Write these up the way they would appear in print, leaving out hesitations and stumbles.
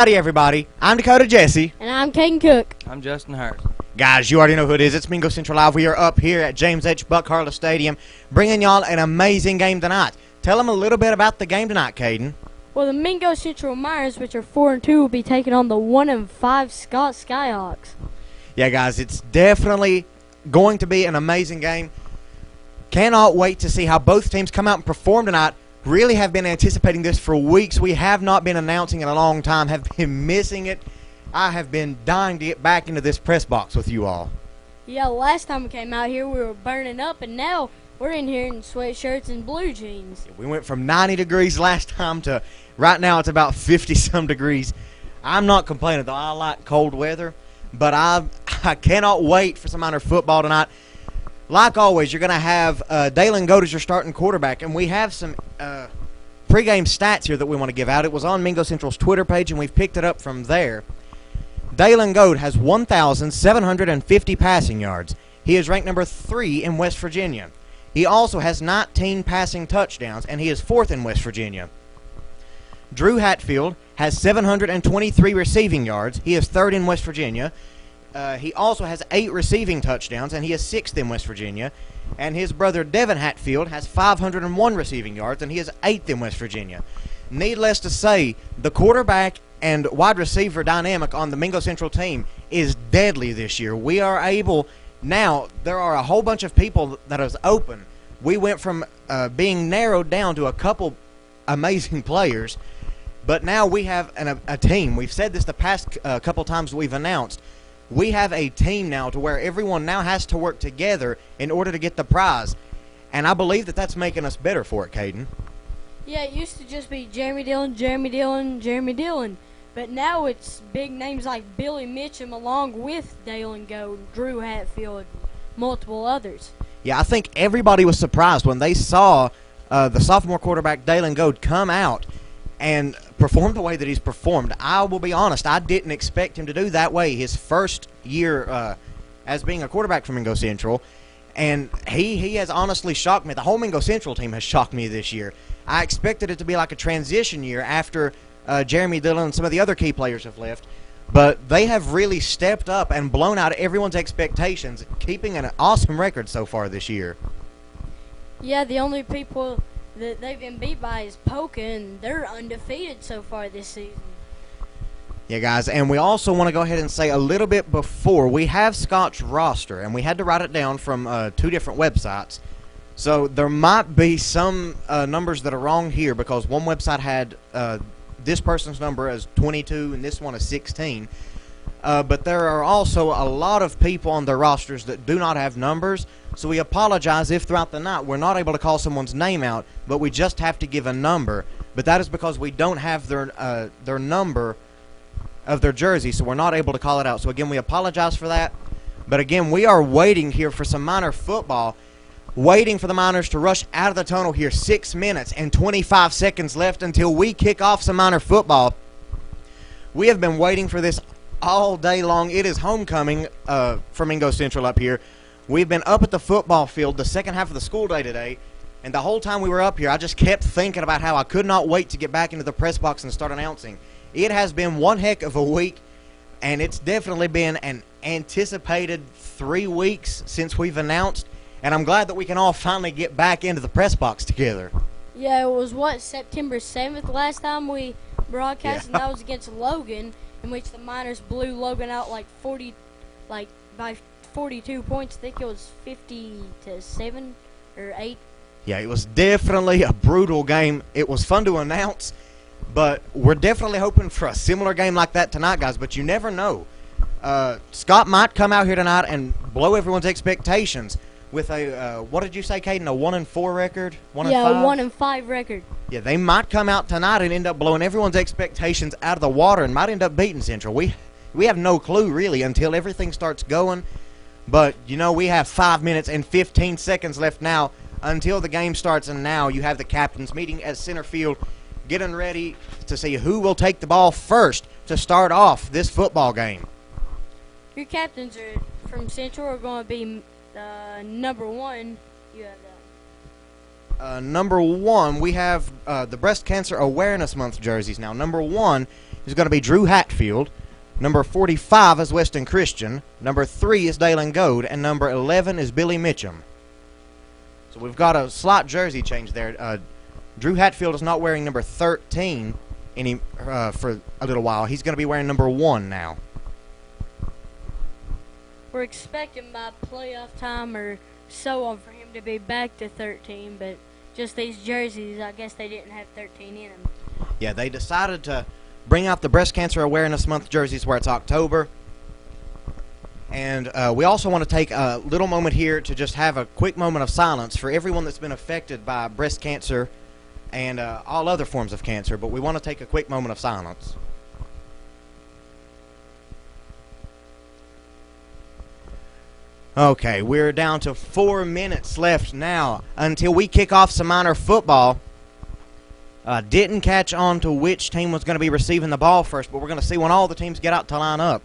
Howdy, everybody. I'm Dakota Jesse. And I'm Caden Cook. I'm Justin Hurt. Guys, you already know who it is. It's Mingo Central Live. We are up here at James H. Buck Harless Stadium bringing y'all an amazing game tonight. Tell them a little bit about the game tonight, Caden. Well, the Mingo Central Miners, which are 4-2, will be taking on the 1-5 Scott Skyhawks. Yeah, guys, it's definitely going to be an amazing game. Cannot wait to see how both teams come out and perform tonight. Really have been anticipating this for weeks. We have not been announcing in a long time, have been missing it. I have been dying to get back into this press box with you all. Yeah, last time we came out here, we were burning up, and now we're in here in sweatshirts and blue jeans. We went from 90 degrees last time to right now it's about 50-some degrees. I'm not complaining, though. I like cold weather, but I cannot wait for some Miner football tonight. Like always, you're going to have Dalen Goat as your starting quarterback, and we have some pregame stats here that we want to give out. It was on Mingo Central's Twitter page, and we've picked it up from there. Dalen Goat has 1,750 passing yards. He is ranked number 3 in West Virginia. He also has 19 passing touchdowns, and he is 4th in West Virginia. Drew Hatfield has 723 receiving yards. He is 3rd in West Virginia. He also has 8 receiving touchdowns, and he is 6th in West Virginia. And his brother Devin Hatfield has 501 receiving yards, and he is 8th in West Virginia. Needless to say, the quarterback and wide receiver dynamic on the Mingo Central team is deadly this year. We are able now, there are a whole bunch of people that is open. We went from being narrowed down to a couple amazing players, but now we have a team. We've said this the past couple times we've announced. We have a team now to where everyone now has to work together in order to get the prize. And I believe that that's making us better for it, Caden. Yeah, it used to just be Jeremy Dillon, Jeremy Dillon, Jeremy Dillon. But now it's big names like Billy Mitchum along with Dalen Goat, Drew Hatfield, and multiple others. Yeah, I think everybody was surprised when they saw the sophomore quarterback Dalen Goat come out and perform the way that he's performed. I will be honest, I didn't expect him to do that way his first year as being a quarterback for Mingo Central. And he has honestly shocked me. The whole Mingo Central team has shocked me this year. I expected it to be like a transition year after Jeremy Dillon and some of the other key players have left. But they have really stepped up and blown out everyone's expectations, keeping an awesome record so far this year. Yeah, the only people that they've been beat by is Polka, and they're undefeated so far this season. Yeah, guys, and we also want to go ahead and say a little bit before, we have Scott's roster, and we had to write it down from 2 different websites. So there might be some numbers that are wrong here because one website had this person's number as 22 and this one is 16. But there are also a lot of people on their rosters that do not have numbers, so we apologize if throughout the night we're not able to call someone's name out, but we just have to give a number. But that is because we don't have their number of their jersey, so we're not able to call it out. So again, we apologize for that. But again, we are waiting here for some Miner football, waiting for the Miners to rush out of the tunnel here. 6 minutes and 25 seconds left until we kick off some Miner football. We have been waiting for this all day long. It is homecoming for Mingo Central up here. We've been up at the football field the second half of the school day today, and the whole time we were up here, I just kept thinking about how I could not wait to get back into the press box and start announcing. It has been one heck of a week, and it's definitely been an anticipated 3 weeks since we've announced, and I'm glad that we can all finally get back into the press box together. Yeah, it was, September 7th last time we broadcast, and that was against Logan, in which the Miners blew Logan out by 42 points. I think it was 50-7 or 8. Yeah, it was definitely a brutal game. It was fun to announce, but we're definitely hoping for a similar game like that tonight, guys, but you never know. Scott might come out here tonight and blow everyone's expectations with a, what did you say, Caden, a 1-4 record? 1-5? Yeah, a 1-5 record. Yeah, they might come out tonight and end up blowing everyone's expectations out of the water and might end up beating Central. We have no clue, really, until everything starts going. But, you know, we have 5 minutes and 15 seconds left now until the game starts, and now you have the captains meeting at center field, getting ready to see who will take the ball first to start off this football game. Your captains are from Central are going to be number 1. You have Number 1, we have the Breast Cancer Awareness Month jerseys now. Number 1 is going to be Drew Hatfield. Number 45 is Weston Christian. Number 3 is Dalen Goad. And number 11 is Billy Mitchum. So we've got a slight jersey change there. Drew Hatfield is not wearing number 13 for a little while. He's going to be wearing number 1 now. We're expecting by playoff time or so on for him to be back to 13, but just these jerseys, I guess they didn't have 13 in them. Yeah, they decided to bring out the Breast Cancer Awareness Month jerseys where it's October. And we also want to take a little moment here to just have a quick moment of silence for everyone that's been affected by breast cancer and all other forms of cancer. But we want to take a quick moment of silence. Okay, we're down to 4 minutes left now until we kick off some minor football. Didn't catch on to which team was going to be receiving the ball first, but we're going to see when all the teams get out to line up.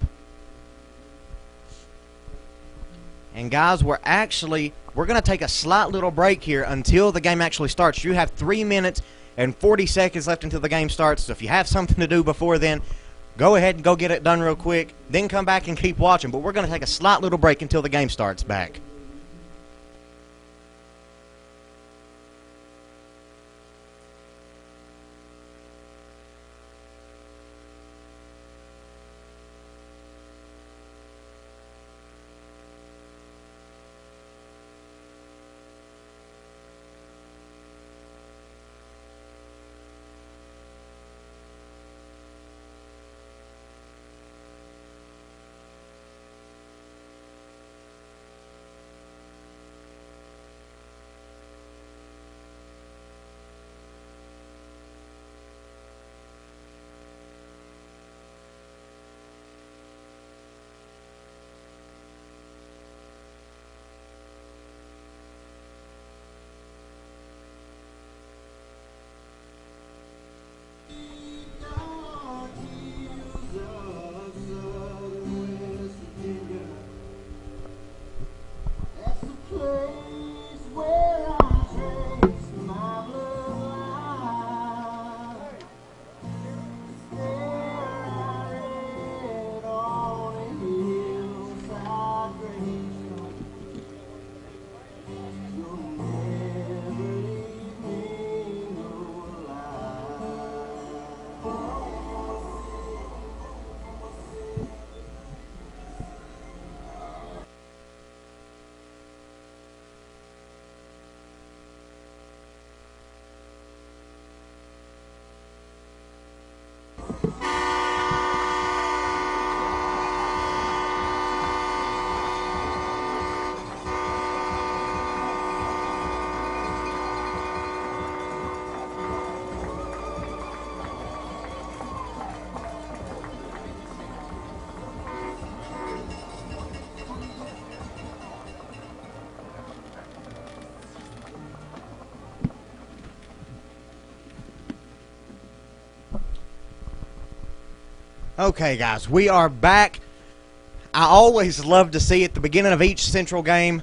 And guys, we're going to take a slight little break here until the game actually starts. You have 3 minutes and 40 seconds left until the game starts. So if you have something to do before then, go ahead and go get it done real quick. Then come back and keep watching. But we're going to take a slight little break until the game starts back. Okay, guys, we are back. I always love to see at the beginning of each Central game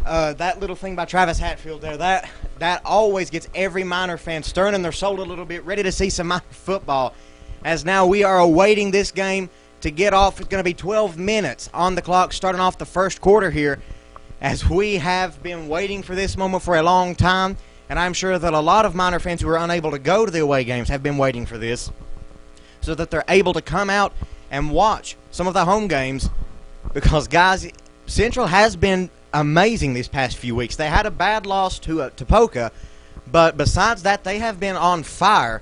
that little thing by Travis Hatfield there. That always gets every Miner fan stirring in their soul a little bit, ready to see some Miner football. As now we are awaiting this game to get off. It's going to be 12 minutes on the clock, starting off the first quarter here, as we have been waiting for this moment for a long time. And I'm sure that a lot of Miner fans who are unable to go to the away games have been waiting for this, so that they're able to come out and watch some of the home games. Because, guys, Central has been amazing these past few weeks. They had a bad loss to Poca, but besides that, they have been on fire,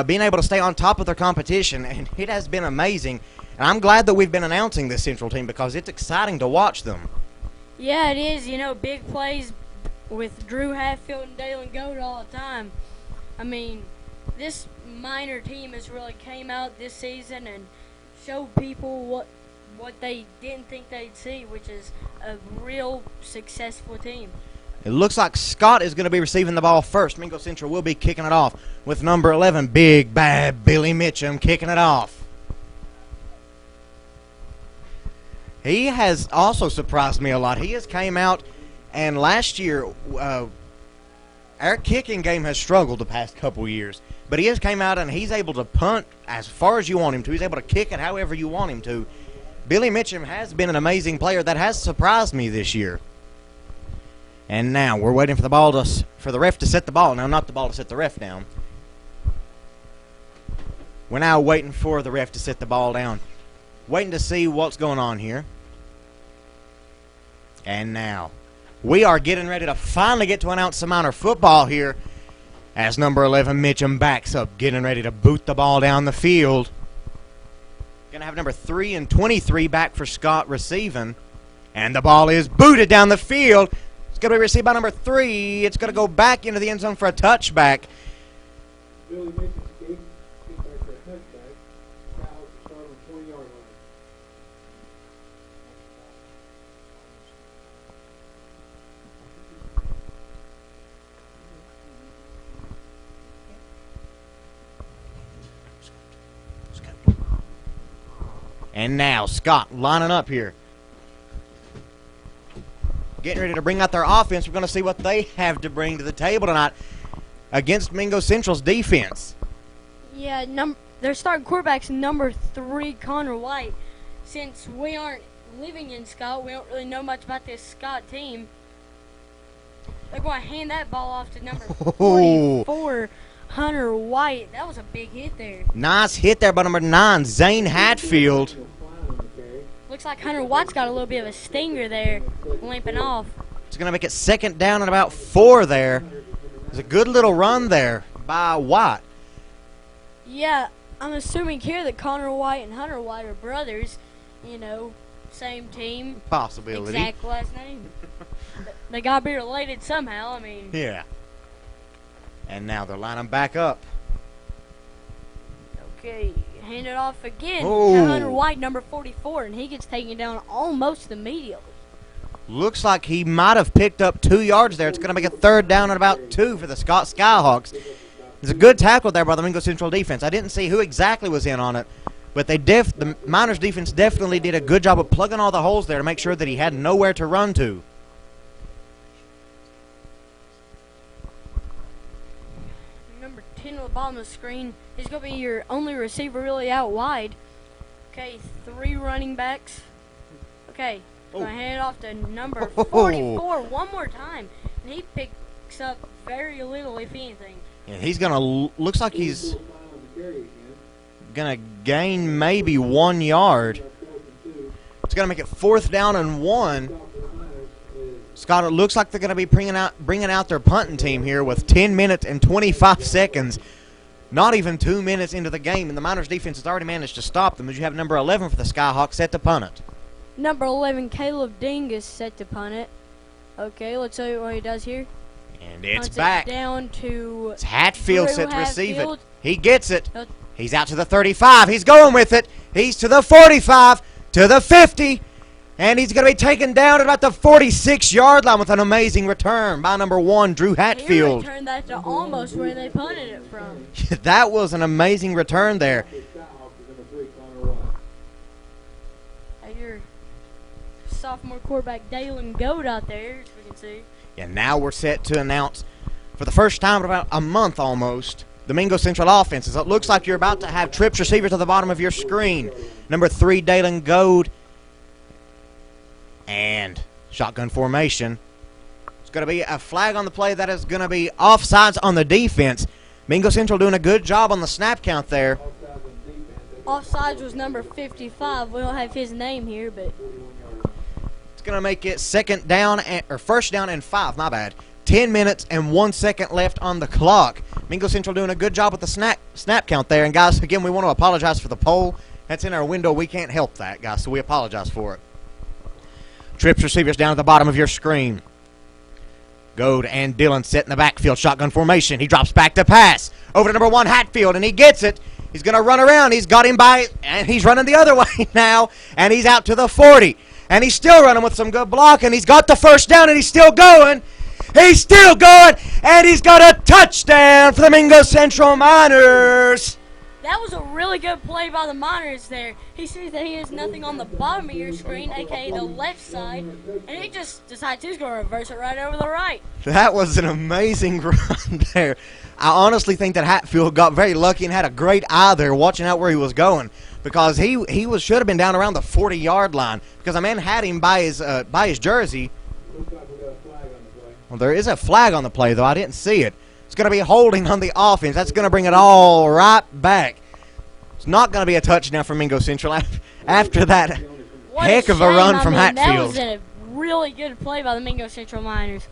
being able to stay on top of their competition, and it has been amazing. And I'm glad that we've been announcing this Central team because it's exciting to watch them. Yeah, it is. You know, big plays with Drew Hatfield and Dalen Goad all the time. I mean, this Miner team has really came out this season and showed people what they didn't think they'd see, which is a real successful team. It looks like Scott is going to be receiving the ball first. Mingo Central will be kicking it off with number 11, big bad Billy Mitchum, kicking it off. He has also surprised me a lot. He has came out, and last year our kicking game has struggled the past couple years, but he has came out and he's able to punt as far as you want him to. He's able to kick it however you want him to. Billy Mitchum has been an amazing player that has surprised me this year. And now we're waiting for the ref to set the ball. Now, not the ball to set the ref down. We're now waiting for the ref to set the ball down. Waiting to see what's going on here. And now we are getting ready to finally get to announce some minor football here as number 11 Mitchum backs up, getting ready to boot the ball down the field. Going to have number 3 and 23 back for Scott receiving. And the ball is booted down the field. It's going to be received by number 3. It's going to go back into the end zone for a touchback. Billy Mitchum's kick back for a touchback. Skyhawks start on the 20-yard line. And now Scott lining up here. Getting ready to bring out their offense. We're going to see what they have to bring to the table tonight against Mingo Central's defense. Yeah, their starting quarterback's number 3, Connor White. Since we aren't living in Scott, we don't really know much about this Scott team. They're going to hand that ball off to number 44, Hunter White. That was a big hit there. Nice hit there by number 9, Zane Hatfield. Looks like Hunter White's got a little bit of a stinger there, limping off. It's going to make it second down and about 4 there. There's a good little run there by White. Yeah, I'm assuming here that Connor White and Hunter White are brothers. You know, same team. Possibility. Exact last name. They got to be related somehow, I mean. Yeah. And now they're lining back up. Okay, hand it off again Oh. to Hunter White, number 44, and he gets taken down almost immediately. Looks like he might have picked up 2 yards there. It's going to make a third down and about 2 for the Scott Skyhawks. There's a good tackle there by the Mingo Central defense. I didn't see who exactly was in on it, but the Miners defense definitely did a good job of plugging all the holes there to make sure that he had nowhere to run to. Number 10 on the bottom of the screen is going to be your only receiver really out wide. Okay, 3 running backs. Okay, going to hand it off to number 44 one more time, and he picks up very little, if anything. And he's going to, looks like he's going to gain maybe 1 yard. It's going to make it 4th down and 1. Scott, it looks like they're going to be bringing out their punting team here with 10 minutes and 25 seconds. Not even 2 minutes into the game, and the Miners defense has already managed to stop them as you have number 11 for the Skyhawks set to punt it. Number 11, Caleb Dingus, set to punt it. Okay, let's see what he does here. And it's Punts back. It down to It's Hatfield Drew set to receive it. Hatfield. He gets it. He's out to the 35. He's going with it. He's to the 45, to the 50. And he's going to be taken down at about the 46-yard line with an amazing return by number 1, Drew Hatfield. He returned that to almost where they punted it from. That was an amazing return there. And your sophomore quarterback, Dalen Goad, out there, as we can see. And now we're set to announce, for the first time in about a month almost, the Mingo Central offenses. It looks like you're about to have trips receivers at the bottom of your screen. Number 3, Dalen Goad. And shotgun formation. It's going to be a flag on the play that is going to be offsides on the defense. Mingo Central doing a good job on the snap count there. Offsides was number 55. We don't have his name here, but It's going to make it first down and 5, my bad. 10 minutes and 1 second left on the clock. Mingo Central doing a good job with the snap count there. And, guys, again, we want to apologize for the poll. That's in our window. We can't help that, guys, so we apologize for it. Trips receivers down at the bottom of your screen. Goad and Dillon set in the backfield. Shotgun formation. He drops back to pass. Over to number 1, Hatfield, and he gets it. He's going to run around. He's got him and he's running the other way now. And he's out to the 40. And he's still running with some good block. And he's got the first down, and he's still going. He's still going. And he's got a touchdown for the Mingo Central Miners. That was a really good play by the Miners there. He sees that he has nothing on the bottom of your screen, aka the left side, and he just decides he's going to reverse it right over the right. That was an amazing run there. I honestly think that Hatfield got very lucky and had a great eye there watching out where he was going, because he should have been down around the 40-yard line, because a man had him by his jersey. Looks like we got a flag on the play. Well, there is a flag on the play, though. I didn't see it. It's going to be holding on the offense. That's going to bring it all right back. It's not going to be a touchdown for Mingo Central after that What heck of a shame. run from That Hatfield. was a really good play by the Mingo Central Miners.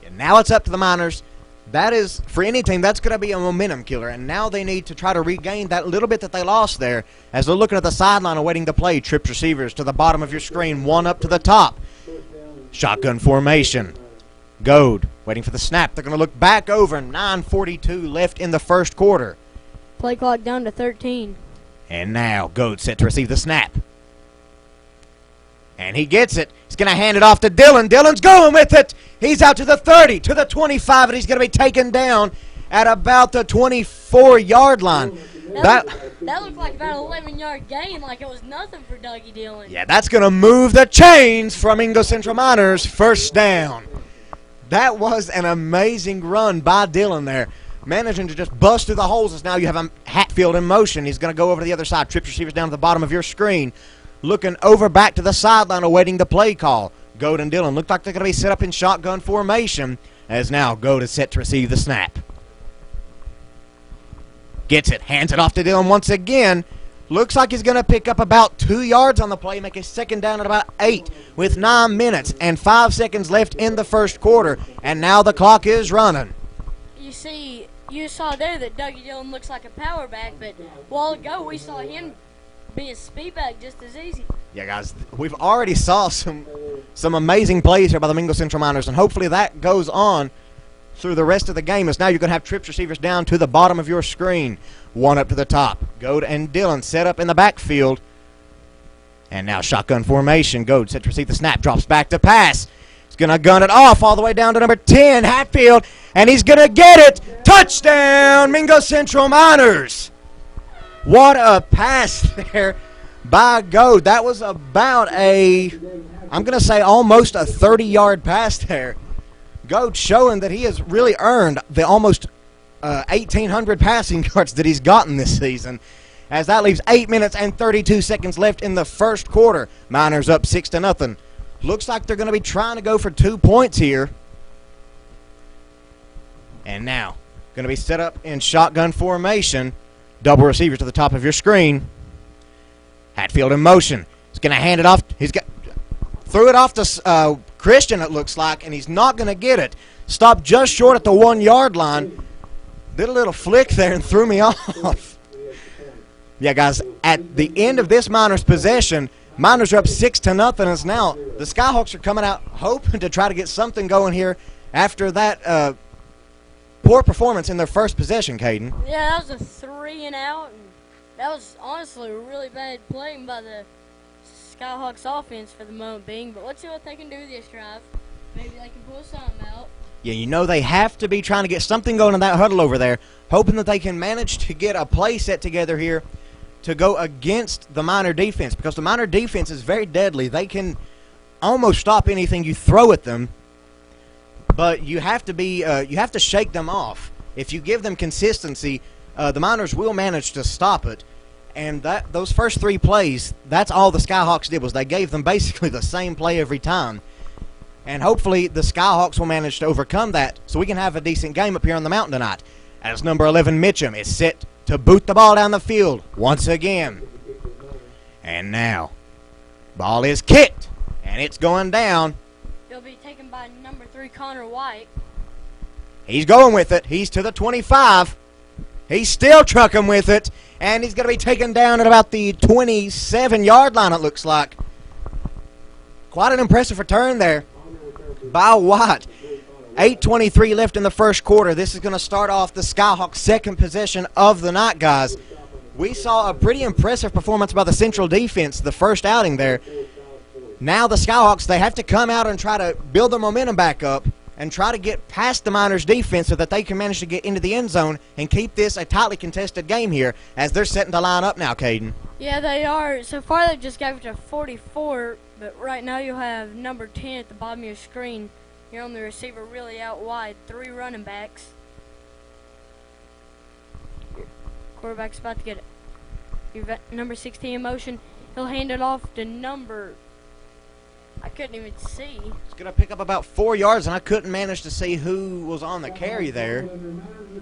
And now it's up to the Miners. That is, for any team, that's going to be a momentum killer. And now they need to try to regain that little bit that they lost there as they're looking at the sideline awaiting the play. Trips receivers to the bottom of your screen, one up to the top. Shotgun formation. Goad waiting for the snap. They're going to look back over. 9:42 left in the first quarter. Play clock down to 13. And now Goad set to receive the snap. And he gets it. He's going to hand it off to Dillon. Dillon's going with it. He's out to the 30, to the 25, and he's going to be taken down at about the 24-yard line. That looked like about an 11-yard gain, like it was nothing for Dougie Dillon. Yeah, that's going to move the chains from Mingo Central Miners. First down. That was an amazing run by Dillon there. Managing to just bust through the holes as now you have a Hatfield in motion. He's going to go over to the other side. Trips receivers down to the bottom of your screen. Looking over back to the sideline awaiting the play call. Goad and Dillon look like they're going to be set up in shotgun formation as now Goad is set to receive the snap. Gets it. Hands it off to Dillon once again. Looks like he's going to pick up about 2 yards on the play, make a second down at about 8 with 9 minutes and 5 seconds left in the first quarter. And now the clock is running. You see, you saw there that Dougie Dillon looks like a power back, but a while ago we saw him be a speed back just as easy. Yeah, guys, we've already saw some amazing plays here by the Mingo Central Miners, and hopefully that goes on through the rest of the game, as now you're going to have trips receivers down to the bottom of your screen. One up to the top. Goad and Dillon set up in the backfield. And now shotgun formation. Goad set to receive the snap. Drops back to pass. He's going to gun it off all the way down to number 10, Hatfield. And he's going to get it. Touchdown, Mingo Central Miners. What a pass there by Goad. That was about I'm going to say almost a 30-yard pass there. Goad showing that he has really earned the almost 1,800 passing yards that he's gotten this season, as that leaves 8 minutes and 32 seconds left in the first quarter. Miners up 6-0. Looks like they're going to be trying to go for 2 points here. And now, going to be set up in shotgun formation. Double receivers to the top of your screen. Hatfield in motion. He's going to hand it off. Threw it off to Christian, it looks like, and he's not going to get it. Stopped just short at the 1-yard line. Did a little flick there and threw me off. Yeah, guys, at the end of this Miners possession, Miners are up 6-0 as now the Skyhawks are coming out hoping to try to get something going here after that poor performance in their first possession, Caden. Yeah, that was a 3 and out, and that was honestly a really bad play by the Skyhawks offense for the moment being, but let's see what they can do this drive. Maybe they can pull something out. Yeah, you know they have to be trying to get something going in that huddle over there, hoping that they can manage to get a play set together here to go against the Miner defense, because the Miner defense is very deadly. They can almost stop anything you throw at them, but you have to shake them off. If you give them consistency, the Miners will manage to stop it. And those first 3 plays, that's all the Skyhawks did, was they gave them basically the same play every time. And hopefully the Skyhawks will manage to overcome that so we can have a decent game up here on the mountain tonight. As number 11, Mitchum, is set to boot the ball down the field once again. And now, ball is kicked, and it's going down. It'll be taken by number 3, Connor White. He's going with it. He's to the 25. He's still trucking with it. And he's going to be taken down at about the 27-yard line, it looks like. Quite an impressive return there by White. 8:23 left in the first quarter. This is going to start off the Skyhawks' second possession of the night, guys. We saw a pretty impressive performance by the Central defense the first outing there. Now the Skyhawks, they have to come out and try to build their momentum back up. and try to get past the Miners defense so that they can manage to get into the end zone and keep this a tightly contested game here as they're setting the line up now, Caden. Yeah, they are. So far, they've just got it to 44, but right now you'll have number 10 at the bottom of your screen. You're on the receiver really out wide. 3 running backs. Your quarterback's about to get it. Your number 16 in motion. He'll hand it off to number... I couldn't even see. It's going to pick up about 4 yards, and I couldn't manage to see who was on the carry there.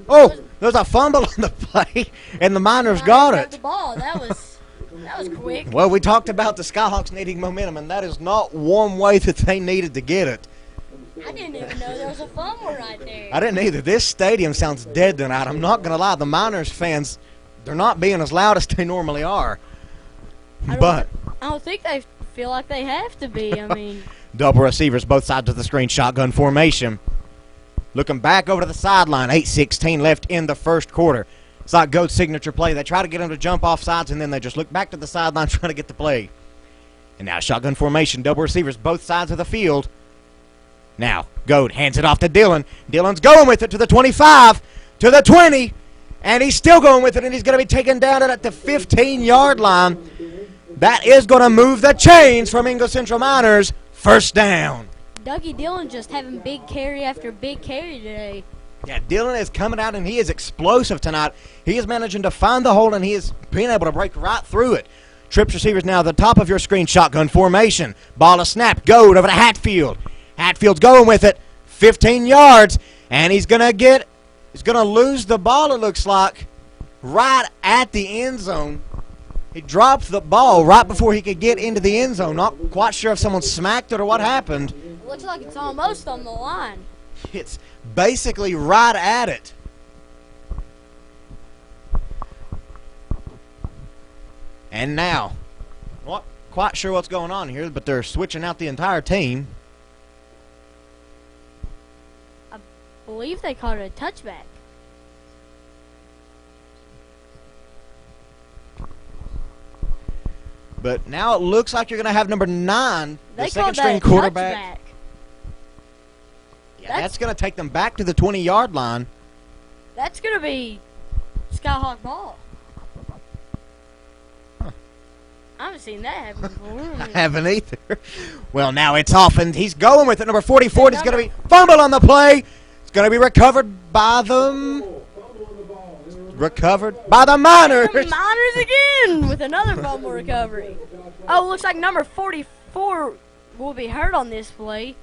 Oh, there's a fumble on the play, and the Miners got it. The ball. That was quick. Well, we talked about the Skyhawks needing momentum, and that is not one way that they needed to get it. I didn't even know there was a fumble right there. I didn't either. This stadium sounds dead tonight. I'm not going to lie. The Miners fans, they're not being as loud as they normally are. But I don't think they feel like they have to be. I mean, double receivers both sides of the screen, shotgun formation. Looking back over to the sideline, 8:16 left in the first quarter. It's like Goat's signature play. They try to get him to jump off sides, and then they just look back to the sideline trying to get the play. And now shotgun formation, double receivers both sides of the field. Now, Goat hands it off to Dylan. Dylan's going with it to the 25, to the 20, and he's still going with it, and he's going to be taken down at the 15-yard line. That is going to move the chains for Mingo Central Miners. First down. Dougie Dillon just having big carry after big carry today. Yeah, Dillon is coming out, and he is explosive tonight. He is managing to find the hole, and he is being able to break right through it. Trips receivers now at the top of your screen, shotgun formation. Ball a snap, Goat over to Hatfield. Hatfield's going with it, 15 yards, and he's going to lose the ball, it looks like, right at the end zone. He dropped the ball right before he could get into the end zone. Not quite sure if someone smacked it or what happened. Looks like it's almost on the line. It's basically right at it. And now, not quite sure what's going on here, but they're switching out the entire team. I believe they called it a touchback. But now it looks like you're going to have number 9, the second-string that quarterback. touchback. Yeah, that's going to take them back to the 20-yard line. That's going to be Skyhawk ball. Huh. I haven't seen that happen before. I haven't either. Well, now it's off, and he's going with it. Number 44 is going to be fumble on the play. It's going to be recovered by the Miners. The Miners again with another fumble recovery. Oh, looks like number 44 will be hurt on this play.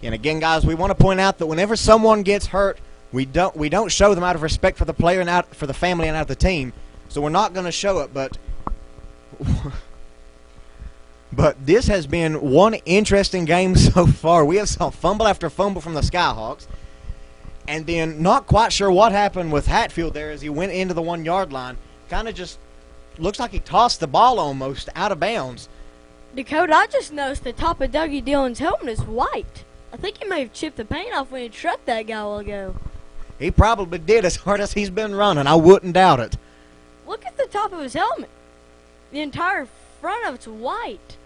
And again, guys, we want to point out that whenever someone gets hurt, we don't show them out of respect for the player and out for the family and out of the team. So we're not going to show it, but this has been one interesting game so far. We have saw fumble after fumble from the Skyhawks. And then not quite sure what happened with Hatfield there as he went into the 1-yard line. Kind of just looks like he tossed the ball almost out of bounds. Dakota, I just noticed the top of Dougie Dillon's helmet is white. I think he may have chipped the paint off when he trucked that guy a while ago. He probably did as hard as he's been running. I wouldn't doubt it. Look at the top of his helmet. The entire front of it's white.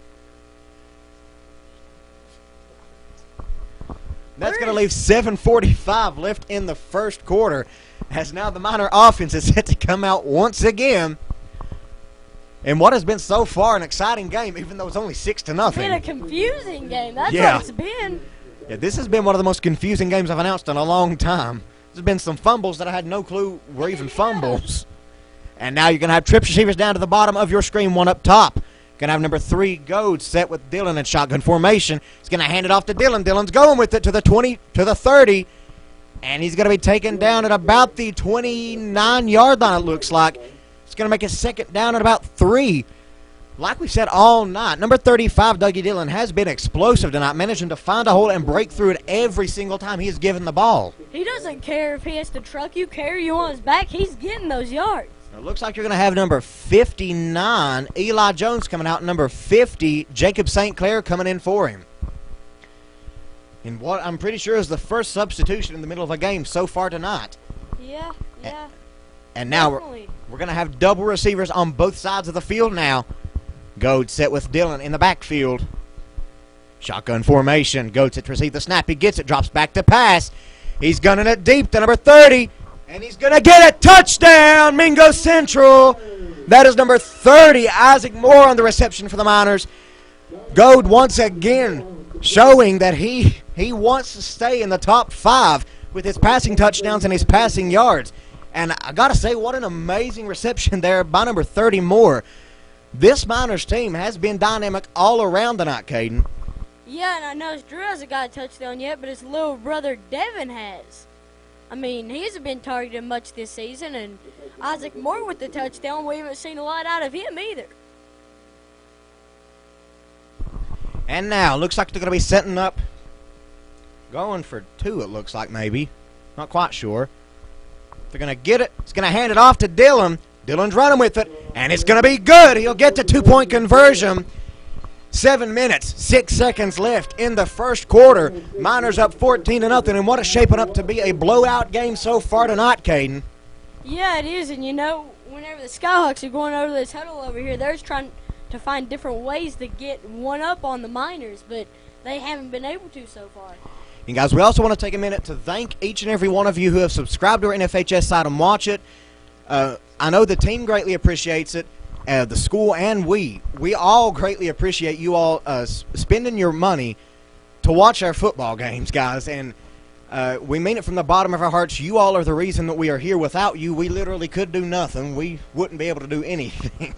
That's going to leave 7:45 left in the first quarter as now the Miner offense is set to come out once again in what has been so far an exciting game, even though it's only 6-0. It's been a confusing game. That's Yeah. what it's been. Yeah, this has been one of the most confusing games I've announced in a long time. There's been some fumbles that I had no clue were even fumbles. And now you're going to have trips receivers down to the bottom of your screen, one up top. Going to have number 3, Goad, set with Dillon in shotgun formation. He's going to hand it off to Dillon. Dillon's going with it to the 20, to the 30. And he's going to be taken down at about the 29-yard line, it looks like. It's going to make a second down at about 3. Like we said all night, number 35, Dougie Dillon, has been explosive tonight, managing to find a hole and break through it every single time he is given the ball. He doesn't care if he has to truck you, carry you on his back. He's getting those yards. It looks like you're going to have number 59, Eli Jones, coming out, number 50, Jacob St. Clair coming in for him. And what I'm pretty sure is the first substitution in the middle of a game so far tonight. Yeah. And now Definitely. we're going to have double receivers on both sides of the field now. Goad set with Dillon in the backfield. Shotgun formation. Goats it to receive the snap. He gets it. Drops back to pass. He's gunning it deep to number 30. And he's going to get it. Touchdown, Mingo Central. That is number 30, Isaac Moore, on the reception for the Miners. Goad once again showing that he wants to stay in the top 5 with his passing touchdowns and his passing yards. And I got to say, what an amazing reception there by number 30, Moore. This Miners team has been dynamic all around tonight, Caden. Yeah, and I know Drew hasn't got a touchdown yet, but his little brother Devin has. I mean, he hasn't been targeted much this season, and Isaac Moore with the touchdown, we haven't seen a lot out of him either. And now, looks like they're going to be setting up, going for 2, it looks like maybe. Not quite sure. They're going to get it. It's going to hand it off to Dylan. Dylan's running with it, and it's going to be good. He'll get the 2-point conversion. 7 minutes, 6 seconds left in the first quarter. Miners up 14-0, and what is shaping up to be a blowout game so far tonight, Caden. Yeah, it is, and you know, whenever the Skyhawks are going over this huddle over here, they're just trying to find different ways to get one up on the Miners, but they haven't been able to so far. And guys, we also want to take a minute to thank each and every one of you who have subscribed to our NFHS site and watch it. I know the team greatly appreciates it. The school and we all greatly appreciate you all spending your money to watch our football games, guys. And we mean it from the bottom of our hearts. You all are the reason that we are here. Without you, we literally could do nothing. We wouldn't be able to do anything.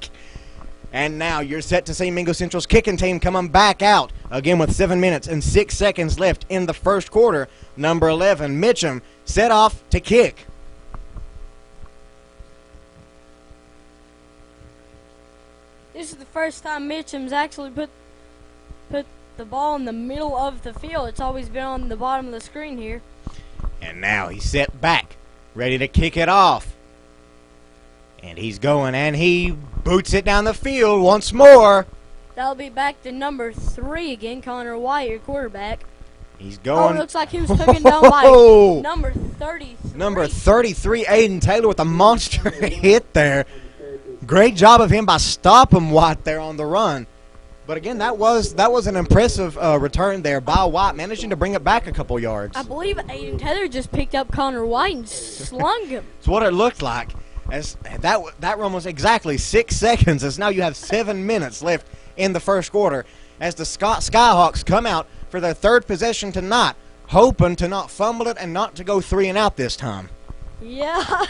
And now you're set to see Mingo Central's kicking team coming back out again with 7 minutes and 6 seconds left in the first quarter. Number 11, Mitchum, set off to kick. This is the first time Mitchum's actually put the ball in the middle of the field. It's always been on the bottom of the screen here. And now he's set back, ready to kick it off. And he's going, and he boots it down the field once more. That'll be back to number 3 again, Connor White, your quarterback. He's going. Oh, looks like he was taken down by number 33. Number 33, Aiden Taylor, with a monster hit there. Great job of him by stopping White there on the run. But again, that was an impressive return there by White, managing to bring it back a couple yards. I believe Aiden Taylor just picked up Connor White and slung him. It's what it looked like. As that run was exactly 6 seconds, as now you have 7 minutes left in the first quarter, as the Skyhawks come out for their 3rd possession tonight, hoping to not fumble it and not to go 3 and out this time. Yeah,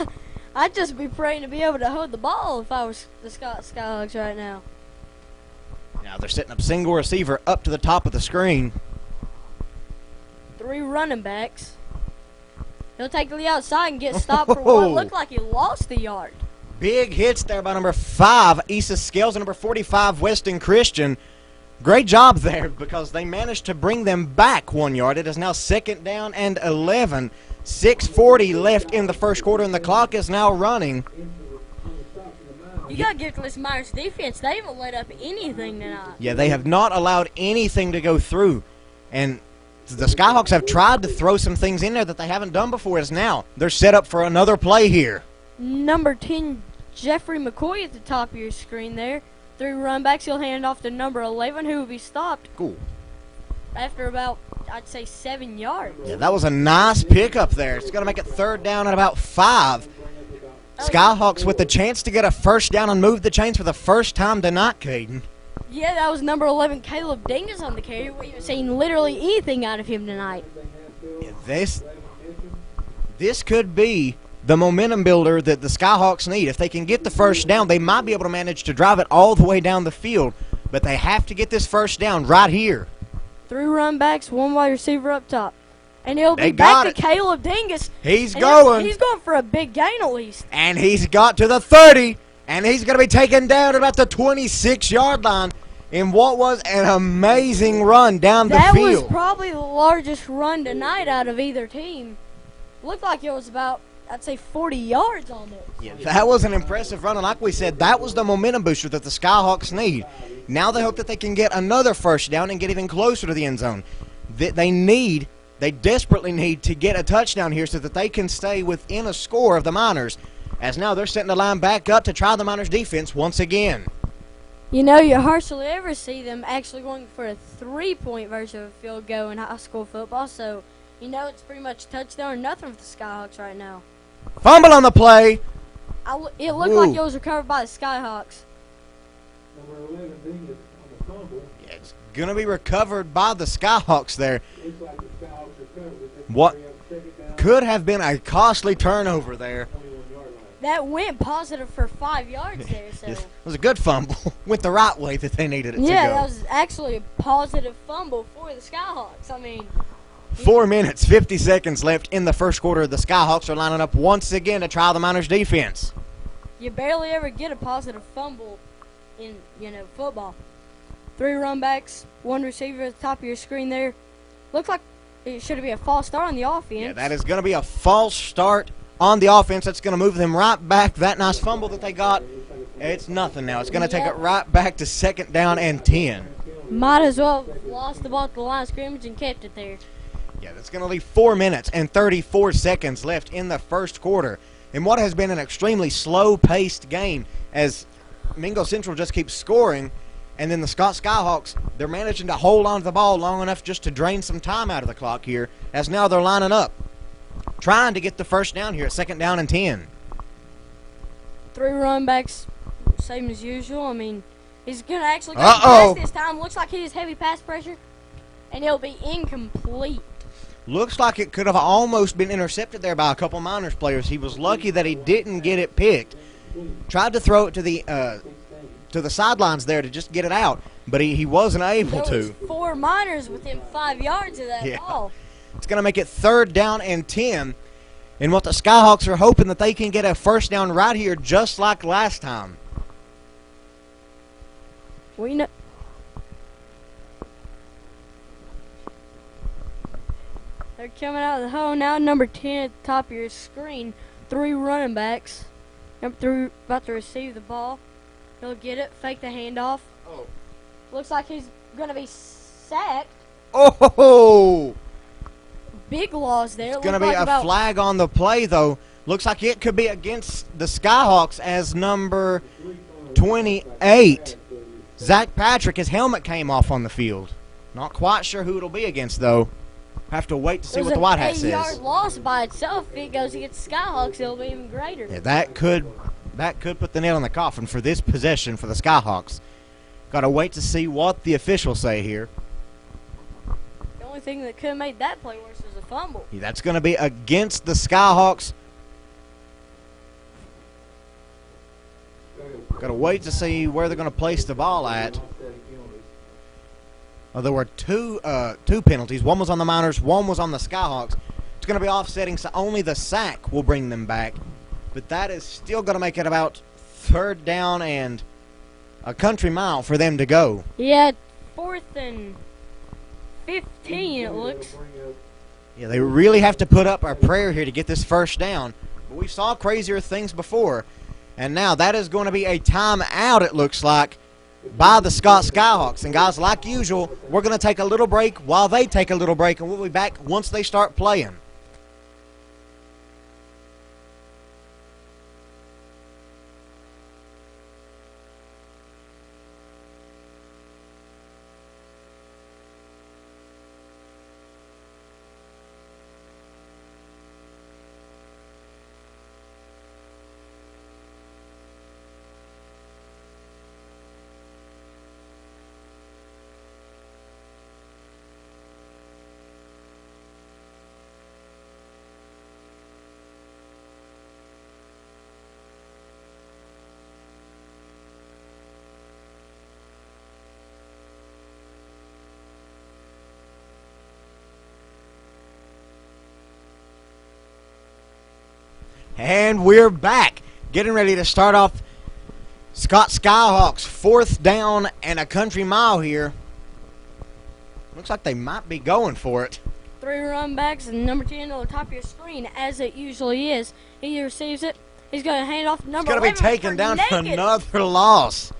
I'd just be praying to be able to hold the ball if I was the Skyhawks right now. Now they're setting up single receiver up to the top of the screen. 3 running backs. He'll take to the outside and get stopped for what looked like he lost the yard. Big hits there by number 5, Issa Scales, and number 45, Weston Christian. Great job there because they managed to bring them back 1 yard. It is now 2nd down and 11. 6:40 left in the first quarter, and the clock is now running. You got to give this Myers defense. They haven't let up anything tonight. Yeah, they have not allowed anything to go through. And the Skyhawks have tried to throw some things in there that they haven't done before. As now they're set up for another play here. Number 10, Jeffrey McCoy at the top of your screen there. 3 run backs. He'll hand off to number 11, who will be stopped. Cool. After about, I'd say, 7 yards. Yeah, that was a nice pickup there. It's going to make it 3rd down at about 5. Skyhawks with the chance to get a first down and move the chains for the first time tonight, Caden. Yeah, that was number 11, Caleb Dingus on the carry. We haven't seen literally anything out of him tonight. Yeah, this could be the momentum builder that the Skyhawks need. If they can get the first down, they might be able to manage to drive it all the way down the field. But they have to get this first down right here. 3 run backs, 1 wide receiver up top. And he'll be back to Caleb Dingus. He's going. He's going for a big gain at least. And he's got to the 30. And he's going to be taken down at about the 26-yard line in what was an amazing run down the field. That was probably the largest run tonight out of either team. Looked like it was about, I'd say, 40 yards almost. Yeah, that was an impressive run. And like we said, that was the momentum booster that the Skyhawks need. Now they hope that they can get another first down and get even closer to the end zone. They desperately need to get a touchdown here so that they can stay within a score of the Miners. As now they're setting the line back up to try the Miners defense once again. You know, you hardly ever see them actually going for a 3-point version of a field goal in high school football. So, you know, it's pretty much touchdown or nothing for the Skyhawks right now. Fumble on the play. It looked like it was recovered by the Skyhawks. Number 11 Dingus on the fumble. Yeah, it's going to be recovered by the Skyhawks there. Looks like the Skyhawks recovered it. What They have a second down, could have been a costly turnover there. 21-yard line. That went positive for 5 yards there. So. It was a good fumble. Went the right way that they needed it to Yeah, go. that was actually a positive fumble for the Skyhawks. I mean, 4 minutes, 50 seconds left in the first quarter. The Skyhawks are lining up once again to try the Miners defense. you barely ever get a positive fumble in, football. 3 run backs, 1 receiver at the top of your screen there. Looks like it should be a false start on the offense. Yeah, that is going to be a false start on the offense. That's going to move them right back. That nice fumble that they got, it's nothing now. It's going to take it right back to 2nd down and 10. Might as well have lost the ball at the line of scrimmage and kept it there. Yeah, that's going to leave 4 minutes and 34 seconds left in the first quarter. In what has been an extremely slow-paced game as Mingo Central just keeps scoring, and then the Skyhawks, they're managing to hold on to the ball long enough just to drain some time out of the clock here, as now they're lining up, trying to get the first down here at 2nd down and 10. 3 run backs, same as usual. I mean, he's going to actually go Uh-oh. pass this time. Looks like he has heavy pass pressure, and it'll be incomplete. Looks like it could have almost been intercepted there by a couple Miners players. He was lucky that he didn't get it picked. Tried to throw it to the sidelines there to just get it out, but he wasn't able There was to. 4 Miners within 5 yards of that Yeah. ball. It's going to make it 3rd down and 10. And what the Skyhawks are hoping that they can get a first down right here just like last time. We know. They're coming out of the hole now. Number 10 at the top of your screen. 3 running backs. Number 3 about to receive the ball. He'll get it. Fake the handoff. Oh. Looks like he's going to be sacked. Oh! Big loss there. It's going to be a flag on the play, though. Looks like it could be against the Skyhawks as number 28. Zach Patrick, his helmet came off on the field. Not quite sure who it'll be against, though. Have to wait to see what the White Hat says. 8-yard loss by itself. If it goes against the Skyhawks, it'll be even greater. Yeah, that could put the nail in the coffin for this possession for the Skyhawks. Got to wait to see what the officials say here. The only thing that could have made that play worse was a fumble. Yeah, that's going to be against the Skyhawks. Got to wait to see where they're going to place the ball at. There were two penalties. One was on the Miners, one was on the Skyhawks. It's going to be offsetting, so only the sack will bring them back. But that is still going to make it about 3rd down and a country mile for them to go. Yeah, 4th and 15 it looks. Yeah, they really have to put up a prayer here to get this first down. But we saw crazier things before. And now that is going to be a timeout, it looks like, by the Skyhawks. And guys, like usual, we're going to take a little break while they take a little break, and we'll be back once they start playing. And we're back, getting ready to start off Skyhawks, 4th down and a country mile here. Looks like they might be going for it. 3 run backs and number 10 on the top of your screen, as it usually is. He receives it. He's going to hand it off to number 11. It's going to be taken down for another loss.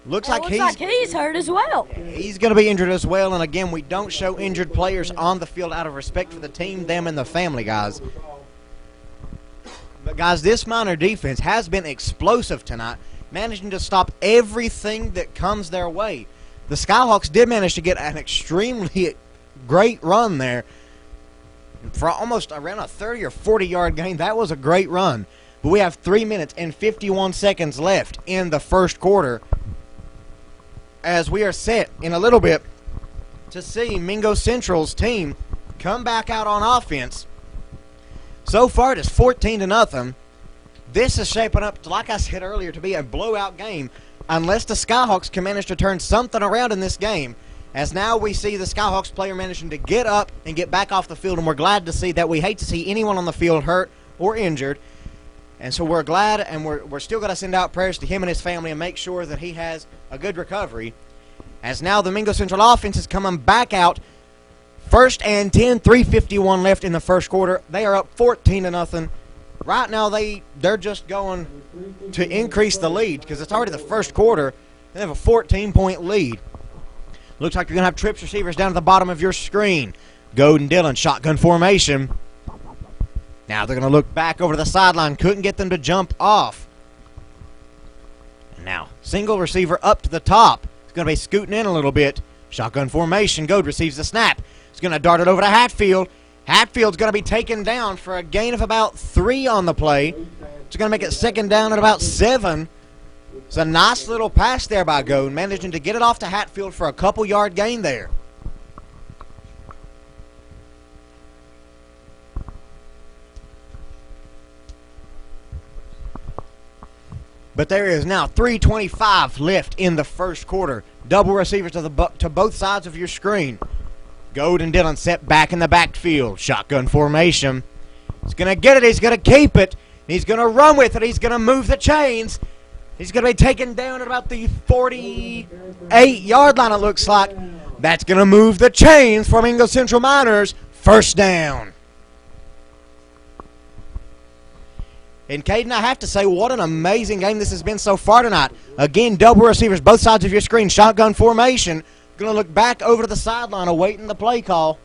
Looks like he's hurt as well. He's going to be injured as well. And again, we don't show injured players on the field out of respect for the team, them, and the family, guys. But, guys, this Miner defense has been explosive tonight. managing to stop everything that comes their way. The Skyhawks did manage to get an extremely great run there for almost around a 30 or 40-yard gain. That was a great run. But we have 3 minutes and 51 seconds left in the first quarter, as we are set in a little bit to see Mingo Central's team come back out on offense. So far, it is 14-0. This is shaping up, like I said earlier, to be a blowout game unless the Skyhawks can manage to turn something around in this game, as now we see the Skyhawks player managing to get up and get back off the field, and we're glad to see that. We hate to see anyone on the field hurt or injured, and so we're glad, and we're still going to send out prayers to him and his family and make sure that he has a good recovery, as now the Mingo Central offense is coming back out. First and 10, 3:51 left in the first quarter. They are up 14-0. Right now, they're just going to increase the lead because it's already the first quarter. They have a 14-point lead. Looks like you're going to have trips receivers down at the bottom of your screen. Goad and Dillon, shotgun formation. Now they're going to look back over the sideline. Couldn't get them to jump off. And now, single receiver up to the top. It's going to be scooting in a little bit. Shotgun formation. Goad receives the snap. He's going to dart it over to Hatfield. Hatfield's going to be taken down for a gain of about 3 on the play. It's going to make it second down at about 7. It's a nice little pass there by Goad, managing to get it off to Hatfield for a couple-yard gain there. But there is now 3:25 left in the first quarter. Double receivers to both sides of your screen. Goad and Dillon set back in the backfield. Shotgun formation. He's going to get it. He's going to keep it. He's going to run with it. He's going to move the chains. He's going to be taken down at about the 48-yard line, it looks like. That's going to move the chains for Mingo Central Miners. First down. And, Caden, I have to say, what an amazing game this has been so far tonight. Again, double receivers, both sides of your screen, shotgun formation. Going to look back over to the sideline, awaiting the play call.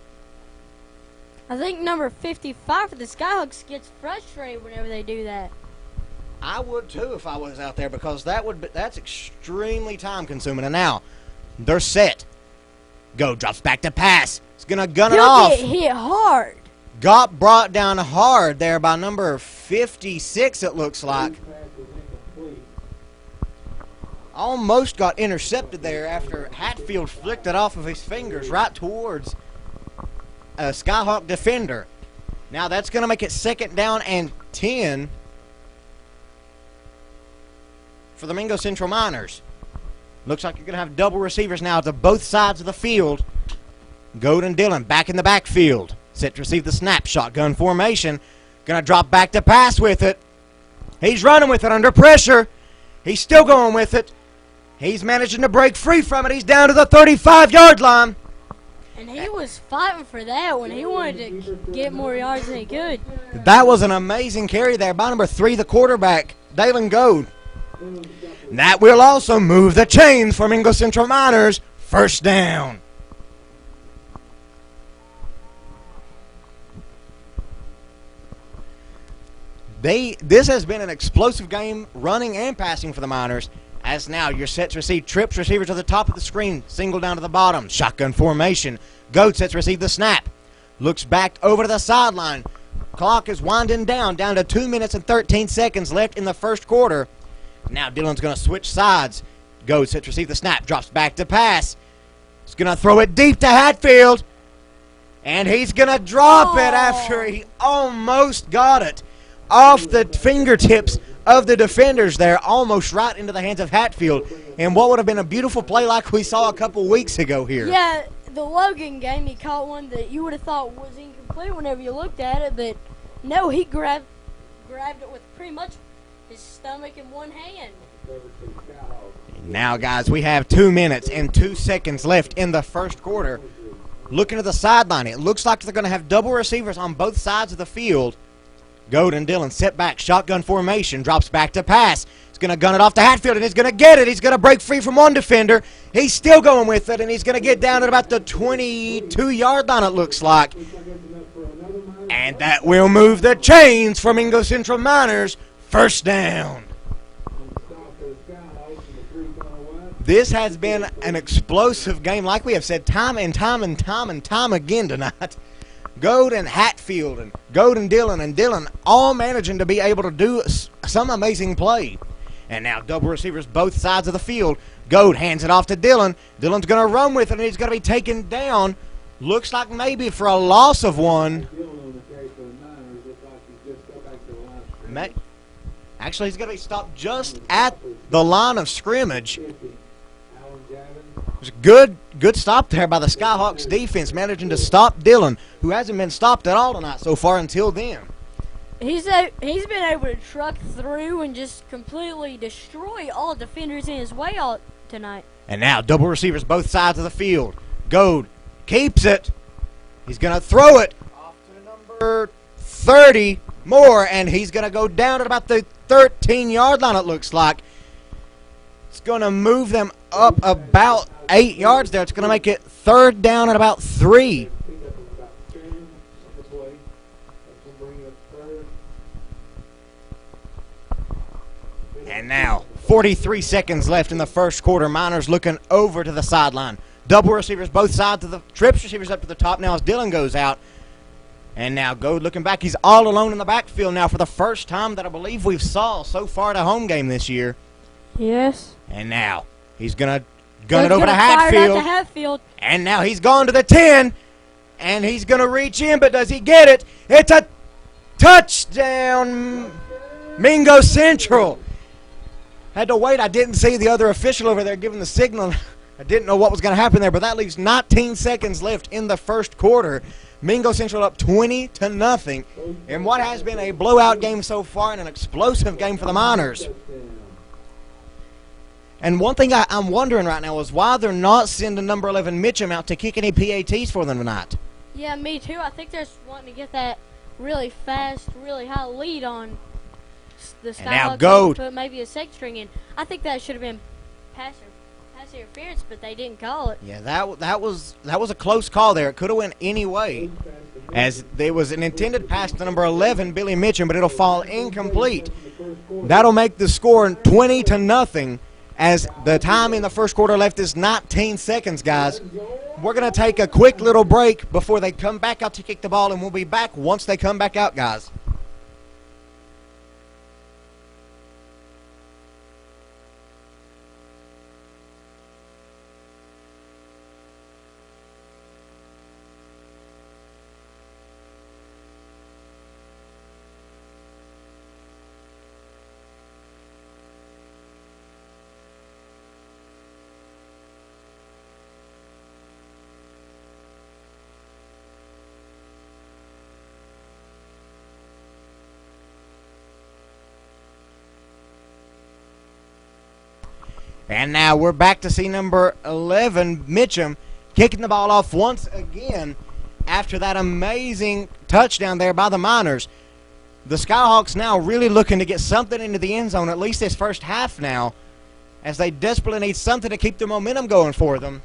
I think number 55 for the Skyhawks gets frustrated whenever they do that. I would, too, if I was out there, because that's extremely time-consuming. And now, they're set. Go, drops back to pass. He's going to gun it off. He'll get hit hard. Got brought down hard there by number 56, it looks like. Almost got intercepted there after Hatfield flicked it off of his fingers right towards a Skyhawk defender. Now that's going to make it second down and 10 for the Mingo Central Miners. Looks like you're going to have double receivers now to both sides of the field. Goad and Dillon back in the backfield. Set to receive the snap. Shotgun formation. Going to drop back to pass with it. He's running with it under pressure. He's still going with it. He's managing to break free from it. He's down to the 35-yard line. And he was fighting for that when he wanted to get more yards than he could. That was an amazing carry there by number 3, the quarterback, Dalen Goad. That will also move the chains for Mingo Central Miners. First down. This has been an explosive game, running and passing for the Miners. As now you're set to receive trips receivers to the top of the screen, single down to the bottom. Shotgun formation. Goat set to receive the snap. Looks back over to the sideline. Clock is winding down to 2 minutes and 13 seconds left in the first quarter. Now Dillon's going to switch sides. Goat set to receive the snap. Drops back to pass. He's going to throw it deep to Hatfield. And he's going to drop it after he almost got it off the fingertips of the defenders there, almost right into the hands of Hatfield. And what would have been a beautiful play like we saw a couple weeks ago here. Yeah, the Logan game, he caught one that you would have thought was incomplete whenever you looked at it, but no, he grabbed it with pretty much his stomach in one hand. Now, guys, we have 2 minutes and 2 seconds left in the first quarter. Looking at the sideline, it looks like they're going to have double receivers on both sides of the field. Goad and Dillon set back, shotgun formation, drops back to pass. He's going to gun it off to Hatfield, and he's going to get it. He's going to break free from one defender. He's still going with it, and he's going to get down at about the 22-yard line, it looks like. And that will move the chains for Mingo Central Miners. First down. This has been an explosive game, like we have said time and time again tonight. Goad and Hatfield and Goad and Dillon all managing to be able to do some amazing play. And now double receivers both sides of the field. Goad hands it off to Dillon. Dillon's going to run with it, and he's going to be taken down. Looks like maybe for a loss of one. Actually, he's going to be stopped just at the line of scrimmage. It was a good stop there by the Skyhawks defense, managing to stop Dillon, who hasn't been stopped at all tonight so far until then. He's been able to truck through and just completely destroy all defenders in his way all tonight. And now double receivers both sides of the field. Goad keeps it. He's going to throw it off to number 30 more, and he's going to go down at about the 13-yard line, it looks like. It's going to move them up about 8 yards there. It's going to make it third down at about 3. And now, 43 seconds left in the first quarter. Miners looking over to the sideline. Double receivers both sides of the trips receivers up to the top now as Dillon goes out. And now Goad looking back. He's all alone in the backfield now for the first time that I believe we've saw so far at a home game this year. Yes. And now he's going to gun it over to Hatfield. Hatfield. And now he's gone to the 10. And he's going to reach in, but does he get it? It's a touchdown, Mingo Central. Had to wait. I didn't see the other official over there giving the signal. I didn't know what was going to happen there, but that leaves 19 seconds left in the first quarter. Mingo Central up 20-0 in what has been a blowout game so far and an explosive game for the Miners. And one thing I'm wondering right now is why they're not sending number 11 Mitchum out to kick any PATs for them tonight. Yeah, me too. I think they're just wanting to get that really fast, really high lead on the Skyhawks. Goad. Put maybe a second string in. I think that should have been pass interference, but they didn't call it. Yeah, that was a close call there. It could have went any way, as there was an intended pass to number 11, Billy Mitchum, but it'll fall incomplete. That'll make the score 20-0, as the time in the first quarter left is 19 seconds, guys. We're going to take a quick little break before they come back out to kick the ball, and we'll be back once they come back out, guys. And now we're back to see number 11, Mitchum, kicking the ball off once again after that amazing touchdown there by the Miners. The Skyhawks now really looking to get something into the end zone, at least this first half now, as they desperately need something to keep their momentum going for them.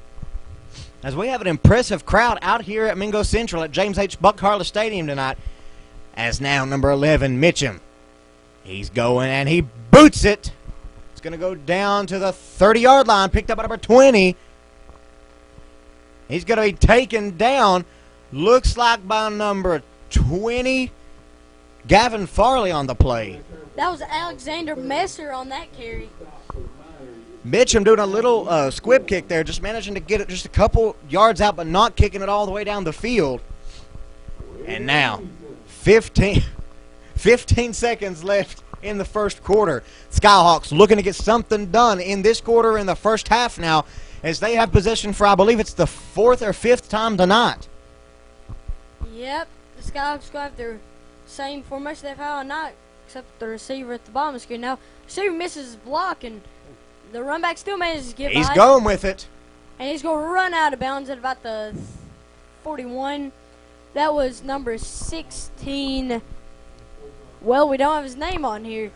As we have an impressive crowd out here at Mingo Central at James H. Buck Harless Stadium tonight, as now number 11, Mitchum. He's going and he boots it. Going to go down to the 30-yard line, picked up at number 20. He's going to be taken down, looks like by number 20, Gavin Farley on the play. That was Alexander Messer on that carry. Mitchum doing a little squib kick there, just managing to get it just a couple yards out, but not kicking it all the way down the field. And now, 15 seconds left in the first quarter. Skyhawks looking to get something done in this quarter in the first half now, as they have possession for, I believe it's the 4th or 5th time tonight. Yep, the Skyhawks go have their same formation they've had all night, except the receiver at the bottom of the screen. Now, receiver misses his block, and the run back still manages to get by. He's going with it. And he's going to run out of bounds at about the 41. That was number 16. Well, we don't have his name on here.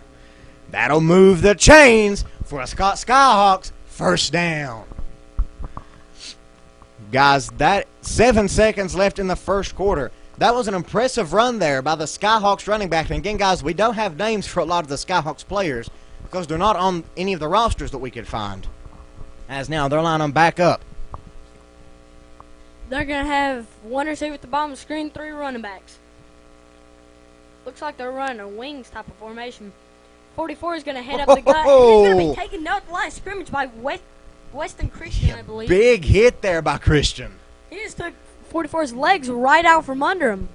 That'll move the chains for a Skyhawks first down. Guys, that 7 seconds left in the first quarter. That was an impressive run there by the Skyhawks running back. And again, guys, we don't have names for a lot of the Skyhawks players because they're not on any of the rosters that we could find. As now they're lining them back up. They're going to have one receiver at the bottom of the screen, 3 running backs. Looks like they're running a wings type of formation. 44 is going to head up the gut. He's going to be taken down at the line of scrimmage by Weston Christian, I believe. Big hit there by Christian. He just took 44's legs right out from under him.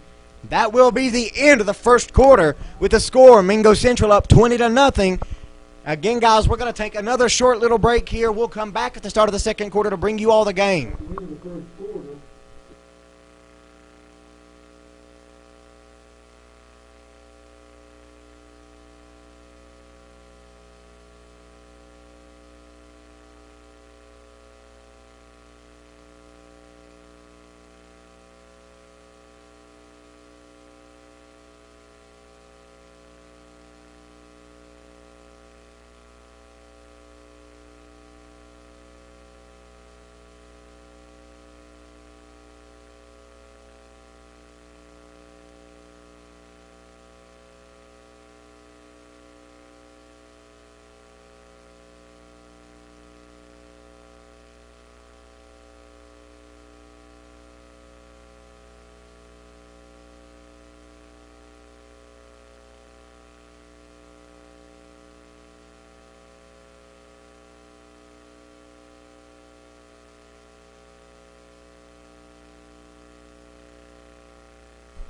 That will be the end of the first quarter with the score. Mingo Central up 20-0. Again, guys, we're going to take another short little break here. We'll come back at the start of the second quarter to bring you all the game.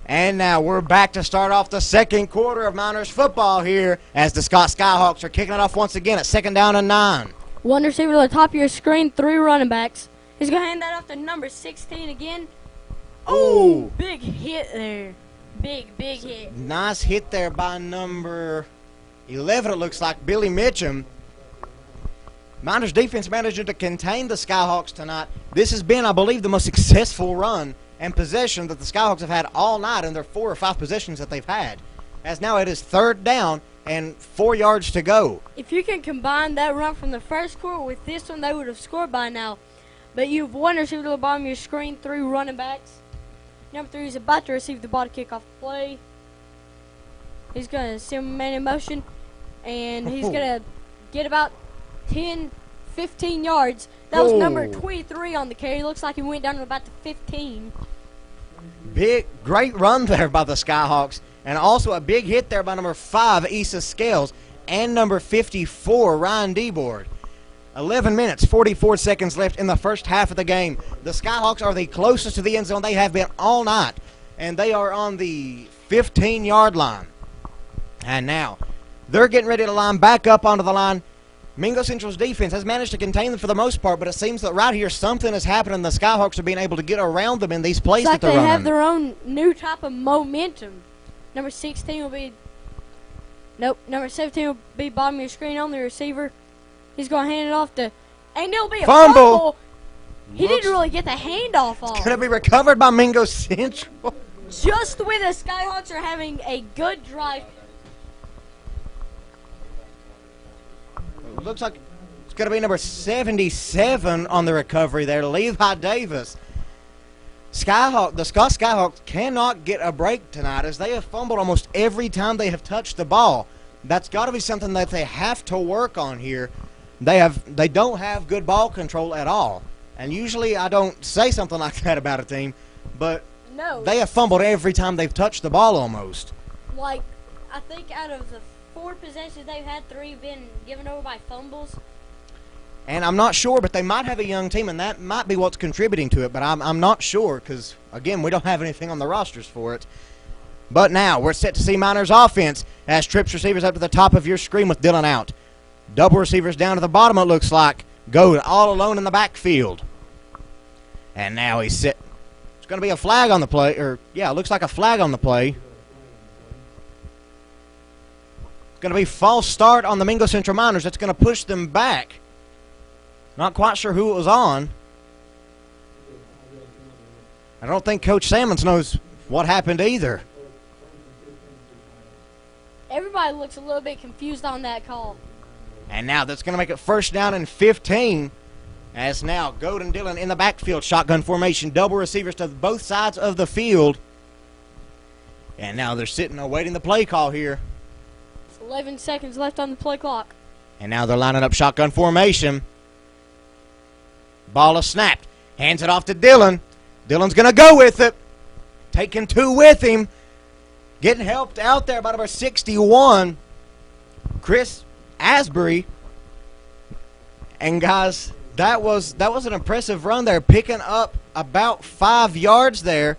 And now we're back to start off the second quarter of Miners football here as the Scott Skyhawks are kicking it off once again at 2nd down and 9. One receiver to the top of your screen, 3 running backs. He's going to hand that off to number 16 again. Oh, big hit there. Big hit. Nice hit there by number 11, it looks like, Billy Mitchum. Miners defense managing to contain the Skyhawks tonight. This has been, I believe, the most successful run and possession that the Skyhawks have had all night in their 4 or 5 possessions that they've had. As now it is 3rd down and 4 yards to go. If you can combine that run from the first quarter with this one, they would have scored by now. But you have one receiver to the bottom of your screen, 3 running backs. Number 3 is about to receive the ball to kick off the play. He's going to send a man in motion, and he's going to get about 10, 15 yards. That was number 23 on the carry. Looks like he went down to about the 15. Great run there by the Skyhawks. And also a big hit there by number 5, Issa Scales, and number 54, Ryan Deboard. 11 minutes, 44 seconds left in the first half of the game. The Skyhawks are the closest to the end zone they have been all night, and they are on the 15-yard line. And now they're getting ready to line back up onto the line. Mingo Central's defense has managed to contain them for the most part, but it seems that right here something is happening. The Skyhawks are being able to get around them in these plays that they're running. They have their own new type of momentum. Number 16 will be number 17 will be bottom of your screen on the receiver. He's going to hand it off to, and it'll be a fumble. He didn't really get the handoff off. It's going to be recovered by Mingo Central. Just the way the Skyhawks are having a good drive. Looks like it's going to be number 77 on the recovery there, Levi Davis. The Scott Skyhawks cannot get a break tonight as they have fumbled almost every time they have touched the ball. That's got to be something that they have to work on here. They don't have good ball control at all. And usually I don't say something like that about a team, but no, they have fumbled every time they've touched the ball almost. Like, I think out of the 4 possessions they've had, 3 have been given over by fumbles. And I'm not sure, but they might have a young team, and that might be what's contributing to it. But I'm not sure because, again, we don't have anything on the rosters for it. But now we're set to see Miners offense as trips receivers up to the top of your screen with Dillon out. Double receivers down to the bottom, it looks like. Go all alone in the backfield. And now he's set. It's going to be a flag on the play. It looks like a flag on the play. It's going to be false start on the Mingo Central Miners. That's going to push them back. Not quite sure who it was on. I don't think Coach Sammons knows what happened either. Everybody looks a little bit confused on that call. And now that's going to make it 1st down and 15. As now Golden Dillon in the backfield, shotgun formation, double receivers to both sides of the field. And now they're sitting awaiting the play call here. 11 seconds left on the play clock. And now they're lining up shotgun formation. Ball is snapped. Hands it off to Dylan. Dylan's going to go with it. Taking 2 with him. Getting helped out there by number 61, Chris Asbury. And guys, that was an impressive run there, picking up about 5 yards there,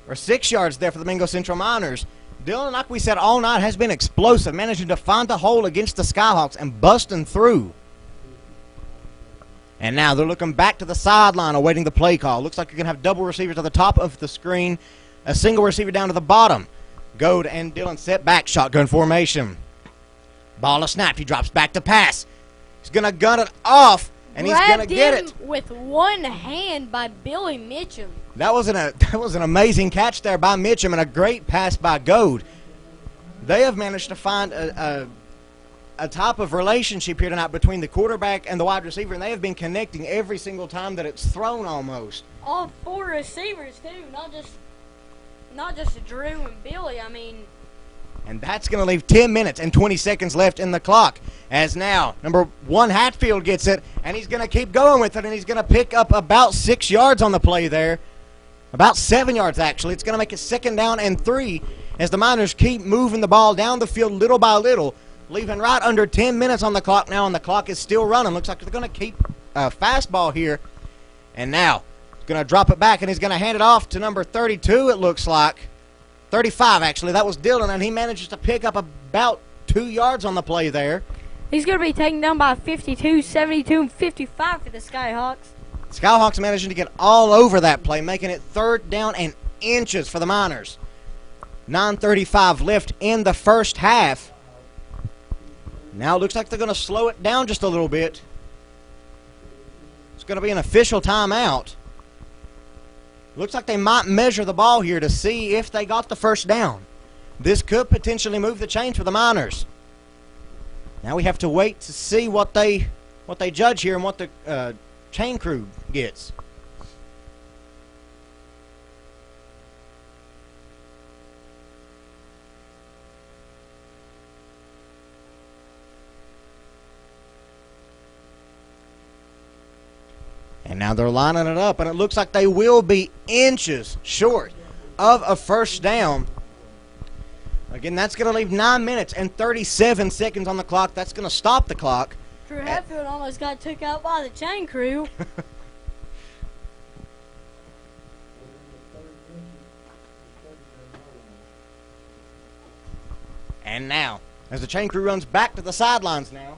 or 6 yards there for the Mingo Central Miners. Dylan, like we said all night, has been explosive, managing to find the hole against the Skyhawks and busting through. And now they're looking back to the sideline, awaiting the play call. Looks like you're going to have double receivers at the top of the screen, a single receiver down to the bottom. Goad and Dylan set back, shotgun formation. Ball is snapped. He drops back to pass. He's going to gun it off, and he's going to get it with one hand by Billy Mitchum. That was an amazing catch there by Mitchum and a great pass by Goad. They have managed to find a type of relationship here tonight between the quarterback and the wide receiver, and they have been connecting every single time that it's thrown almost. All 4 receivers too, not just Drew and Billy. I mean. And that's going to leave 10 minutes and 20 seconds left in the clock. As now, number 1 Hatfield gets it, and he's going to keep going with it, and he's going to pick up about 6 yards on the play there. About 7 yards, actually. It's going to make it 2nd down and 3 as the Miners keep moving the ball down the field little by little, leaving right under 10 minutes on the clock now, and the clock is still running. Looks like they're going to keep a fastball here. And now, he's going to drop it back, and he's going to hand it off to number 32, it looks like. 35, actually. That was Dylan, and he manages to pick up about 2 yards on the play there. He's going to be taken down by 52, 72, and 55 for the Skyhawks. Skyhawks managing to get all over that play, making it 3rd down and inches for the Miners. 9:35 left in the first half. Now it looks like they're going to slow it down just a little bit. It's going to be an official timeout. Looks like they might measure the ball here to see if they got the first down. This could potentially move the chains for the Miners. Now we have to wait to see what they judge here and what the chain crew gets. And now they're lining it up, and it looks like they will be inches short of a first down. Again, that's going to leave 9 minutes and 37 seconds on the clock. That's going to stop the clock. Drew Hatfield almost got took out by the chain crew. And now, as the chain crew runs back to the sidelines now.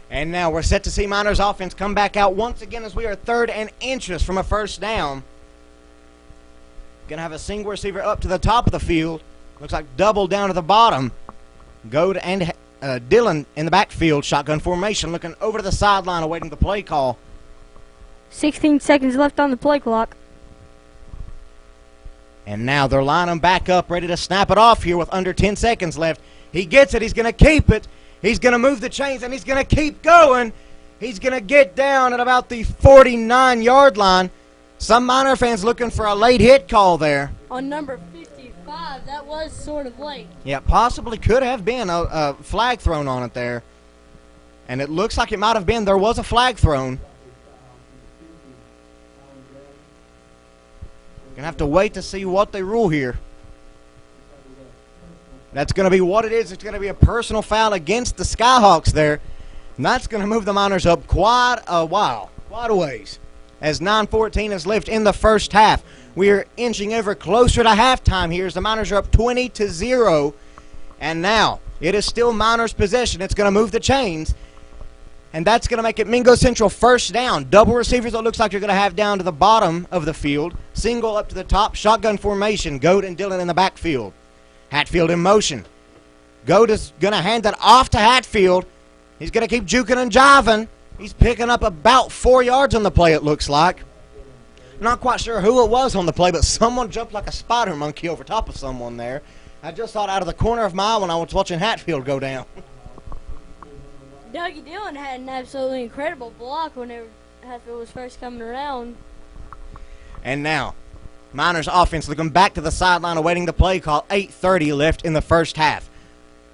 And now we're set to see Miners offense come back out once again as we are 3rd and inches from a first down. Going to have a single receiver up to the top of the field. Looks like double down to the bottom. Goad and Dylan in the backfield. Shotgun formation looking over to the sideline awaiting the play call. 16 seconds left on the play clock. And now they're lining back up, ready to snap it off here with under 10 seconds left. He gets it. He's going to keep it. He's going to move the chains, and he's going to keep going. He's going to get down at about the 49-yard line. Some Miner fans looking for a late hit call there. On number 55, that was sort of late. Yeah, possibly could have been a flag thrown on it there. And it looks like it might have been. There was a flag thrown. Going to have to wait to see what they rule here. That's going to be what it is. It's going to be a personal foul against the Skyhawks there. And that's going to move the Miners up quite a while, quite a ways. As 9:14 is left in the first half. We are inching ever closer to halftime here as the Miners are up 20-0. And now it is still Miners' possession. It's going to move the chains. And that's going to make it Mingo Central first down. Double receivers it looks like you're going to have down to the bottom of the field. Single up to the top. Shotgun formation. Goad and Dylan in the backfield. Hatfield in motion. Goad is going to hand it off to Hatfield. He's going to keep juking and jiving. He's picking up about 4 yards on the play, it looks like. Not quite sure who it was on the play, but someone jumped like a spider monkey over top of someone there. I just saw it out of the corner of my eye when I was watching Hatfield go down. Dougie Dillon had an absolutely incredible block whenever Hatfield was first coming around. And now, Miners offense looking back to the sideline awaiting the play call. 8:30 left in the first half.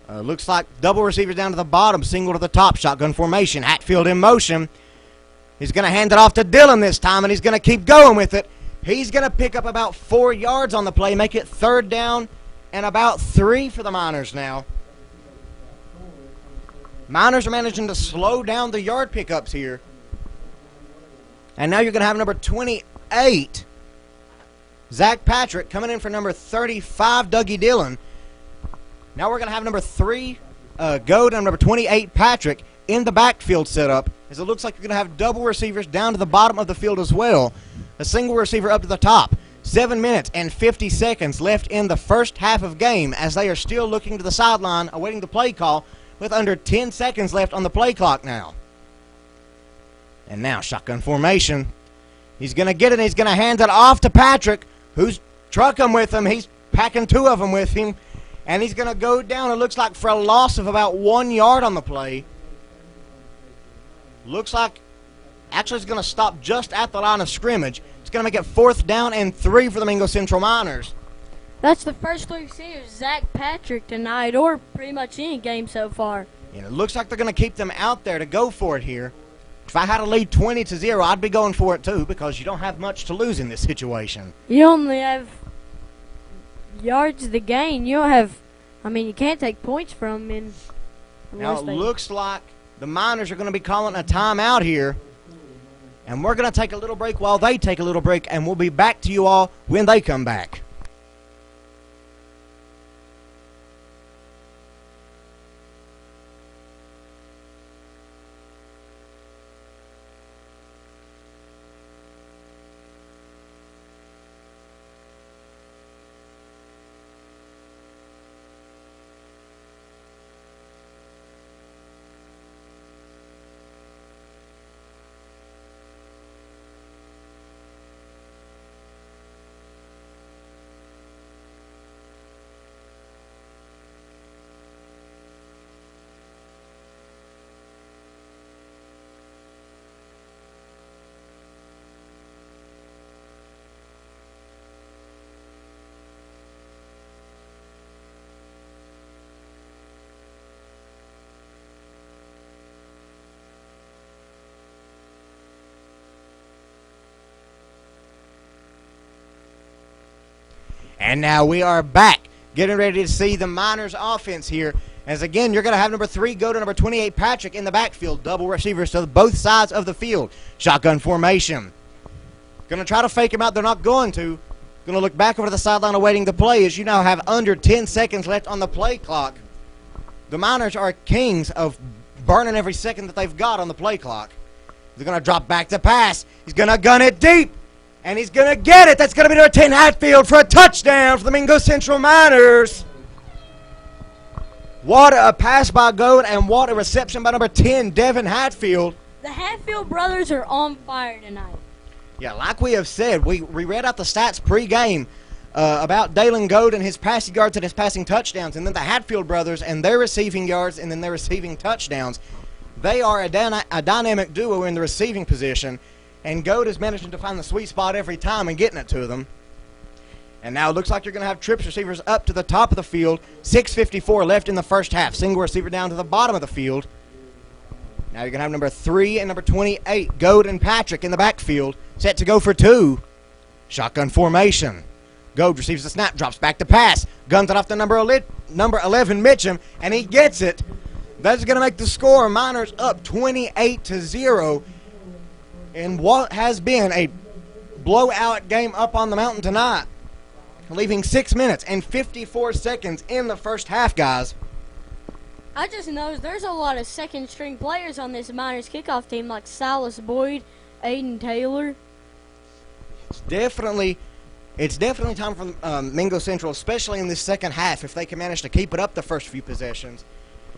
Looks like double receivers down to the bottom, single to the top, shotgun formation. Hatfield in motion. He's going to hand it off to Dillon this time, and he's going to keep going with it. He's going to pick up about 4 yards on the play, make it 3rd down and about 3 for the Miners now. Miners are managing to slow down the yard pickups here. And now you're going to have number 28, Zach Patrick, coming in for number 35, Dougie Dillon. Now we're going to have number 3, Goad, and number 28, Patrick, in the backfield setup, as it looks like you're going to have double receivers down to the bottom of the field as well. A single receiver up to the top. 7 minutes and 50 seconds left in the first half of game as they are still looking to the sideline, awaiting the play call with under 10 seconds left on the play clock now. And now shotgun formation. He's going to get it, and he's going to hand it off to Patrick, who's trucking with him. He's packing 2 of them with him. And he's going to go down, it looks like, for a loss of about 1 yard on the play. Looks like actually it's going to stop just at the line of scrimmage. It's going to make it 4th down and 3 for the Mingo Central Miners. That's the first 3 receivers, Zach Patrick tonight, or pretty much any game so far. And it looks like they're going to keep them out there to go for it here. If I had a lead 20-0, I'd be going for it too, because you don't have much to lose in this situation. You only have yards to gain. You don't have, you can't take points from them. Now it looks like the Miners are going to be calling a timeout here. And we're going to take a little break while they take a little break, and we'll be back to you all when they come back. And now we are back, getting ready to see the Miners offense here. As again, you're going to have number 3 go to number 28, Patrick, in the backfield. Double receivers to both sides of the field. Shotgun formation. Going to try to fake him out. They're not going to. Going to look back over to the sideline awaiting the play as you now have under 10 seconds left on the play clock. The Miners are kings of burning every second that they've got on the play clock. They're going to drop back to pass. He's going to gun it deep. And he's going to get it. That's going to be number 10, Hatfield, for a touchdown for the Mingo Central Miners. What a pass by Goad, and what a reception by number 10, Devin Hatfield. The Hatfield brothers are on fire tonight. Yeah, like we have said, we read out the stats pre-game about Dalen Goad and his passing yards and his passing touchdowns, and then the Hatfield brothers and their receiving yards and then their receiving touchdowns. They are a dynamic duo in the receiving position. And Goad is managing to find the sweet spot every time and getting it to them. And now it looks like you're going to have trips receivers up to the top of the field. 6:54 left in the first half. Single receiver down to the bottom of the field. Now you're going to have number 3 and number 28, Goad and Patrick, in the backfield. Set to go for 2. Shotgun formation. Goad receives the snap, drops back to pass. Guns it off to number 11, Mitchum, and he gets it. That's going to make the score. Miners up 28-0. In what has been a blowout game up on the mountain tonight, leaving 6 minutes and 54 seconds in the first half, guys. I just noticed there's a lot of second-string players on this Miners kickoff team, like Silas Boyd, Aiden Taylor. It's definitely time for Mingo Central, especially in this second half, if they can manage to keep it up the first few possessions,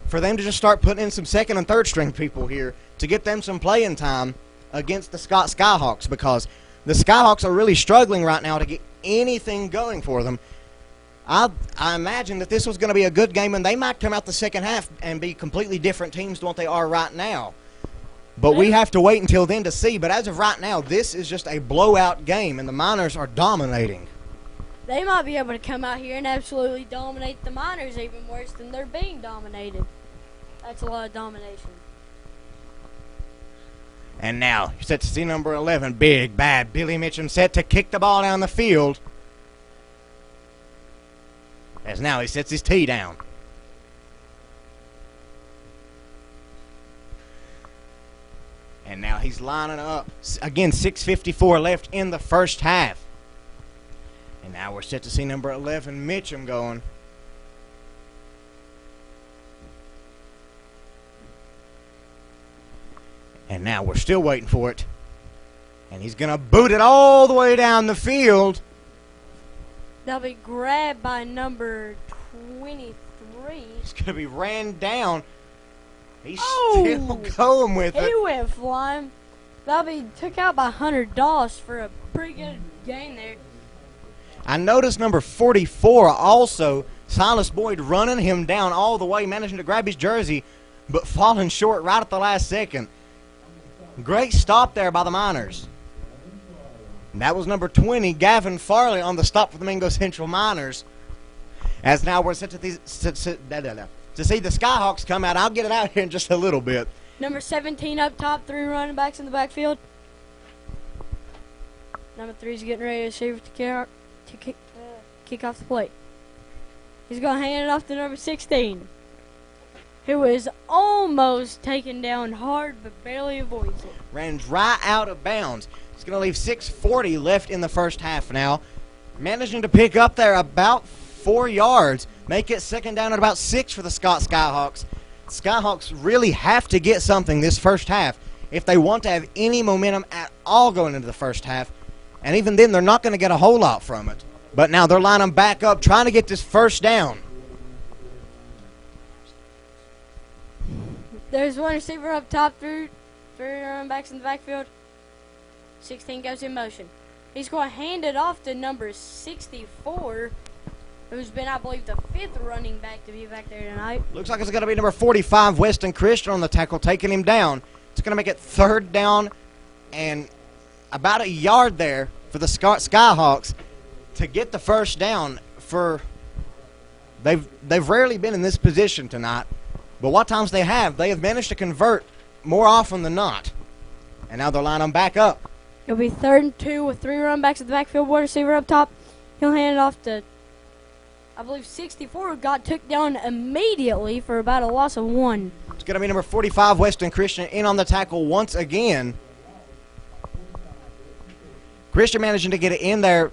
for them to just start putting in some second and third-string people here to get them some playing time against the Skyhawks, because the Skyhawks are really struggling right now to get anything going for them. I imagine that this was going to be a good game, and they might come out the second half and be completely different teams than what they are right now. But we have to wait until then to see. But as of right now, this is just a blowout game, and the Miners are dominating. They might be able to come out here and absolutely dominate the Miners even worse than they're being dominated. That's a lot of domination. And now, you're set to see number 11, big, bad Billy Mitchum set to kick the ball down the field. As now he sets his tee down. And now he's lining up. Again, 6:54 left in the first half. And now we're set to see number 11, Mitchum, going. And now we're still waiting for it. And he's going to boot it all the way down the field. They'll be grabbed by number 23. He's going to be ran down. He's still going with it. He went flying. Bobby took out by Hunter Doss for a pretty good game there. I noticed number 44 also, Silas Boyd, running him down all the way, managing to grab his jersey, but falling short right at the last second. Great stop there by the Miners. And that was number 20, Gavin Farley, on the stop for the Mingo Central Miners. As now we're set to see the Skyhawks come out. I'll get it out here in just a little bit. Number 17 up top, 3 running backs in the backfield. Number 3 is getting ready to receive to kick off the plate. He's going to hand it off to number 16, who is almost taken down hard but barely avoids it. Ran right out of bounds. He's going to leave 6:40 left in the first half now. Managing to pick up there about 4 yards. Make it second down at about 6 for the Skyhawks. Skyhawks really have to get something this first half if they want to have any momentum at all going into the first half. And even then, they're not going to get a whole lot from it. But now they're lining back up, trying to get this first down. There's one receiver up top, 3 running backs in the backfield. 16 goes in motion. He's going to hand it off to number 64, who's been, I believe, the 5th running back to be back there tonight. Looks like it's going to be number 45, Weston Christian, on the tackle, taking him down. It's going to make it third down and about a yard there for the Skyhawks to get the first down. They've rarely been in this position tonight, but what times they have managed to convert more often than not. And now they're lining back up. It'll be 3rd and 2 with 3 running backs at the backfield, one receiver up top. He'll hand it off to, I believe, 64, who got took down immediately for about a loss of 1. It's going to be number 45, Weston Christian, in on the tackle once again. Christian managing to get it in there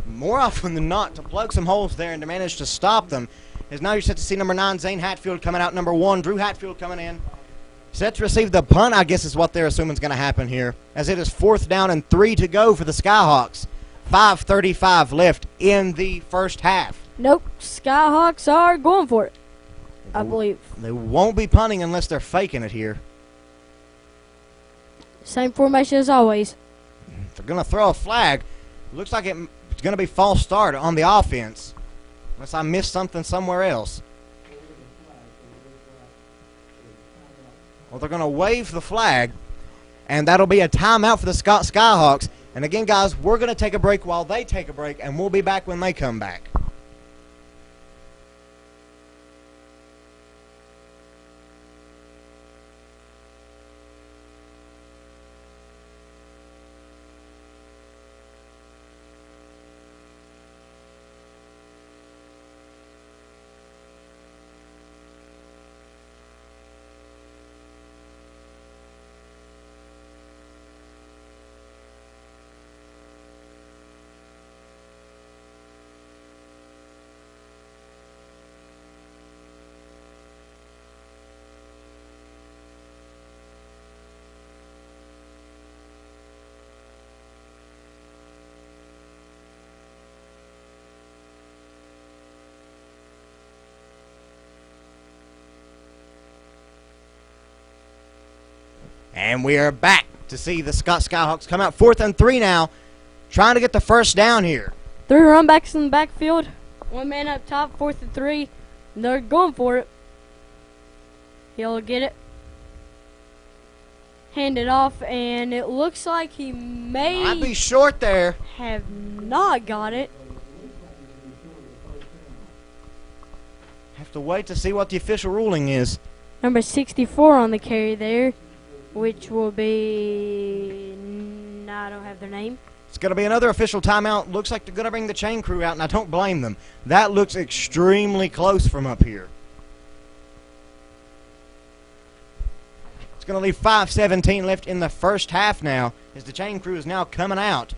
more often than not to plug some holes there and to manage to stop them. As now you're set to see number 9, Zane Hatfield, coming out. Number 1, Drew Hatfield, coming in. Set to receive the punt, I guess is what they're assuming is going to happen here, as it is 4th down and 3 to go for the Skyhawks. 5:35 left in the first half. Nope, Skyhawks are going for it, I believe. They won't be punting unless they're faking it here. Same formation as always. If they're going to throw a flag, looks like it's going to be false start on the offense, unless I missed something somewhere else. Well, they're going to wave the flag, and that'll be a timeout for the Skyhawks. And again, guys, we're going to take a break while they take a break, and we'll be back when they come back. And we are back to see the Skyhawks come out 4th and 3 now, trying to get the first down here. 3 run backs in the backfield, 1 man up top, 4th and 3. And they're going for it. He'll get it. hand it off, and it looks like he Might be may short there. have not got it. Have to wait to see what the official ruling is. Number 64 on the carry there, which will be... No, I don't have their name. It's going to be another official timeout. Looks like they're going to bring the chain crew out, and I don't blame them. That looks extremely close from up here. It's going to leave 5:17 left in the first half now, as the chain crew is now coming out.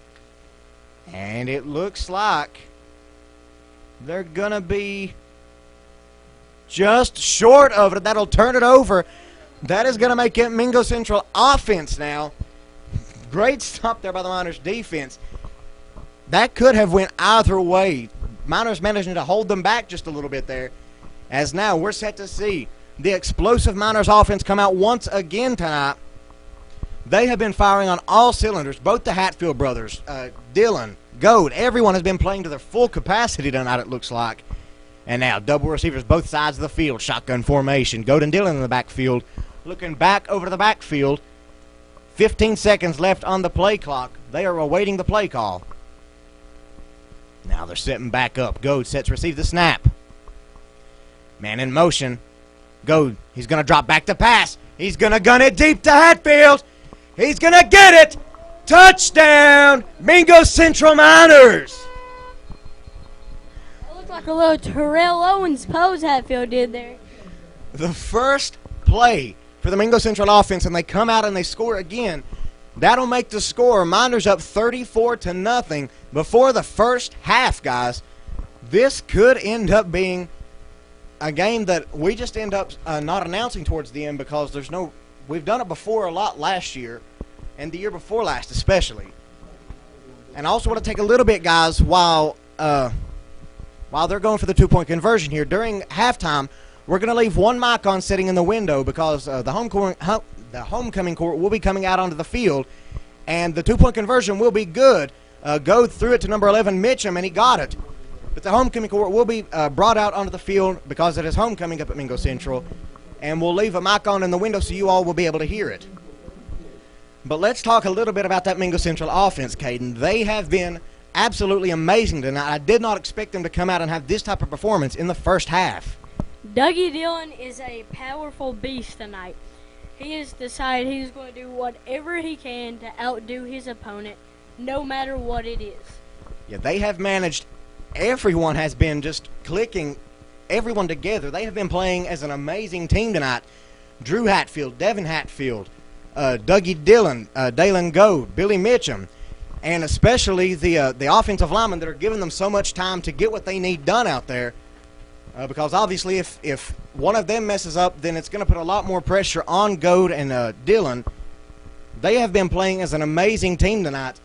And it looks like they're going to be just short of it. That'll turn it over. That is going to make it Mingo Central offense now. Great stop there by the Miners defense. That could have went either way. Miners managing to hold them back just a little bit there. As now we're set to see the explosive Miners offense come out once again tonight. They have been firing on all cylinders. Both the Hatfield brothers, Dylan, Goad, everyone has been playing to their full capacity tonight, it looks like. And now double receivers both sides of the field. Shotgun formation. Goad and Dylan in the backfield. Looking back over to the backfield. 15 seconds left on the play clock. They are awaiting the play call. Now they're setting back up. Goad sets receive the snap. Man in motion. Goad, he's going to drop back to pass. He's going to gun it deep to Hatfield. He's going to get it. Touchdown, Mingo Central Miners. It looked like a little Terrell Owens pose Hatfield did there. The first play for the Mingo Central offense, and they come out and they score again. That'll make the score. Miners up 34-0 before the first half, guys. This could end up being a game that we just end up not announcing towards the end because there's no. We've done it before a lot last year, and the year before last especially. And I also want to take a little bit, guys, while they're going for the 2-point conversion here during halftime. We're going to leave one mic on sitting in the window because the homecoming court will be coming out onto the field, and the 2-point conversion will be good. Go through it to number 11, Mitchum, and he got it. But the homecoming court will be brought out onto the field because it is homecoming up at Mingo Central, and we'll leave a mic on in the window so you all will be able to hear it. But let's talk a little bit about that Mingo Central offense, Caden. They have been absolutely amazing tonight. I did not expect them to come out and have this type of performance in the first half. Dougie Dillon is a powerful beast tonight. He has decided he's going to do whatever he can to outdo his opponent, no matter what it is. Yeah, they have managed. Everyone has been just clicking everyone together. They have been playing as an amazing team tonight. Drew Hatfield, Devin Hatfield, Dougie Dillon, Dalen Goad, Billy Mitchum, and especially the offensive linemen that are giving them so much time to get what they need done out there. Because obviously if one of them messes up, then it's going to put a lot more pressure on Goad and Dillon. They have been playing as an amazing team tonight.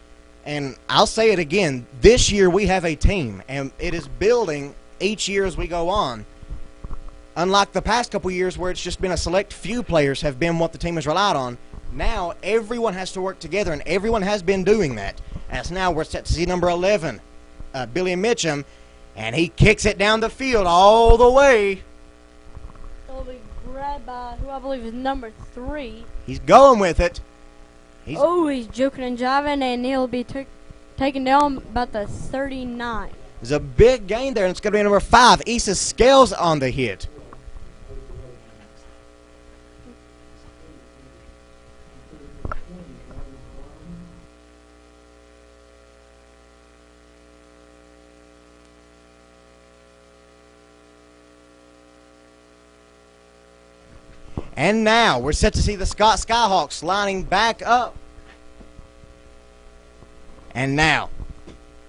And I'll say it again, this year we have a team, and it is building each year as we go on. Unlike the past couple years where it's just been a select few players have been what the team has relied on, now everyone has to work together, and everyone has been doing that. As now we're set to see number 11, Billy Mitchum, and he kicks it down the field all the way. It'll be grabbed by who I believe is number 3. He's going with it. He's joking and jiving, and he'll be taken down about the 39. There's a big gain there, and it's going to be number 5. Issa Scales on the hit. And now we're set to see the Skyhawks lining back up. And now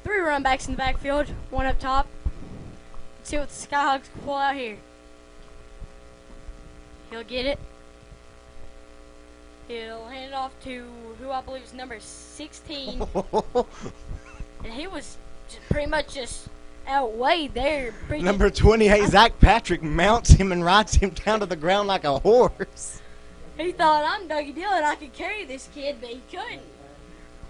3 run backs in the backfield, 1 up top. Let's see what the Skyhawks can pull out here. He'll get it. He'll hand it off to who I believe is number 16. And he was pretty much just outweighed there. Number 28, Zach Patrick mounts him and rides him down to the ground like a horse. He thought, I'm Dougie Dillon, I could carry this kid, but he couldn't.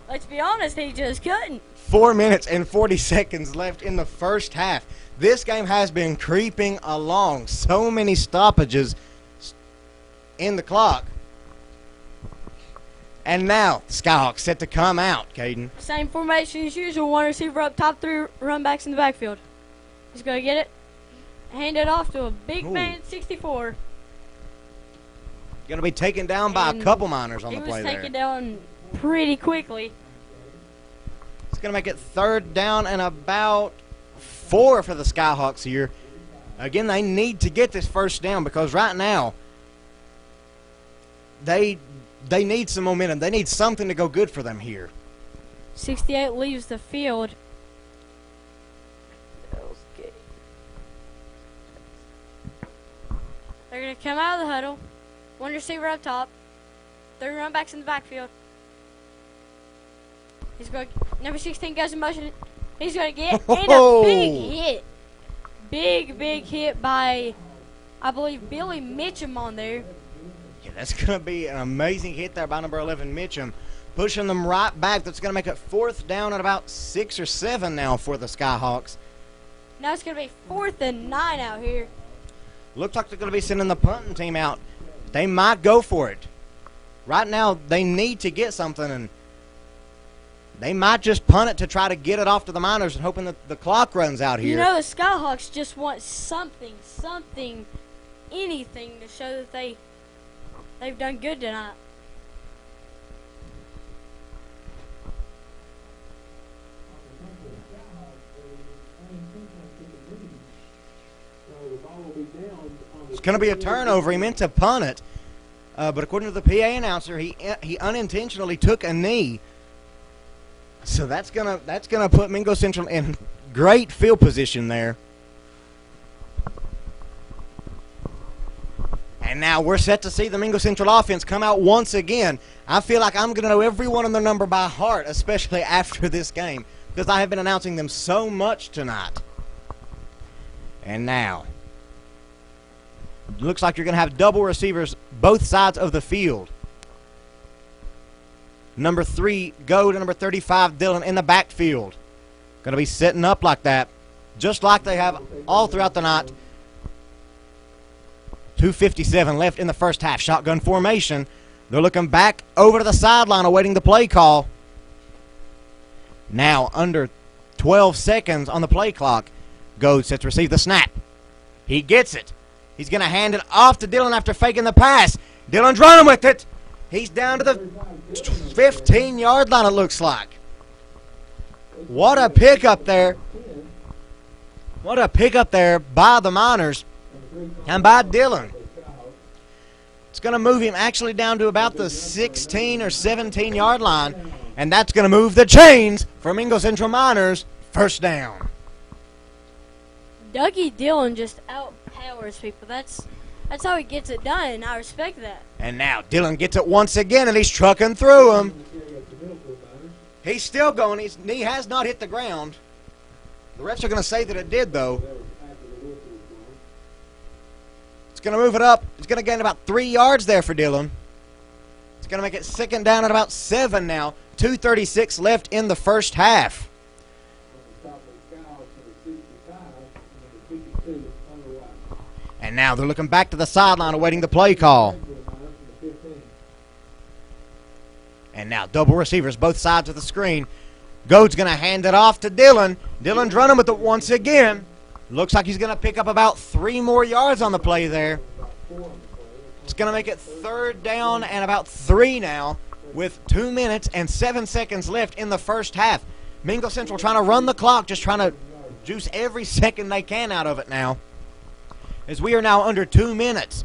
Let's be honest, he just couldn't. 4 minutes and 40 seconds left in the first half. This game has been creeping along. So many stoppages in the clock. And now, the Skyhawks set to come out, Caden. Same formation as usual. One receiver up top, 3 run backs in the backfield. He's going to get it. Hand it off to a big man, 64. Going to be taken down by a couple Miners on the play there. He was taken down pretty quickly. It's going to make it 3rd down and about 4 for the Skyhawks here. Again, they need to get this first down because right now they need some momentum. They need something to go good for them here. 68 leaves the field. Okay. They're going to come out of the huddle. 1 receiver up top. 3 run backs in the backfield. He's going. Number 16 goes in motion. He's going to get in a big hit. Big hit by, I believe, Billy Mitchum on there. Yeah, that's going to be an amazing hit there by number 11, Mitchum. Pushing them right back. That's going to make it 4th down at about 6 or 7 now for the Skyhawks. Now it's going to be 4th and 9 out here. Looks like they're going to be sending the punting team out. They might go for it. Right now, they need to get something, and they might just punt it to try to get it off to the Miners and hoping that the clock runs out here. You know, the Skyhawks just want something, anything to show that they've done good tonight. It's going to be a turnover. He meant to punt it, but according to the PA announcer, he unintentionally took a knee. So that's gonna put Mingo Central in great field position there. And now we're set to see the Mingo Central offense come out once again. I feel like I'm going to know everyone in their number by heart, especially after this game, because I have been announcing them so much tonight. And now, looks like you're going to have double receivers both sides of the field. Number 3, go to number 35, Dylan, in the backfield. Going to be setting up like that, just like they have all throughout the night. 2:57 left in the first half. Shotgun formation. They're looking back over to the sideline awaiting the play call. Now under 12 seconds on the play clock. Goes set to receive the snap. He gets it. He's going to hand it off to Dylan after faking the pass. Dylan's running with it. He's down to the 15-yard line, it looks like. What a pickup there. What a pickup there by the Miners and by Dylan. It's going to move him actually down to about the 16 or 17-yard line, and that's going to move the chains for Mingo Central Miners. First down. Dougie Dillon just outpowers people. That's how he gets it done, and I respect that. And now Dylan gets it once again, and he's trucking through him. He's still going. His knee has not hit the ground. The refs are going to say that it did, though. It's going to move it up. It's going to gain about 3 yards there for Dylan. It's going to make it 2nd down at about 7 now. 2:36 left in the first half. And now they're looking back to the sideline awaiting the play call. And now double receivers both sides of the screen. Goad's going to hand it off to Dylan. Dylan's running with it once again. Looks like he's going to pick up about 3 more yards on the play there. It's going to make it 3rd down and about 3 now with 2 minutes and 7 seconds left in the first half. Mingo Central trying to run the clock, just trying to juice every second they can out of it now. As we are now under 2 minutes,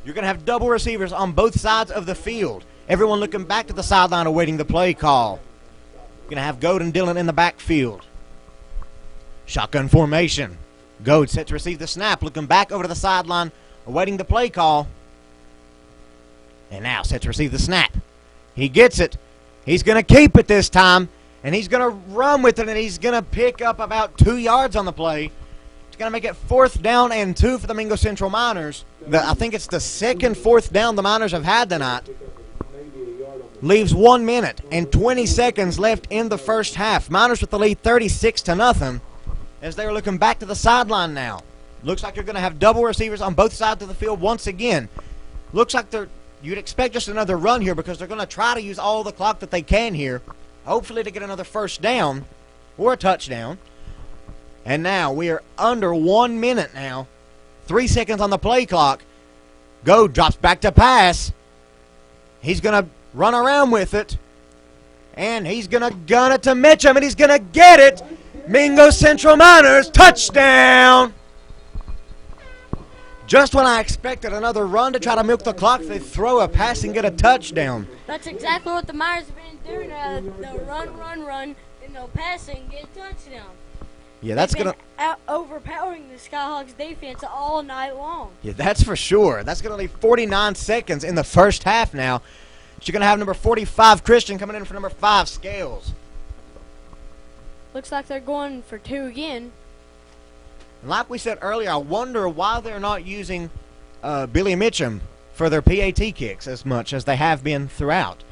you're going to have double receivers on both sides of the field. Everyone looking back to the sideline awaiting the play call. Going to have Goad and Dylan in the backfield. Shotgun formation. Goad set to receive the snap, looking back over to the sideline, awaiting the play call. And now set to receive the snap. He gets it. He's going to keep it this time, and he's going to run with it, and he's going to pick up about 2 yards on the play. It's going to make it 4th down and 2 for the Mingo Central Miners. I think it's the second 4th down the Miners have had tonight. Leaves 1 minute and 20 seconds left in the first half. Miners with the lead 36-0 as they are looking back to the sideline now. Looks like you're going to have double receivers on both sides of the field once again. Looks like they're you'd expect just another run here because they're going to try to use all the clock that they can here, hopefully to get another first down or a touchdown. And now we are under 1 minute now. 3 seconds on the play clock. Go drops back to pass. He's going to run around with it. And he's going to gun it to Mitchum, and he's going to get it. Mingo Central Miners, touchdown. Just when I expected another run to try to milk the clock, they throw a pass and get a touchdown. That's exactly what the Miners have been doing. They'll run, and they'll pass it and get a touchdown. Yeah, that's going to overpowering the Skyhawks defense all night long. Yeah, that's for sure. That's going to leave 49 seconds in the first half now. You're going to have number 45, Christian, coming in for number 5, Scales. Looks like they're going for 2 again. And like we said earlier, I wonder why they're not using Billy Mitchum for their PAT kicks as much as they have been throughout.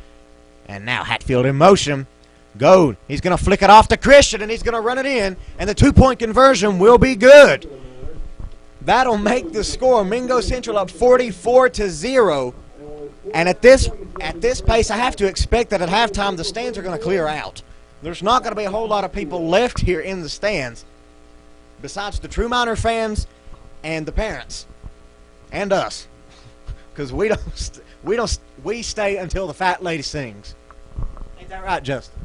And now Hatfield in motion. Go. He's going to flick it off to Christian, and he's going to run it in, and the 2-point conversion will be good. That'll make the score. Mingo Central up 44-0. And at this pace, I have to expect that at halftime the stands are going to clear out. There's not going to be a whole lot of people left here in the stands besides the true Miner fans and the parents and us, because we stay until the fat lady sings. Ain't that right, Justin?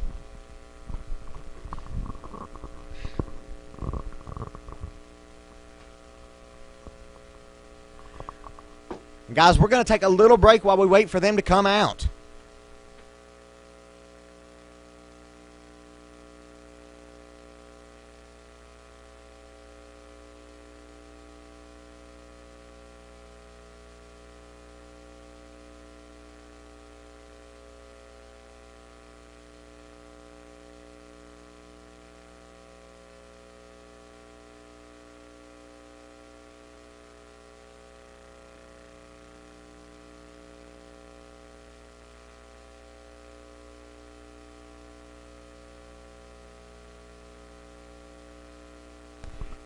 Guys, we're going to take a little break while we wait for them to come out.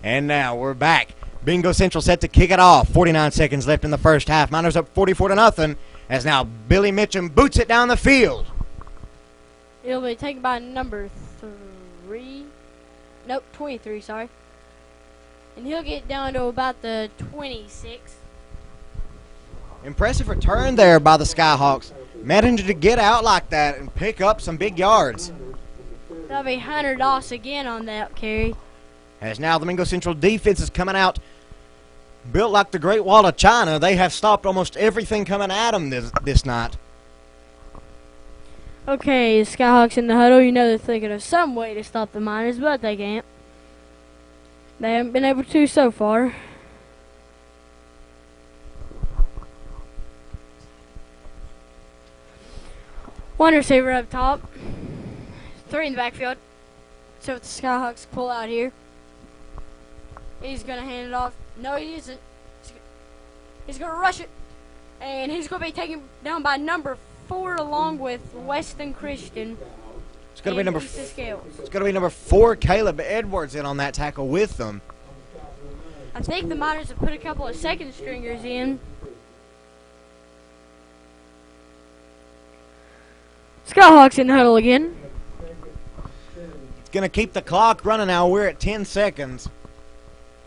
And now we're back. Mingo Central set to kick it off. 49 seconds left in the first half. Miners up 44-0 as now Billy Mitchum boots it down the field. It'll be taken by number 23, sorry. And he'll get down to about the 26. Impressive return there by the Skyhawks. Managed to get out like that and pick up some big yards. That'll be Hunter Doss again on that carry. As now the Mingo Central defense is coming out built like the Great Wall of China. They have stopped almost everything coming at them this night. Okay, Skyhawks in the huddle. You know they're thinking of some way to stop the Miners, but they can't. They haven't been able to so far. One receiver up top. 3 in the backfield. So if the Skyhawks pull out here, he's going to hand it off. No, he isn't. He's going to rush it. And he's going to be taken down by number 4 along with Weston Christian. It's going to be number 4, Caleb Edwards, in on that tackle with them. I think the Miners have put a couple of second stringers in. Skyhawks in the huddle again. It's going to keep the clock running now. We're at 10 seconds.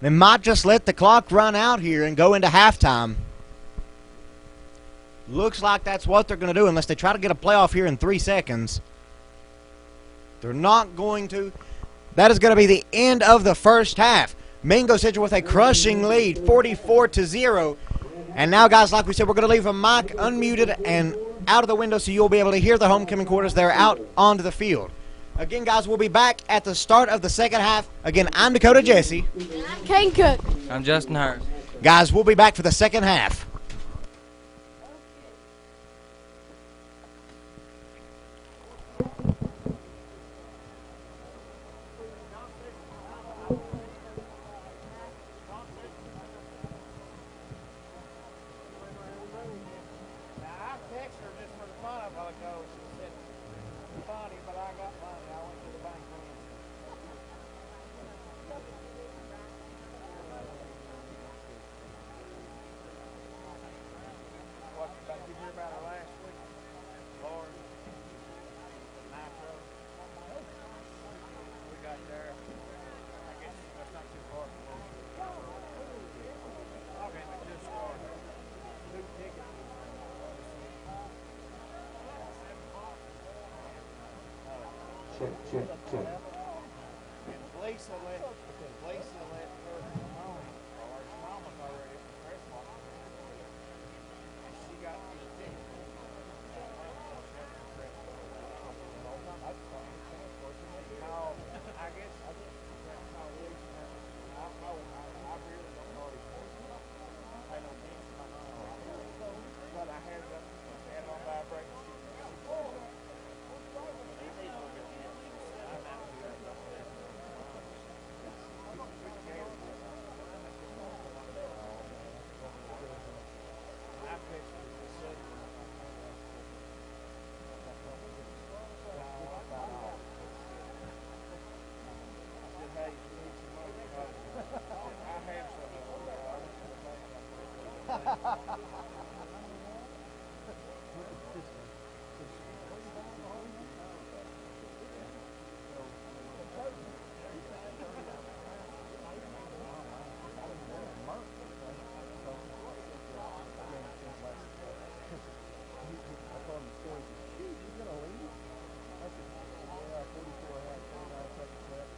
They might just let the clock run out here and go into halftime. Looks like that's what they're going to do unless they try to get a playoff here in 3 seconds. They're not going to. That is going to be the end of the first half. Mingo Central with a crushing lead, 44-0. And now, guys, like we said, we're going to leave a mic unmuted and out of the window so you'll be able to hear the homecoming quarters. They're out onto the field. Again, guys, we'll be back at the start of the second half. Again, I'm Dakota Jesse. And I'm Kane Cook. I'm Justin Hurst. Guys, we'll be back for the second half. check. Lisa let her mom, or his mama's already at the press box, and she got the ticket. I guess that's how Lisa. I don't know. I really don't know anymore. Pay no attention to my mom. But I had on vibrating.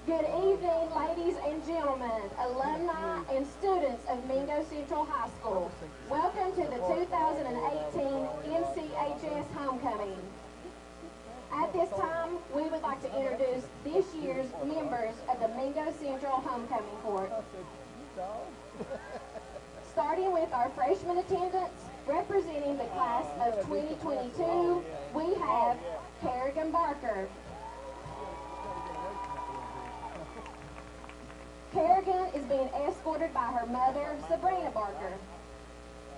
Good evening, ladies and gentlemen, alumni and students of Mingo Central High School. Welcome to the 2018 MCHS Homecoming. At this time, we would like to introduce this year's members of the Mingo Central Homecoming Court. Starting with our freshman attendants, representing the class of 2022, we have Kerrigan Barker. Kerrigan is being escorted by her mother, Sabrina Barker.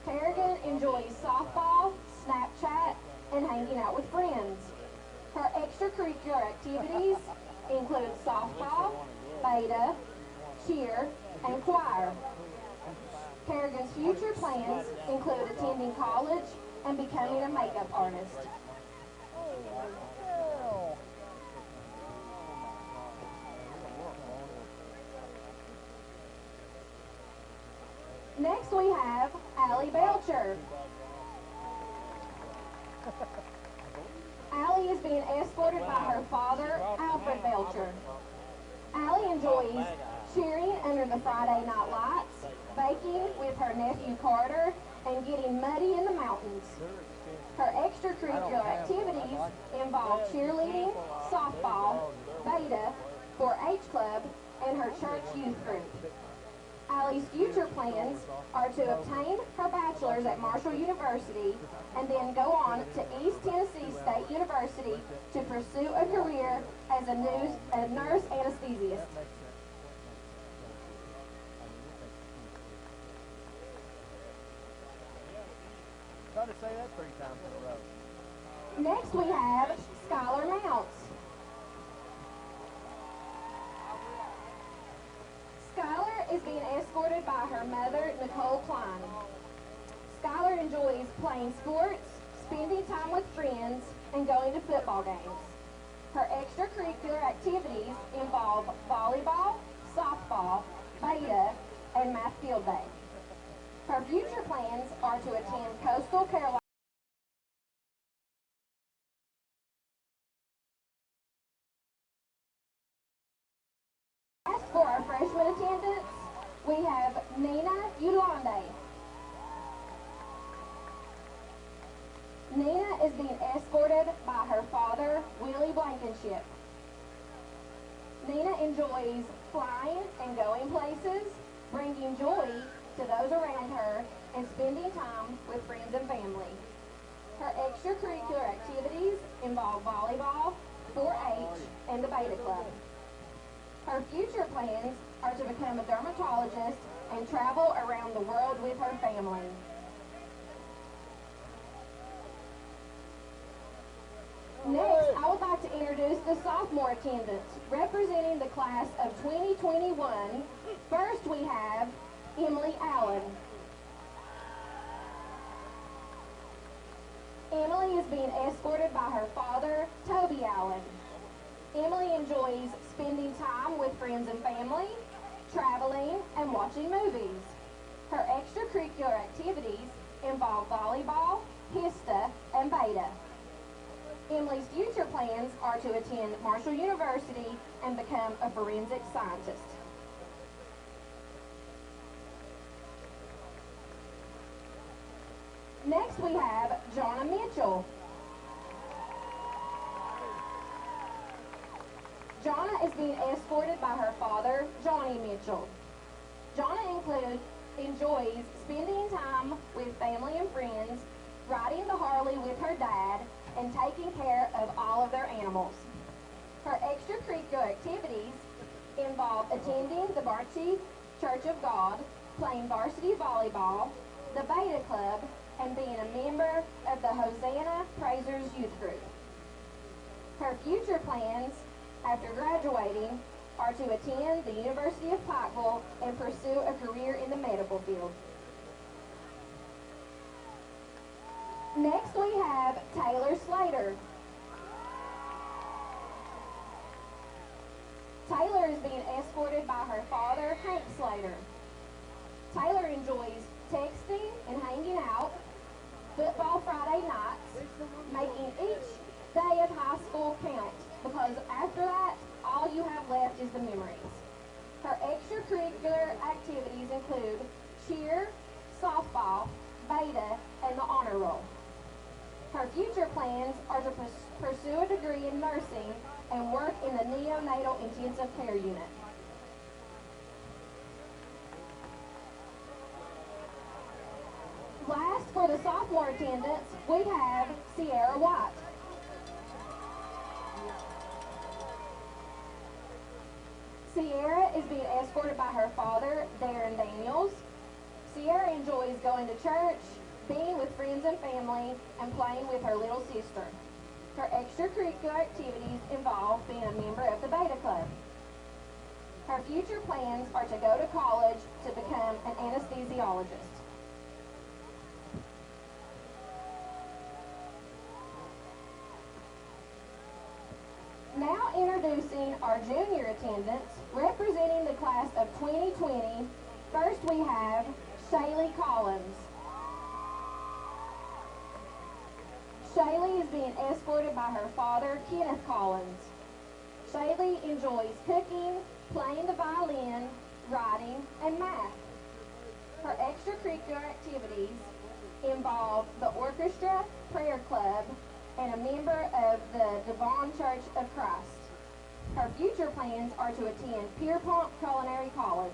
Kerrigan enjoys softball, Snapchat, and hanging out with friends. Her extracurricular activities include softball, beta, cheer, and choir. Kerrigan's future plans include attending college and becoming a makeup artist. Next we have Allie Belcher. Allie is being escorted by her father, Alfred Belcher. Allie enjoys cheering under the Friday night lights, baking with her nephew Carter, and getting muddy in the mountains. Her extracurricular activities involve cheerleading, softball, beta, 4-H club, and her church youth group. Allie's future plans are to obtain her bachelor's at Marshall University and then go on to East Tennessee State University to pursue a career as a nurse anesthesiast. Try to say that 3 times in a row. Next we have Skylar Mounts. Skylar is being escorted by her mother, Nicole Klein. Skylar enjoys playing sports, spending time with friends, and going to football games. Her extracurricular activities involve volleyball, softball, beta, and math field day. Her future plans are to attend Coastal Carolina. As for our freshman attendance, we have Nina Yolande. Nina is being escorted by her father, Willie Blankenship. Nina enjoys flying and going places, bringing joy to those around her, and spending time with friends and family. Her extracurricular activities involve volleyball, 4-H, and the Beta Club. Her future plans are to become a dermatologist and travel around the world with her family. Next, I would like to introduce the sophomore attendants representing the class of 2021. First, we have Emily Allen. Emily is being escorted by her father, Toby Allen. Emily enjoys spending time with friends and family, traveling, and watching movies. Her extracurricular activities involve volleyball, HISTA, and beta. Emily's future plans are to attend Marshall University and become a forensic scientist. Next we have Jonna Mitchell. Jonna is being escorted by her father, Johnny Mitchell. Jonna enjoys spending time with family and friends, riding the Harley with her dad, and taking care of all of their animals. Her extracurricular activities involve attending the Barchi Church of God, playing varsity volleyball, the Beta Club, and being a member of the Hosanna Praisers Youth Group. Her future plans after graduating are to attend the University of Pikeville and pursue a career in the medical field. Next we have Taylor Slater. Taylor is being escorted by her father, Hank Slater. Taylor enjoys texting and hanging out, football Friday nights, making each day of high school count, because after that, all you have left is the memories. Her extracurricular activities include cheer, softball, beta, and the honor roll. Her future plans are to pursue a degree in nursing and work in the neonatal intensive care unit. Last, for the sophomore attendance, we have Sierra White. Sierra is being escorted by her father, Darren Daniels. Sierra enjoys going to church, being with friends and family, and playing with her little sister. Her extracurricular activities involve being a member of the Beta Club. Her future plans are to go to college to become an anesthesiologist. Now introducing our junior attendants, representing the class of 2020, first we have Shaylee Collins. Shaylee is being escorted by her father, Kenneth Collins. Shaylee enjoys cooking, playing the violin, writing, and math. Her extracurricular activities involve the orchestra, prayer club, and a member of the Devon Church of Christ. Her future plans are to attend Pierpont Culinary College.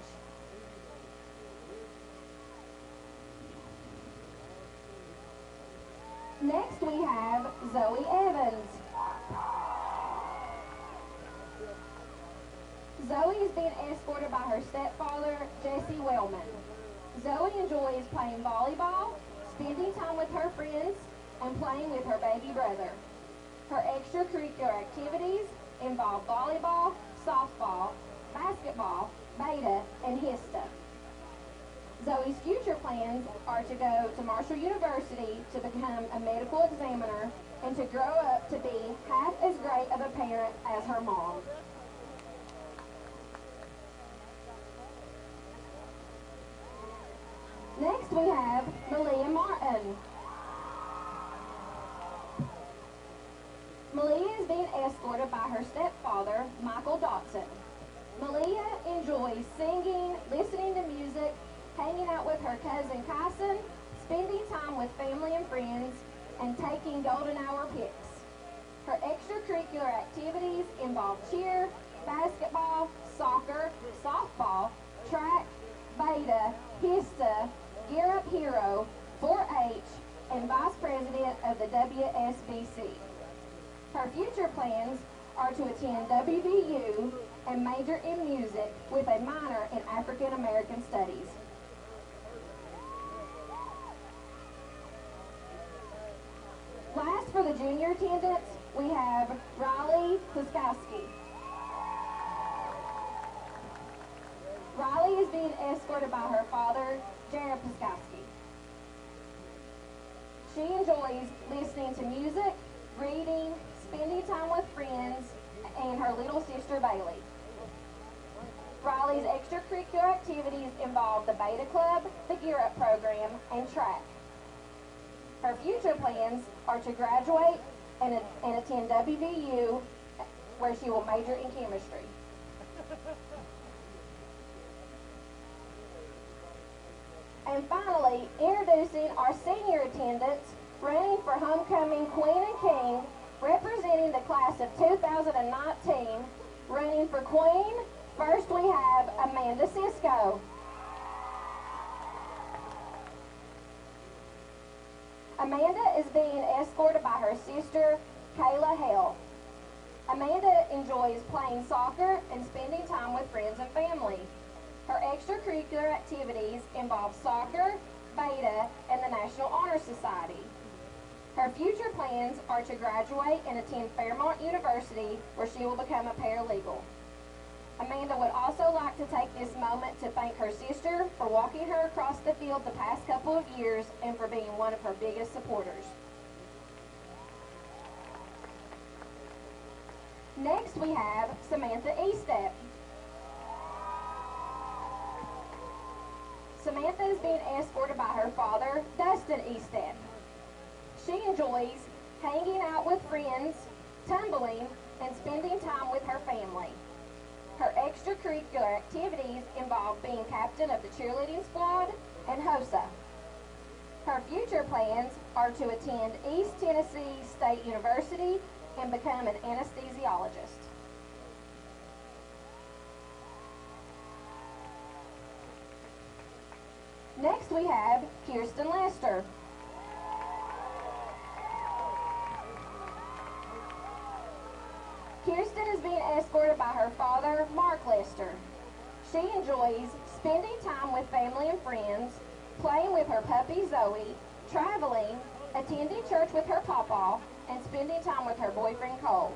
Next we have Zoe Evans. Zoe is being escorted by her stepfather, Jesse Wellman. Zoe enjoys playing volleyball, spending time with her friends, and playing with her baby brother. Her extracurricular activities involve volleyball, softball, basketball, beta, and HISTA. Zoe's future plans are to go to Marshall University to become a medical examiner and to grow up to be half as great of a parent as her mom. Next we have Malia Martin. Malia is being escorted by her stepfather, Michael Dotson. Malia enjoys singing, listening to music, hanging out with her cousin Kyson, spending time with family and friends, and taking golden hour pics. Her extracurricular activities involve cheer, basketball, soccer, softball, track, beta, HISTA, Gear Up Hero, 4-H, and vice president of the WSBC. Her future plans are to attend WVU and major in music with a minor in African American Studies. Last, for the junior attendants, we have Riley Puskowski. Riley is being escorted by her father, Jared Puskowski. She enjoys listening to music, reading, spending time with friends, and her little sister Bailey. Riley's extracurricular activities involve the Beta Club, the Gear Up program, and track. Her future plans are to graduate, and attend WVU, where she will major in chemistry. And finally, introducing our senior attendants, running for homecoming queen and king, representing the class of 2019, running for queen. First we have Amanda Cisco. Amanda is being escorted by her sister, Kayla Hale. Amanda enjoys playing soccer and spending time with friends and family. Her extracurricular activities involve soccer, beta, and the National Honor Society. Her future plans are to graduate and attend Fairmont University, where she will become a paralegal. Amanda would also like to take this moment to thank her sister for walking her across the field the past couple of years and for being one of her biggest supporters. Next we have Samantha Estep. Samantha is being escorted by her father, Dustin Estep. She enjoys hanging out with friends, tumbling, and spending time with her family. Her extracurricular activities involve being captain of the cheerleading squad and HOSA. Her future plans are to attend East Tennessee State University and become an anesthesiologist. Next we have Kirsten Lester. Kirsten is being escorted by her father, Mark Lester. She enjoys spending time with family and friends, playing with her puppy Zoe, traveling, attending church with her pawpaw, and spending time with her boyfriend Cole.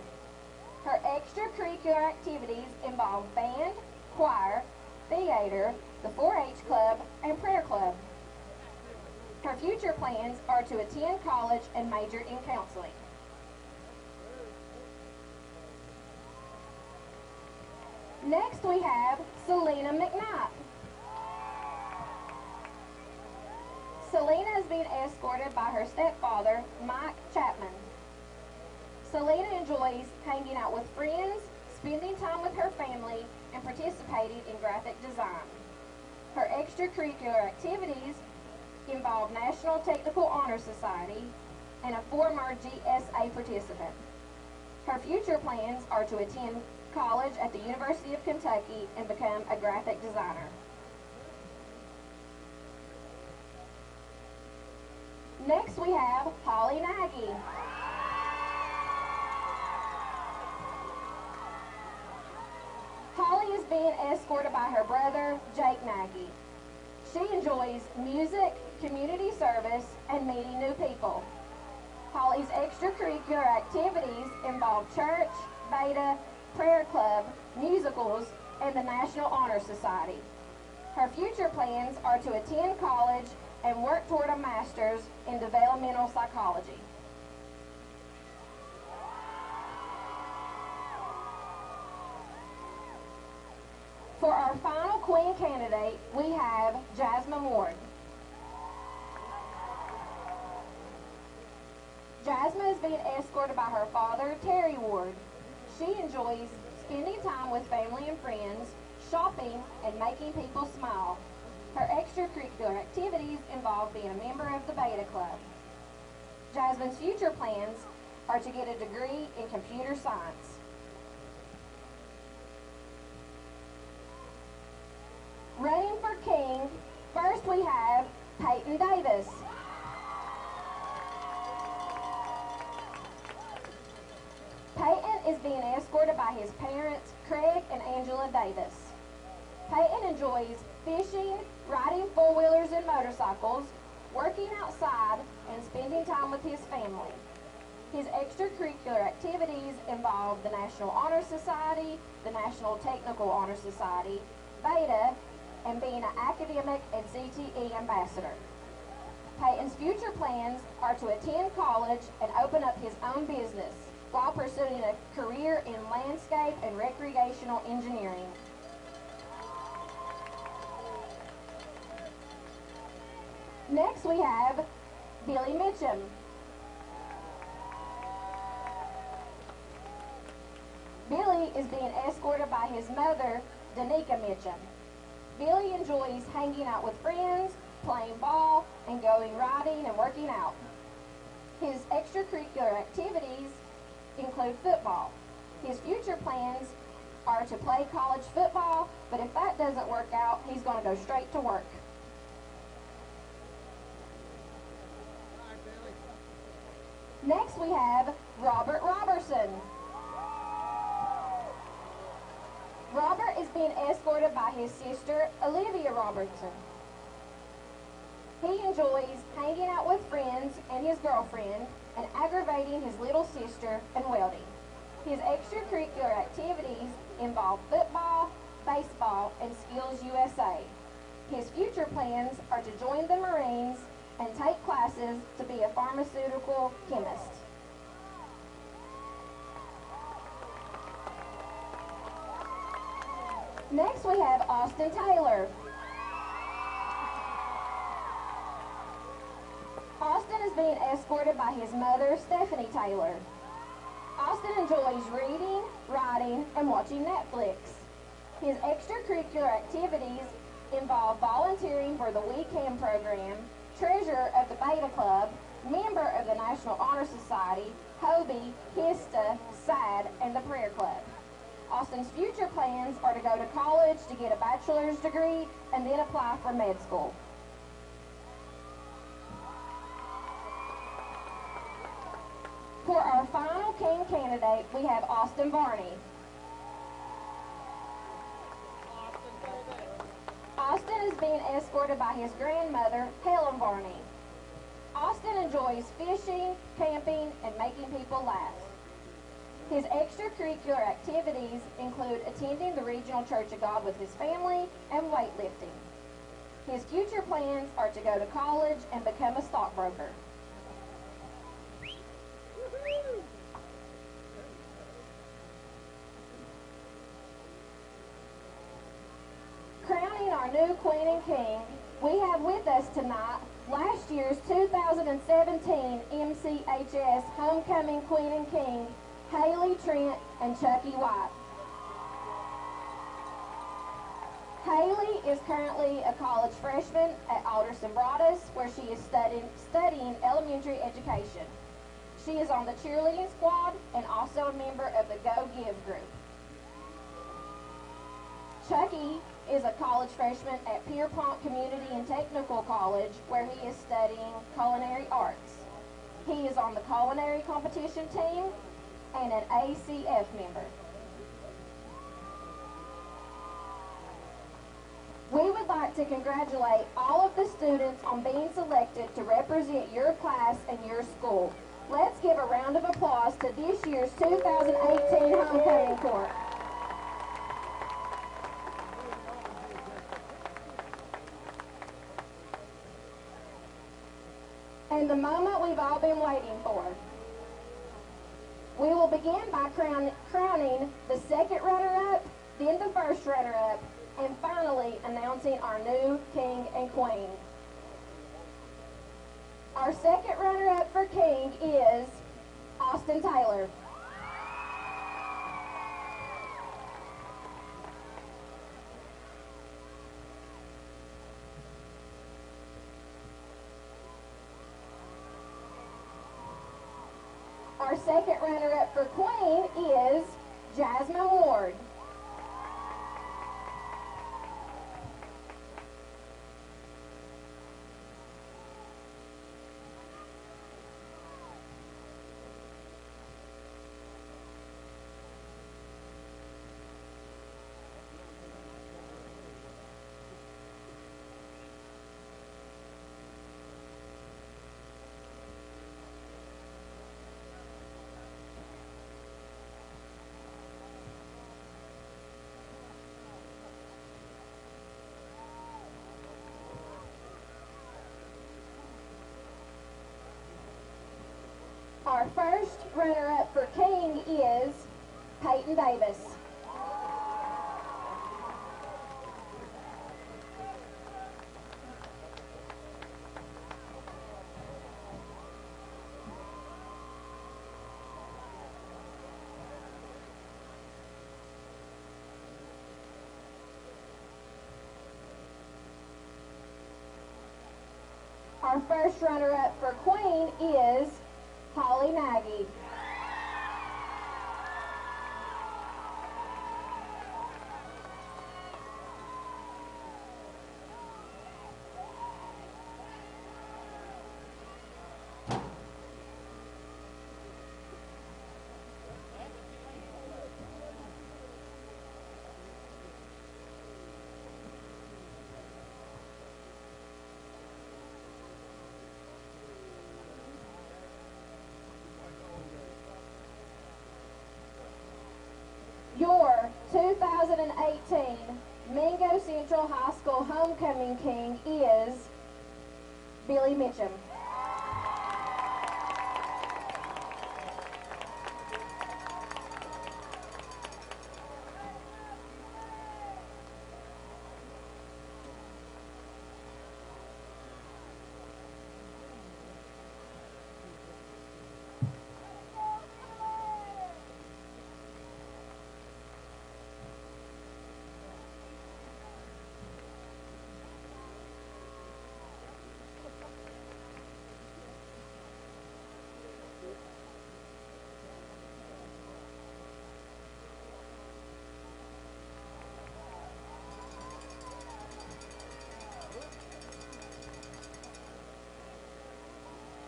Her extracurricular activities involve band, choir, theater, the 4-H club, and prayer club. Her future plans are to attend college and major in counseling. Next we have Selena McKnight. Selena is being escorted by her stepfather, Mike Chapman. Selena enjoys hanging out with friends, spending time with her family, and participating in graphic design. Her extracurricular activities involve National Technical Honor Society and a former GSA participant. Her future plans are to attend college at the University of Kentucky and become a graphic designer. Next we have Holly Nagy. Holly is being escorted by her brother, Jake Nagy. She enjoys music, community service, and meeting new people. Holly's extracurricular activities involve church, beta, prayer club, musicals, and the National Honor Society. Her future plans are to attend college and work toward a master's in developmental psychology. For our final queen candidate, we have Jasmine Ward. Jasmine is being escorted by her father, Terry Ward. She enjoys spending time with family and friends, shopping, and making people smile. Her extracurricular activities involve being a member of the Beta Club. Jasmine's future plans are to get a degree in computer science. Running for king, first we have Peyton Davis. Peyton is being escorted by his parents, Craig and Angela Davis. Peyton enjoys fishing, riding four-wheelers and motorcycles, working outside, and spending time with his family. His extracurricular activities involve the National Honor Society, the National Technical Honor Society, Beta, and being an academic and CTE ambassador. Peyton's future plans are to attend college and open up his own business while pursuing a career in landscape and recreational engineering. Next we have Billy Mitchum. is being escorted by his mother, Danica Mitchum. Billy enjoys hanging out with friends, playing ball, and going riding and working out. His extracurricular activities include football. His future plans are to play college football, but if that doesn't work out, he's going to go straight to work. Next we have Robert Robertson. Robert is being escorted by his sister, Olivia Robertson. He enjoys hanging out with friends and his girlfriend and aggravating his little sister and welding. His extracurricular activities involve football, baseball, and Skills USA. His future plans are to join the Marines and take classes to be a pharmaceutical chemist. Next we have Austin Taylor. Austin is being escorted by his mother, Stephanie Taylor. Austin enjoys reading, writing, and watching Netflix. His extracurricular activities involve volunteering for the Weekend program, treasurer of the Beta Club, member of the National Honor Society, Hobie, HISTA, SAD, and the Prayer Club. Austin's future plans are to go to college to get a bachelor's degree and then apply for med school. For our final King candidate, we have Austin Varney. Austin is being escorted by his grandmother, Helen Varney. Austin enjoys fishing, camping, and making people laugh. His extracurricular activities include attending the Regional Church of God with his family and weightlifting. His future plans are to go to college and become a stockbroker. Crowning our new Queen and King, we have with us tonight last year's 2017 MCHS Homecoming Queen and King, Haley Trent and Chucky White. Haley is currently a college freshman at Alderson Broadus, where she is studying elementary education. She is on the cheerleading squad and also a member of the Go Give group. Chucky is a college freshman at Pierpont Community and Technical College, where he is studying culinary arts. He is on the culinary competition team and an ACF member. We would like to congratulate all of the students on being selected to represent your class and your school. Let's give a round of applause to this year's 2018 Homecoming Court. And the moment we've all been waiting for. We will begin by crowning the second runner-up, then the first runner-up, and finally announcing our new King and Queen. Our second runner-up for King is Austin Taylor. Our second runner-up for Queen is Jasmine Ward. Our first runner-up for King is Peyton Davis. Our first runner-up for Queen is Holly Nagy. Your 2018 Mingo Central High School Homecoming King is Billy Mitchum.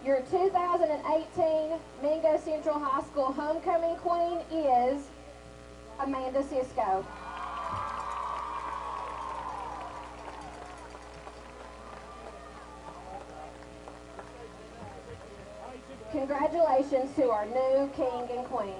Your 2018 Mingo Central High School Homecoming Queen is Amanda Cisco. Congratulations to our new king and queen.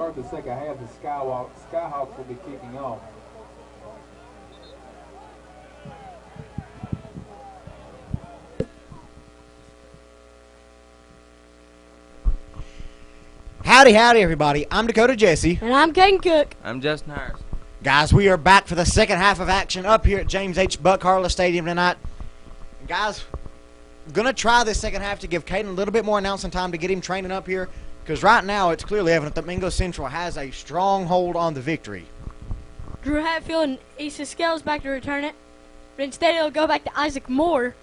start the second half, the Skyhawks will be kicking off. Howdy, howdy, everybody. I'm Dakota Jesse. And I'm Caden Cook. I'm Justin Harris. Guys, we are back for the second half of action up here at James H. Buck Harless Stadium tonight. And guys, I'm going to try this second half to give Caden a little bit more announcing time to get him training up here, because right now it's clearly evident that Mingo Central has a strong hold on the victory. Drew Hatfield and Issa Scales back to return it. But instead it'll go back to Isaac Moore,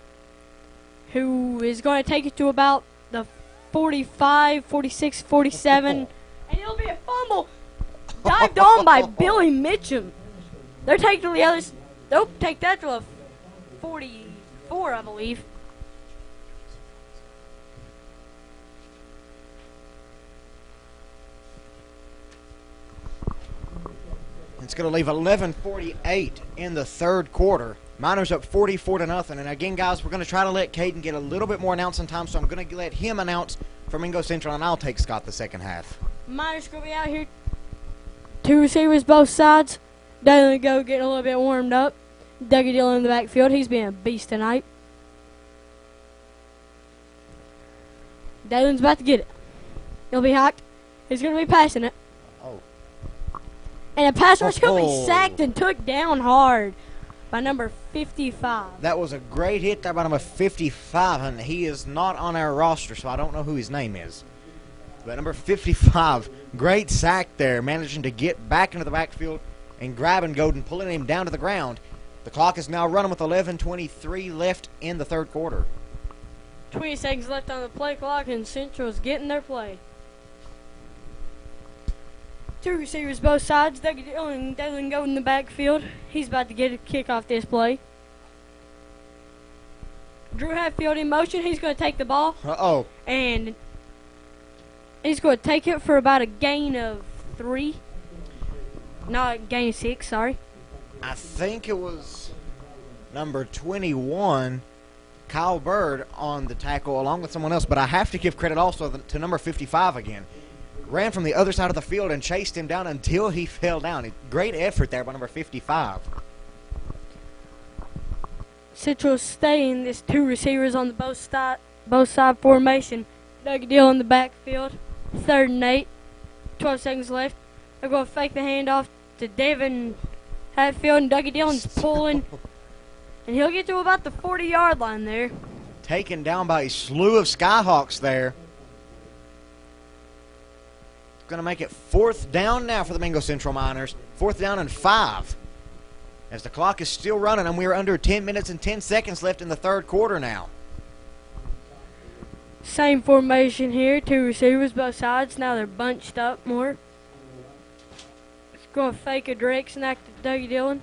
who is going to take it to about the 45, 46, 47. And it'll be a fumble. Dived on by Billy Mitchum. They'll take that to a 44, I believe. It's going to leave 11:48 in the third quarter. Miners up 44-0. And again, guys, we're going to try to let Caden get a little bit more announcing time, so I'm going to let him announce for Mingo Central, and I'll take Scott the second half. Miners going to be out here. Two receivers both sides. Dalen go getting a little bit warmed up. Dougie Dillon in the backfield. He's been a beast tonight. Dalen's about to get it. He'll be hawked. He's going to be passing it. Oh. And the pass rush going to be sacked and took down hard by number 55. That was a great hit there by number 55, and he is not on our roster, so I don't know who his name is. But number 55, great sack there, managing to get back into the backfield and grabbing Godin, pulling him down to the ground. The clock is now running with 11:23 left in the third quarter. 20 seconds left on the play clock, and Central's getting their play. Two receivers both sides. Dougie Dillon and Dalen go in the backfield. He's about to get a kick off this play. Drew Hatfield in motion. He's going to take the ball. Uh-oh. And he's going to take it for about a gain of 3. No, a gain of 6, sorry. I think it was number 21, Kyle Bird, on the tackle along with someone else, but I have to give credit also to number 55 again. Ran from the other side of the field and chased him down until he fell down. Great effort there by number 55. Central staying this two receivers on the both side formation. Dougie Dillon in the backfield. 3rd and 8. 12 seconds left. They're going to fake the handoff to Devin Hatfield, and Dougie Dillon's pulling. And he'll get to about the 40-yard line there. Taken down by a slew of Skyhawks there. Going to make it 4th down now for the Mingo Central Miners. 4th down and 5. As the clock is still running, and we are under 10 minutes and 10 seconds left in the third quarter now. Same formation here. Two receivers both sides. Now they're bunched up more. He's going to fake a direct snack to Dougie Dillon.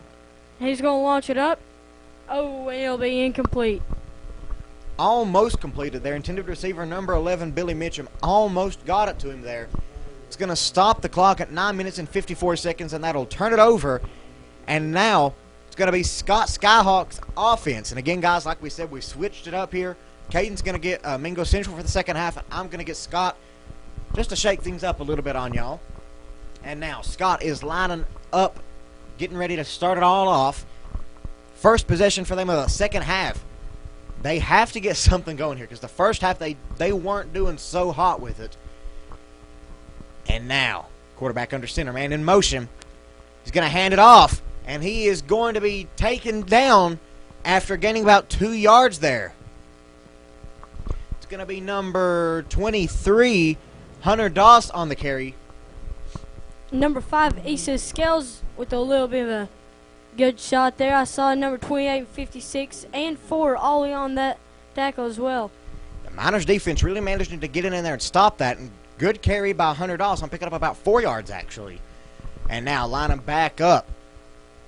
He's going to launch it up. Oh, and it'll be incomplete. Almost completed there. Intended receiver number 11, Billy Mitchum, almost got it to him there. It's going to stop the clock at 9 minutes and 54 seconds, and that'll turn it over. And now it's going to be Scott Skyhawks offense. And again, guys, like we said, we switched it up here. Caden's going to get Mingo Central for the second half, and I'm going to get Scott just to shake things up a little bit on y'all. And now Scott is lining up, getting ready to start it all off. First possession for them of the second half. They have to get something going here, because the first half they weren't doing so hot with it. And now, quarterback under center, man in motion. He's going to hand it off, and he is going to be taken down after gaining about 2 yards there. It's going to be number 23, Hunter Doss, on the carry. Number 5, Issa Scales, with a little bit of a good shot there. I saw number 28, 56, and 4 all on that tackle as well. The Miners defense really managed to get in there and stop that, and good carry by Hunter Doss. I'm picking up about 4 yards, actually. And now line him back up.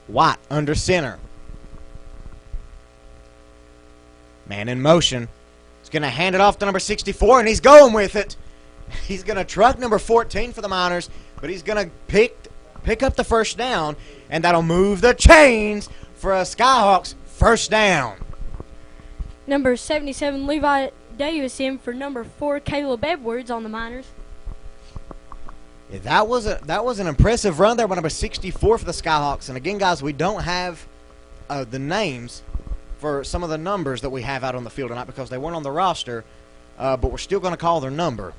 White under center. Man in motion. He's going to hand it off to number 64, and he's going with it. He's going to truck number 14 for the Miners, but he's going to pick up the first down, and that'll move the chains for a Skyhawks first down. Number 77, Levi Davis in for number 4, Caleb Edwards on the Miners. Yeah, that was an impressive run there by number 64 for the Skyhawks. And again, guys, we don't have the names for some of the numbers that we have out on the field tonight because they weren't on the roster, but we're still going to call their number.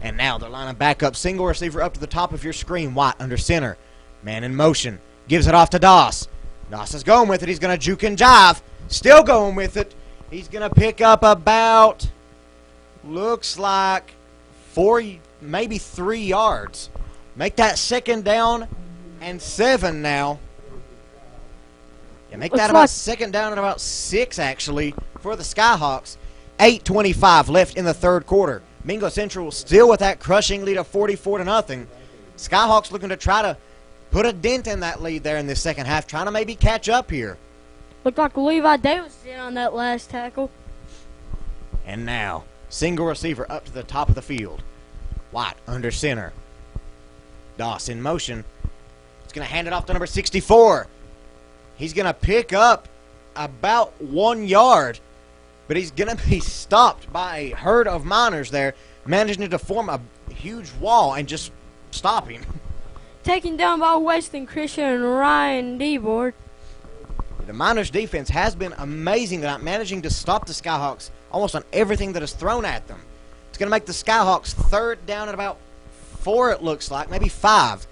And now they're lining back up. Single receiver up to the top of your screen. White under center. Man in motion. Gives it off to Doss. Doss is going with it. He's going to juke and jive. Still going with it. He's going to pick up about, looks like 4, maybe 3 yards. Make that 2nd down and 7 now. Yeah, make that about 2nd down and about 6, actually, for the Skyhawks. 8:25 left in the 3rd quarter. Mingo Central still with that crushing lead of 44-0. Skyhawks looking to try to put a dent in that lead there in this 2nd half, trying to maybe catch up here. Looked like Levi Davis did on that last tackle. And now, single receiver up to the top of the field. White under center. Doss in motion. He's going to hand it off to number 64. He's going to pick up about 1 yard. But he's going to be stopped by a herd of miners there, managing to form a huge wall and just stop him. Taken down by Weston Christian and Ryan DeBoard. The Miners' defense has been amazing tonight, managing to stop the Skyhawks almost on everything that is thrown at them. It's going to make the Skyhawks 3rd down at about 4, it looks like, maybe 5.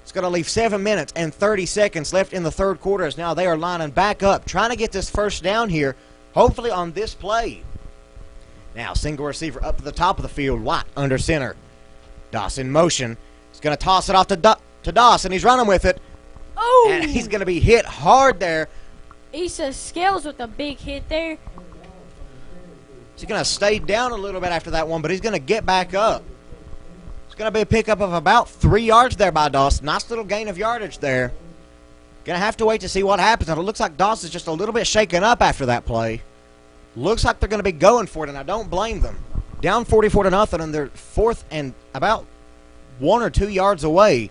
It's going to leave 7 minutes and 30 seconds left in the 3rd quarter as now they are lining back up, trying to get this 1st down here. Hopefully on this play. Now, single receiver up to the top of the field. White under center. Doss in motion. He's going to toss it off to Doss, and he's running with it. Oh! And he's going to be hit hard there. Issa Scales with a big hit there. He's going to stay down a little bit after that one, but he's going to get back up. It's going to be a pickup of about 3 yards there by Doss. Nice little gain of yardage there. Going to have to wait to see what happens. And it looks like Doss is just a little bit shaken up after that play. Looks like they're going to be going for it, and I don't blame them. Down 44-0, and they're 4th and about 1 or 2 yards away.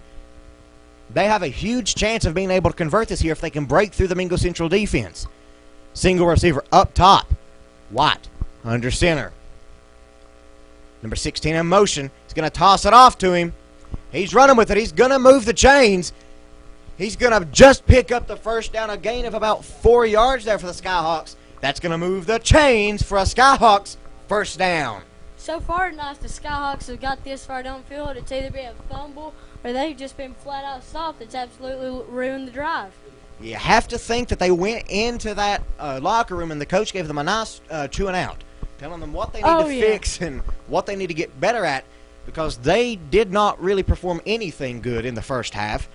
They have a huge chance of being able to convert this here if they can break through the Mingo Central defense. Single receiver up top. White under center. Number 16 in motion. He's going to toss it off to him. He's running with it. He's going to move the chains. He's going to just pick up the 1st down, a gain of about 4 yards there for the Skyhawks. That's going to move the chains for a Skyhawks 1st down. So far tonight, the Skyhawks have got this far downfield. It's either been a fumble or they've just been flat out soft. It's absolutely ruined the drive. You have to think that they went into that locker room and the coach gave them a nice chewing out, telling them what they need to fix and what they need to get better at, because they did not really perform anything good in the 1st half.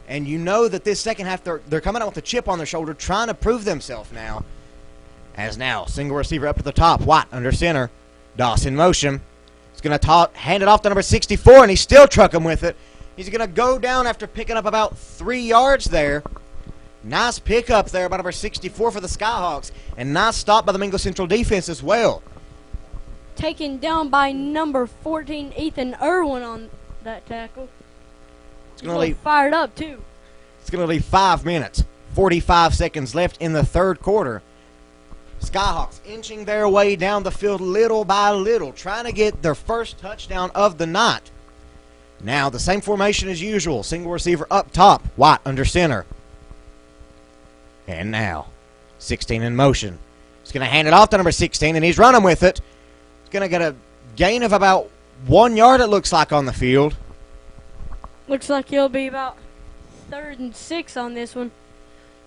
And you know that this 2nd half, they're coming out with a chip on their shoulder, trying to prove themselves now. As now, single receiver up to the top. White under center. Doss in motion. He's going to hand it off to number 64, and he's still trucking with it. He's going to go down after picking up about 3 yards there. Nice pickup there by number 64 for the Skyhawks, and nice stop by the Mingo Central defense as well. Taken down by number 14, Ethan Irwin on that tackle. It's going to leave fired up, too. It's going to leave 5 minutes, 45 seconds left in the 3rd quarter. Skyhawks inching their way down the field little by little, trying to get their 1st touchdown of the night. Now, the same formation as usual. Single receiver up top. White under center. And now, 16 in motion. He's going to hand it off to number 16, and he's running with it. He's going to get a gain of about 1 yard, it looks like, on the field. Looks like he'll be about 3rd and 6 on this one.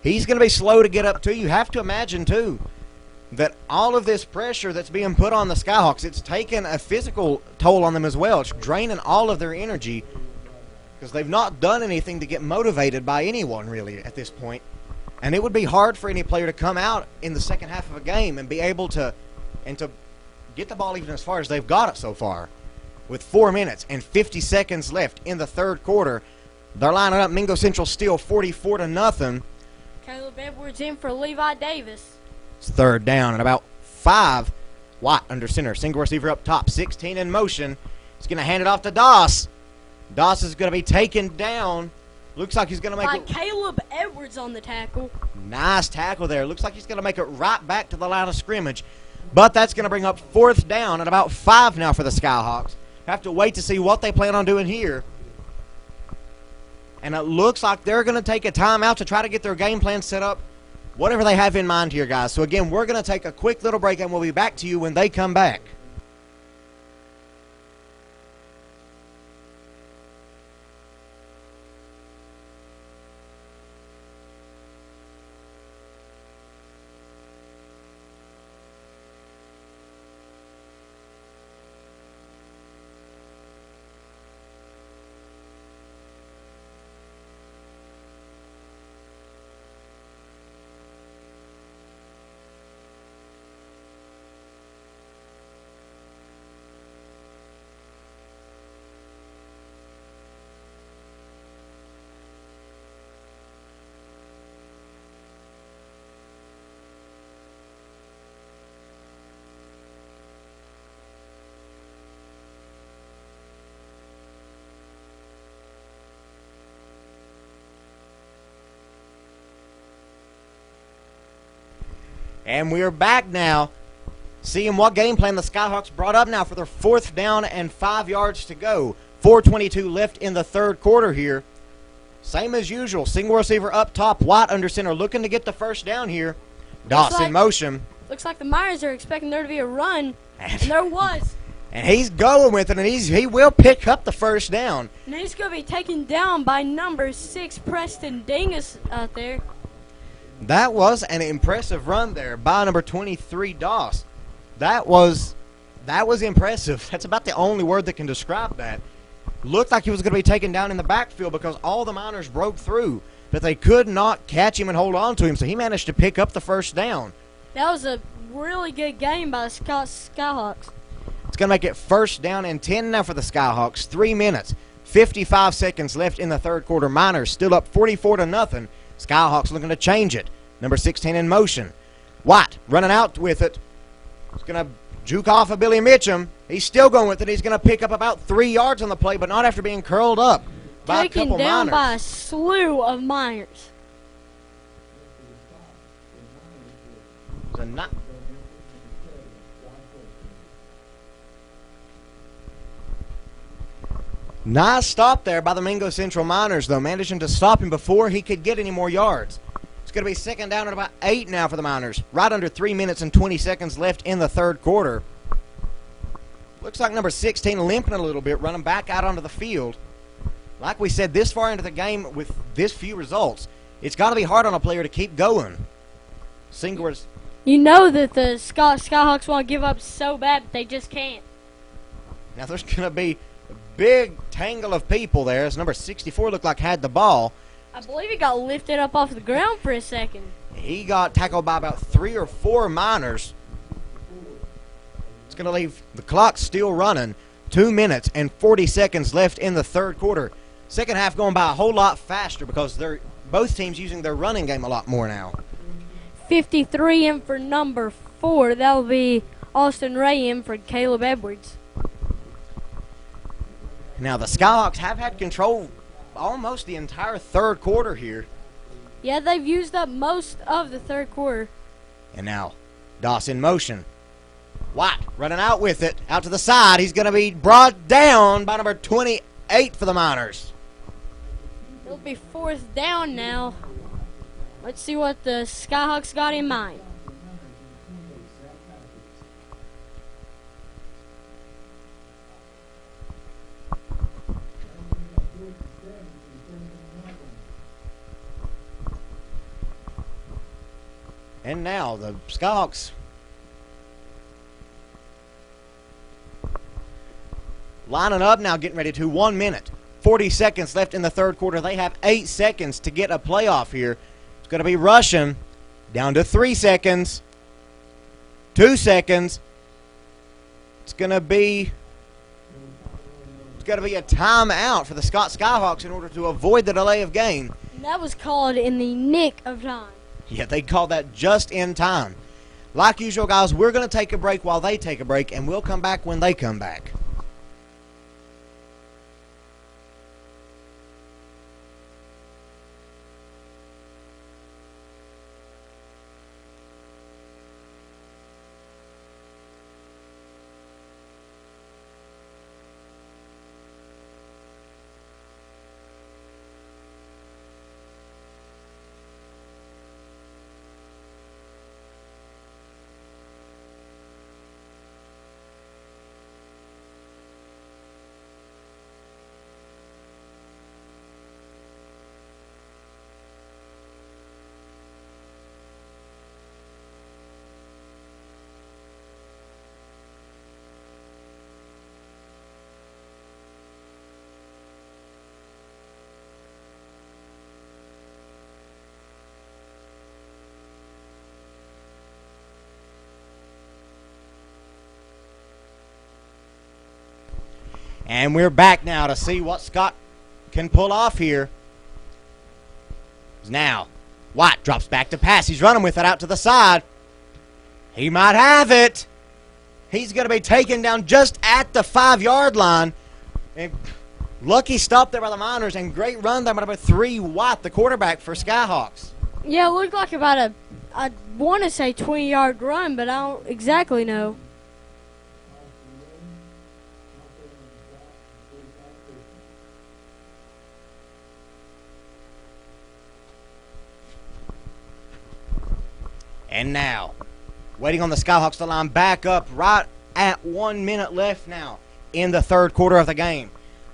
He's going to be slow to get up, too. You have to imagine, too, that all of this pressure that's being put on the Skyhawks, it's taken a physical toll on them as well. It's draining all of their energy because they've not done anything to get motivated by anyone, really, at this point. And it would be hard for any player to come out in the 2nd half of a game and be able to get the ball even as far as they've got it so far. With 4 minutes and 50 seconds left in the 3rd quarter, they're lining up. Mingo Central still 44-0. Caleb Edwards in for Levi Davis. It's 3rd down and about 5. White under center. Single receiver up top. 16 in motion. He's going to hand it off to Doss. Doss is going to be taken down. Looks like he's going to make it. Caleb Edwards on the tackle. Nice tackle there. Looks like he's going to make it right back to the line of scrimmage. But that's going to bring up 4th down and about 5 now for the Skyhawks. Have to wait to see what they plan on doing here. And it looks like they're going to take a timeout to try to get their game plan set up, whatever they have in mind here, guys. So, again, we're going to take a quick little break, and we'll be back to you when they come back. And we are back now, seeing what game plan the Skyhawks brought up now for their 4th down and 5 yards to go. 4:22 left in the third quarter here. Same as usual, single receiver up top, White under center, looking to get the first down here. Doss in motion. Looks like the Miners are expecting there to be a run, and there was. And he's going with it, and he will pick up the first down. And he's going to be taken down by number 6, Preston Dingus out there. That was an impressive run there by number 23, Doss. That was impressive. That's about the only word that can describe that. Looked like he was going to be taken down in the backfield because all the Miners broke through, but they could not catch him and hold on to him, so he managed to pick up the first down. That was a really good game by the Skyhawks. It's going to make it 1st down and 10 now for the Skyhawks. 3 minutes, 55 seconds left in the third quarter. Miners still up 44-0. Skyhawks looking to change it. Number 16 in motion. White running out with it. He's going to juke off of Billy Mitchum. He's still going with it. He's going to pick up about 3 yards on the play, but not after being curled up by a couple Taken down Miners. by a slew of Miners. Nice stop there by the Mingo Central Miners, though, managing to stop him before he could get any more yards. It's going to be 2nd down and about 8 now for the Miners. Right under 3 minutes and 20 seconds left in the third quarter. Looks like number 16 limping a little bit, running back out onto the field. Like we said, this far into the game with this few results, it's got to be hard on a player to keep going. You know that the Skyhawks want to give up so bad, but they just can't. Now there's going to be a big tangle of people there as number 64 looked like had the ball. I believe he got lifted up off the ground for a second. He got tackled by about 3 or 4 Miners. It's going to leave the clock still running. 2 minutes and 40 seconds left in the third quarter. Second half going by a whole lot faster because they're both teams using their running game a lot more now. 53 in for number 4. That'll be Austin Ray in for Caleb Edwards. Now the Skyhawks have had control almost the entire third quarter here. Yeah, they've used up most of the third quarter. And now Doss in motion. White running out with it, out to the side. He's going to be brought down by number 28 for the Miners. It'll be 4th down now. Let's see what the Skyhawks got in mind. And now the Skyhawks lining up now, getting ready to 1 minute, 40 seconds left in the third quarter. They have 8 seconds to get a playoff here. It's going to be rushing down to 3 seconds, 2 seconds. It's going to be a timeout for the Skyhawks in order to avoid the delay of game. And that was called in the nick of time. Yeah, they call that just in time. Like usual, guys, we're going to take a break while they take a break, and we'll come back when they come back. And we're back now to see what Scott can pull off here. Now, White drops back to pass. He's running with it out to the side. He might have it. He's going to be taken down just at the 5-yard line. And lucky stop there by the Miners, and great run there by number 3, White, the quarterback for Skyhawks. Yeah, it looked like about I want to say 20-yard run, but I don't exactly know. And now, waiting on the Skyhawks to line back up right at 1 minute left now in the third quarter of the game.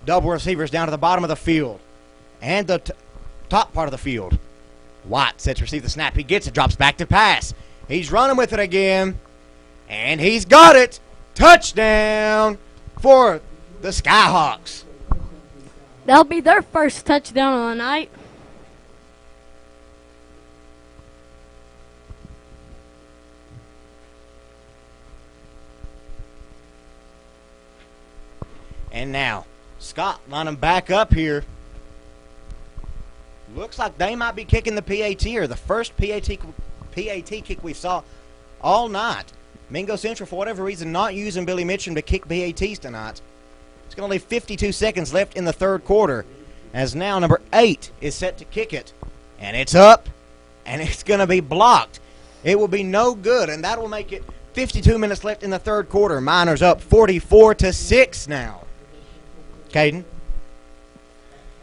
Double receivers down to the bottom of the field and the top part of the field. White sets to receive the snap. He gets it, drops back to pass. He's running with it again, and he's got it. Touchdown for the Skyhawks. That'll be their first touchdown of the night. And now, Scott lining back up here. Looks like they might be kicking the PAT, or the first PAT kick we saw all night. Mingo Central, for whatever reason, not using Billy Mitchum to kick PATs tonight. It's going to leave 52 seconds left in the third quarter, as now number 8 is set to kick it. And it's up, and it's going to be blocked. It will be no good, and that will make it 52 minutes left in the third quarter. Miners up 44-6 now. Caden?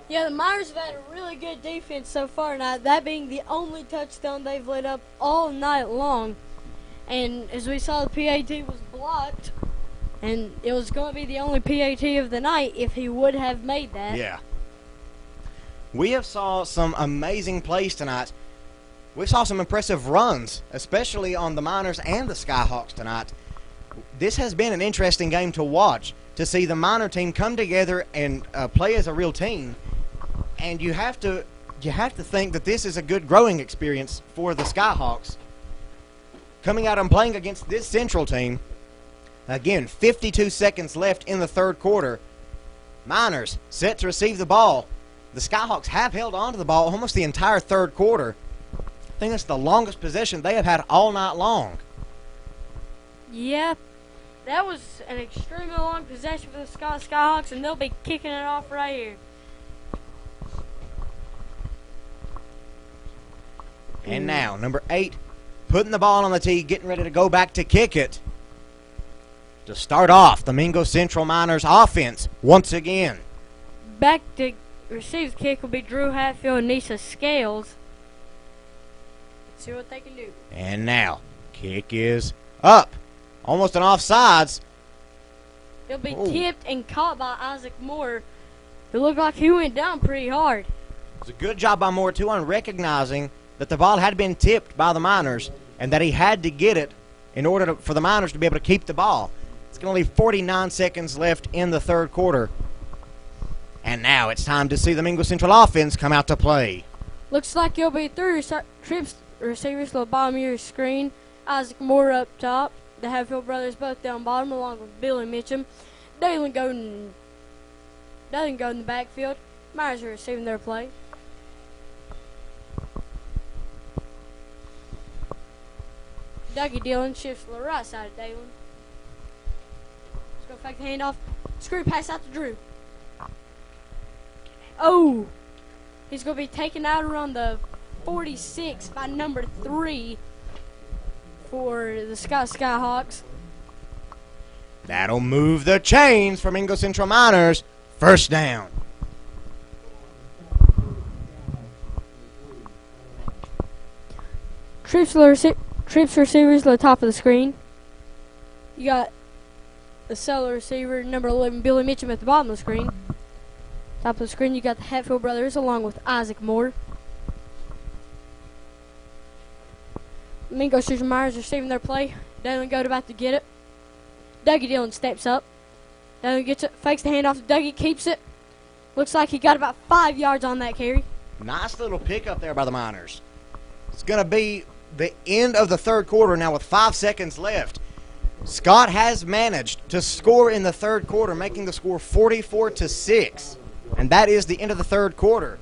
Yeah, the Miners have had a really good defense so far tonight, that being the only touchdown they've let up all night long. And as we saw, the PAT was blocked, and it was going to be the only PAT of the night if he would have made that. Yeah. We have saw some amazing plays tonight. We saw some impressive runs, especially on the Miners and the Skyhawks tonight. This has been an interesting game to watch, to see the Miner team come together and play as a real team. And you have to think that this is a good growing experience for the Skyhawks. Coming out and playing against this Central team. Again, 52 seconds left in the third quarter. Miners set to receive the ball. The Skyhawks have held on to the ball almost the entire third quarter. I think that's the longest possession they have had all night long. Yeah, that was an extremely long possession for the Skyhawks, and they'll be kicking it off right here. And now, number 8, putting the ball on the tee, getting ready to go back to kick it. To start off the Mingo Central Miners offense once again. Back to receive the kick will be Drew Hatfield and Nisa Scales. Let's see what they can do. And now, kick is up. Almost an offsides. It'll be tipped and caught by Isaac Moore. It looked like he went down pretty hard. It's a good job by Moore, too, on recognizing that the ball had been tipped by the Miners and that he had to get it in order for the Miners to be able to keep the ball. It's going to leave 49 seconds left in the third quarter. And now it's time to see the Mingo Central offense come out to play. Looks like it'll be 3 trips receivers to the bottom of your screen. Isaac Moore up top. The Hatfield brothers both down bottom, along with Billy Mitchum. Dalen Godin in the backfield. Myers are receiving their play. Dougie Dillon shifts to the right side of Dalen. Let's go fake the handoff. Screw pass out to Drew. Oh! He's going to be taken out around the 46 by number 3 for the Skyhawks. That'll move the chains for Mingo Central Miners. First down. Trips receivers to the top of the screen. You got the cellar receiver, number 11, Billy Mitchum at the bottom of the screen. Top of the screen, you got the Hatfield brothers along with Isaac Moore. Mingo Central Miners receiving their play. Dalen Goat about to get it. Dougie Dillon steps up. Dalen gets it, fakes the handoff to Dougie, keeps it. Looks like he got about 5 yards on that carry. Nice little pickup there by the Miners. It's going to be the end of the third quarter now with 5 seconds left. Scott has managed to score in the third quarter, making the score 44-6. And that is the end of the third quarter.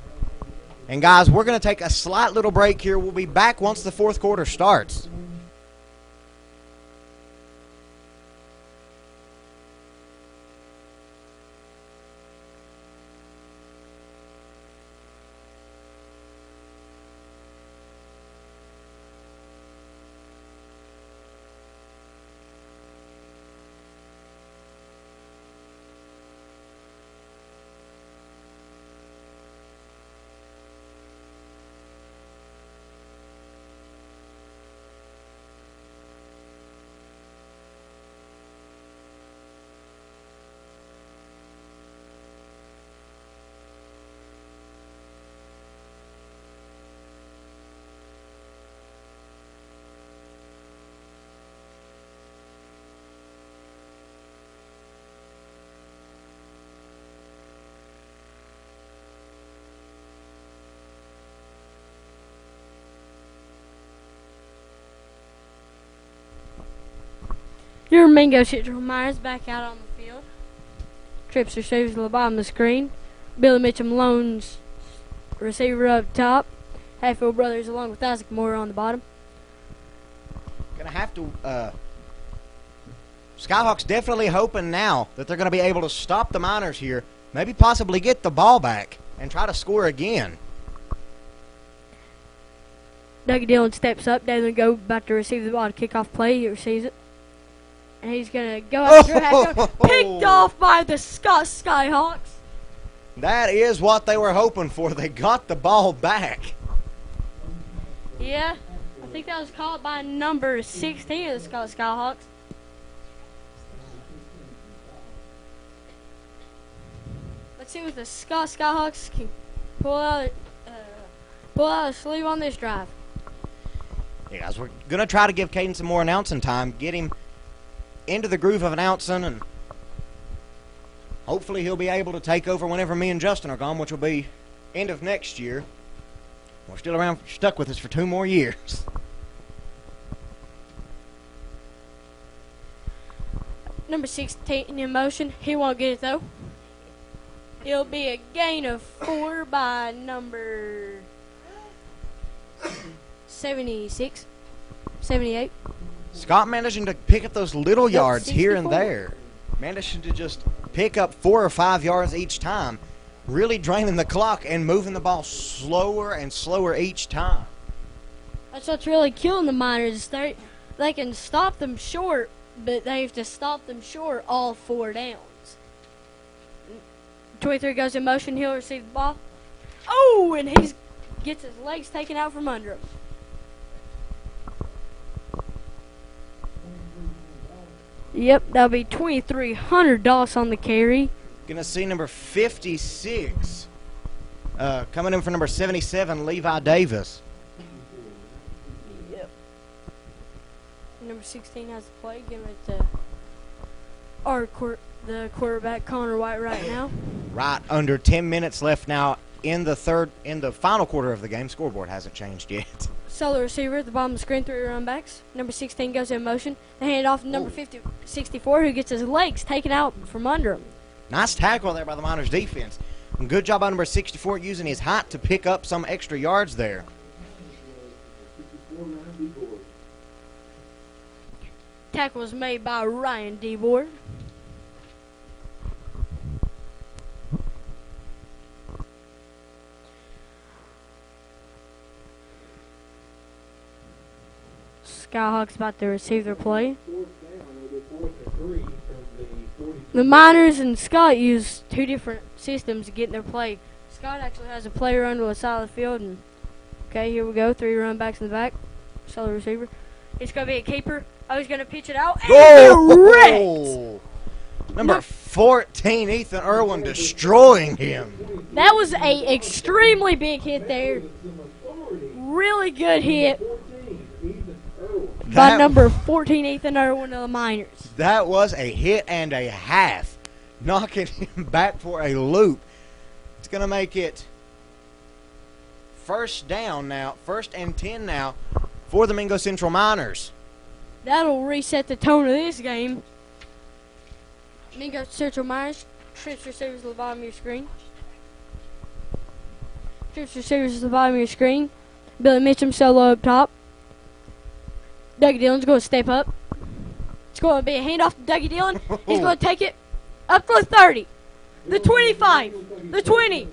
And, guys, we're going to take a slight little break here. We'll be back once the fourth quarter starts. Your Mingo Central Miners back out on the field. Trips receivers to the bottom of the screen. Billy Mitchum loans receiver up top. Hatfield Brothers along with Isaac Moore on the bottom. Gonna have to, Skyhawks definitely hoping now that they're going to be able to stop the Miners here, maybe possibly get the ball back and try to score again. Dougie Dillon steps up. Dillon go back to receive the ball to kick off play. He receives it. And he's going to go after it. Picked off by the Skyhawks. That is what they were hoping for. They got the ball back. Yeah, I think that was caught by number 16 of the Skyhawks. Let's see what the Skyhawks can pull out a sleeve on this drive. Yeah, guys, we're going to try to give Caden some more announcing time, get him into the groove of announcing, and hopefully he'll be able to take over whenever me and Justin are gone, which will be end of next year. We're still around, stuck with us for 2 more years. Number 16 in motion. He won't get it, though. It'll be a gain of 4 by number 76, 78. Scott managing to pick up those little yards here and 64. there. Managing to just pick up 4 or 5 yards each time. Really draining the clock and moving the ball slower and slower each time. That's what's really killing the Miners. They can stop them short, but they have to stop them short all 4 downs. 23 goes in motion. He'll receive the ball. Oh, and he gets his legs taken out from under him. Yep, that'll be $2,300 on the carry. Gonna see number 56 coming in for number 77, Levi Davis. Yep. Number 16 has the play. Give it to the quarterback Connor White right now. Right under 10 minutes left now in the final quarter of the game. Scoreboard hasn't changed yet. Solo receiver at the bottom of the screen, 3 run backs. Number 16 goes in motion. They hand it off to number 64, who gets his legs taken out from under him. Nice tackle there by the Miners defense. And good job by number 64 using his height to pick up some extra yards there. Tackle was made by Ryan DeBoer. Skyhawks about to receive their play. The Miners and Scott use 2 different systems to get in their play. Scott actually has a player run to the side of the field, and okay, here we go. 3 run backs in the back. Solo receiver. It's going to be a keeper. Oh, he's going to pitch it out. And Wrong! Number 14, Ethan Irwin, destroying him. that was a extremely big hit there. Really good hit by number 14, Ethan Irwin of the Miners. That was a hit and a half, knocking him back for a loop. It's going to make it first and 10 now for the Mingo Central Miners. That'll reset the tone of this game. Mingo Central Miners. Trips receivers to the bottom of your screen. Trips receivers to the bottom of your screen. Billy Mitchum solo up top. Dougie Dillon's going to step up. It's going to be a handoff to Dougie Dillon. He's going to take it up for the 30. The 25. The 20.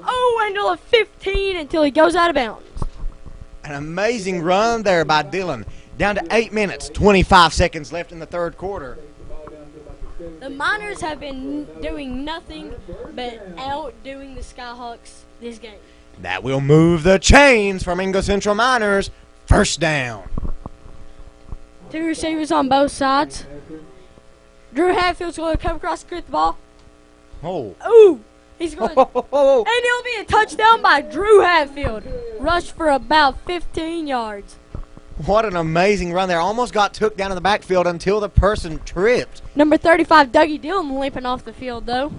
Oh, and the 15 until he goes out of bounds. An amazing run there by Dillon. Down to 8 minutes, 25 seconds left in the third quarter. The Miners have been doing nothing but outdoing the Skyhawks this game. That will move the chains for Mingo Central Miners. First down. 2 receivers on both sides. Drew Hatfield's going to come across and get the ball. Oh. Ooh! He's going to... And it'll be a touchdown by Drew Hatfield. Rushed for about 15 yards. What an amazing run there. Almost got took down in the backfield until the person tripped. Number 35, Dougie Dillon, limping off the field, though.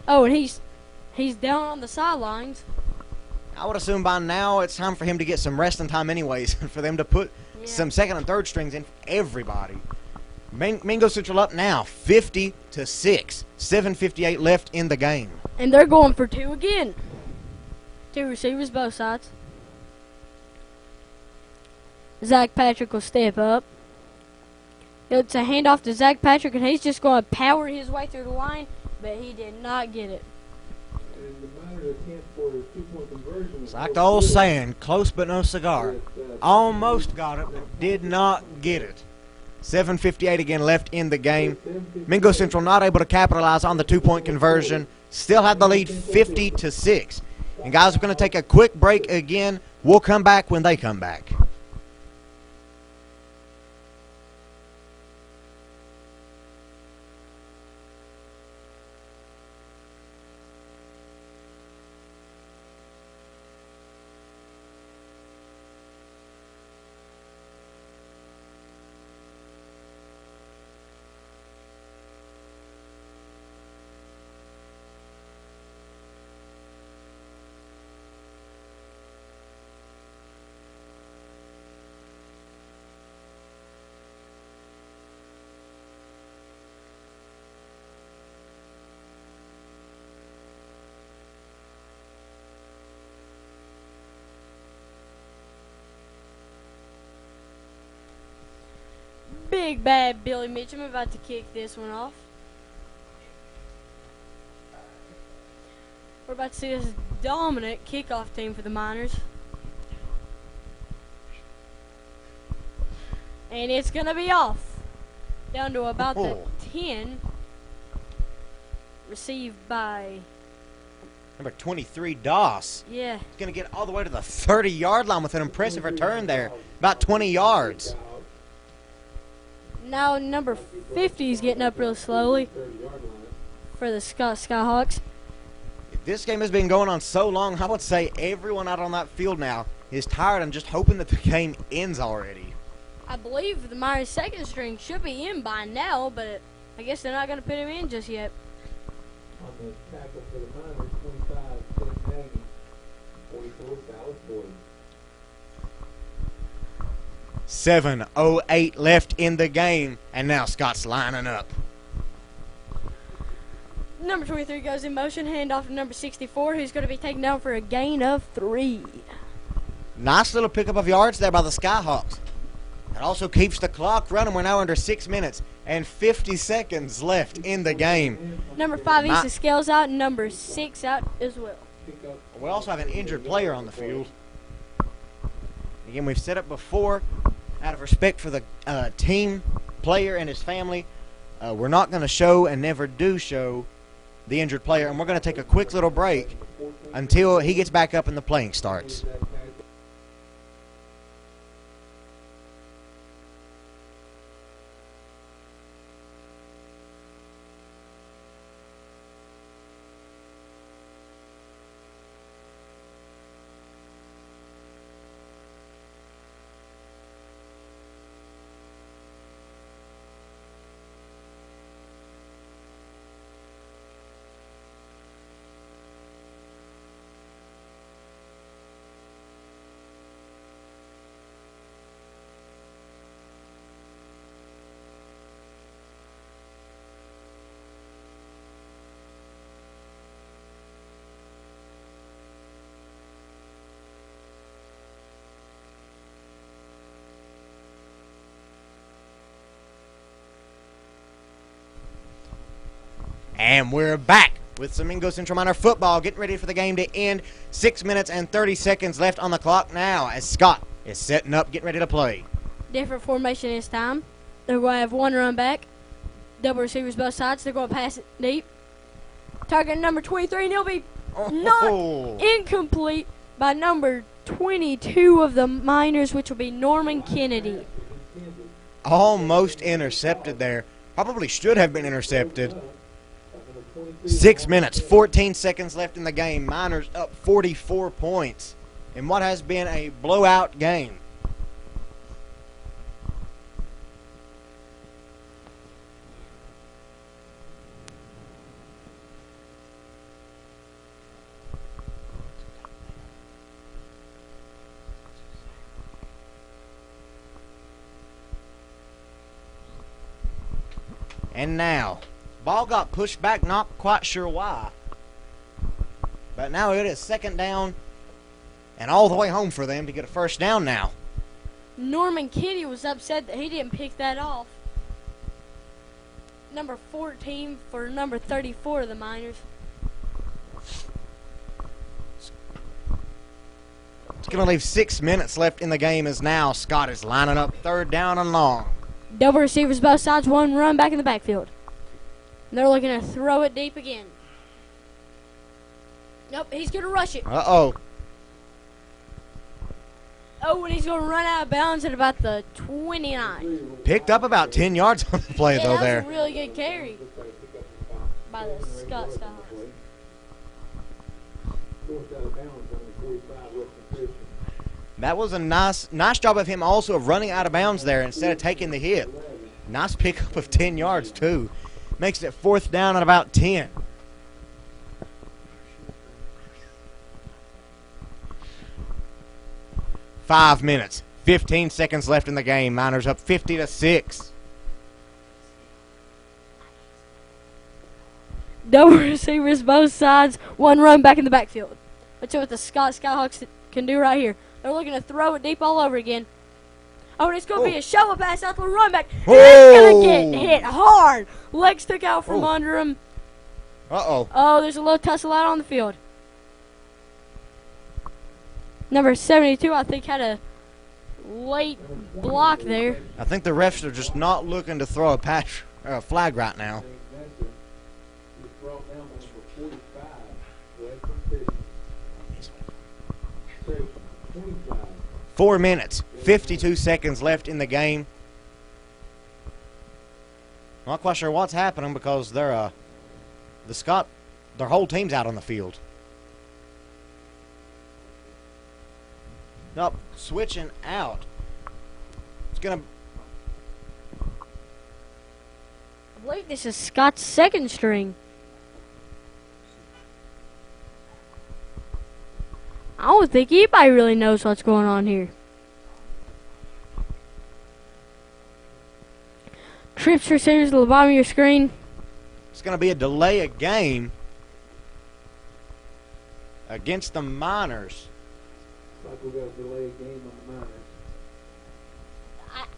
Oh, and he's down on the sidelines. I would assume by now it's time for him to get some resting time anyways, for them to put some second and third strings in for everybody. Mingo Central up now, 50-6. 7:58 left in the game. And they're going for 2 again. 2 receivers, both sides. Zach Patrick will step up. It's a handoff to Zach Patrick, and he's just going to power his way through the line, but he did not get it. It's like the old saying, close but no cigar. Almost got it, but did not get it. 7:58 again left in the game. Mingo Central not able to capitalize on the 2-point conversion. Still had the lead 50-6. And guys, we're going to take a quick break again. We'll come back when they come back. Big bad Billy Mitchum about to kick this one off. We're about to see this dominant kickoff team for the Miners. And it's going to be off. Down to about the 10. Received by... Number 23, Doss. Yeah. He's going to get all the way to the 30-yard line with an impressive return there. About 20 yards. Now number 50 is getting up real slowly for the Skyhawks. This game has been going on so long, I would say everyone out on that field now is tired and just hoping that the game ends already. I believe the Miners' second string should be in by now, but I guess they're not going to put him in just yet. On the tackle for the Miners, 25, Tim Nagy, 44, Dallas Boyd. 7:08 left in the game, and now Scott's lining up. Number 23 goes in motion, handoff to number 64, who's going to be taken down for a gain of 3. Nice little pickup of yards there by the Skyhawks. That also keeps the clock running. We're now under 6 minutes and 50 seconds left in the game. Number 5 Easton Scales out, and number 6 out as well. We also have an injured player on the field. Again, we've said it before, out of respect for the team, player, and his family, we're not going to show and never do show the injured player, and we're going to take a quick little break until he gets back up and the playing starts. And we're back with some Mingo Central Minor football, getting ready for the game to end. 6 minutes and 30 seconds left on the clock now as Scott is setting up, getting ready to play. Different formation this time. They're going to have one run back. Double receivers both sides. They're going to pass it deep. Target number 23, and he'll be knocked incomplete by number 22 of the Miners, which will be Norman Kennedy. Almost intercepted there. Probably should have been intercepted. 6 minutes, 14 seconds left in the game. Miners up 44 points in what has been a blowout game. And now, ball got pushed back, not quite sure why. But now it is second down and all the way home for them to get a first down now. Norman Kennedy was upset that he didn't pick that off. Number 14 for number 34 of the Miners. It's going to leave 6 minutes left in the game as now Scott is lining up third down and long. Double receivers both sides, one run back in the backfield. They're looking to throw it deep again. Nope, he's going to rush it. Uh-oh. Oh, and he's going to run out of bounds at about the 29. Picked up about 10 yards on the play, though, that there. was a really good carry by the Skyhawks. That was a nice job of him also of running out of bounds there instead of taking the hit. Nice pickup of 10 yards, too. Makes it fourth down at about 10. Five minutes, 15 seconds left in the game. Miners up 50-6. Double receivers both sides, one run back in the backfield. Let's see what the Skyhawks can do right here. They're looking to throw it deep all over again. Oh, and it's going to be a shovel pass out to the run back. And it's going to get hit hard. Legs took out from under him. Uh-oh. Oh, there's a little tussle out on the field. Number 72, I think, had a late block there. I think the refs are just not looking to throw a flag right now. 4 minutes, 52 seconds left in the game. Not quite sure what's happening because they're their whole team's out on the field. Nope, switching out. It's gonna. I believe this is Scott's second string. I don't think anybody really knows what's going on here. Trips receivers at the bottom of your screen. It's going to be a delay of game against the Miners. Like we got a delay game on the Miners.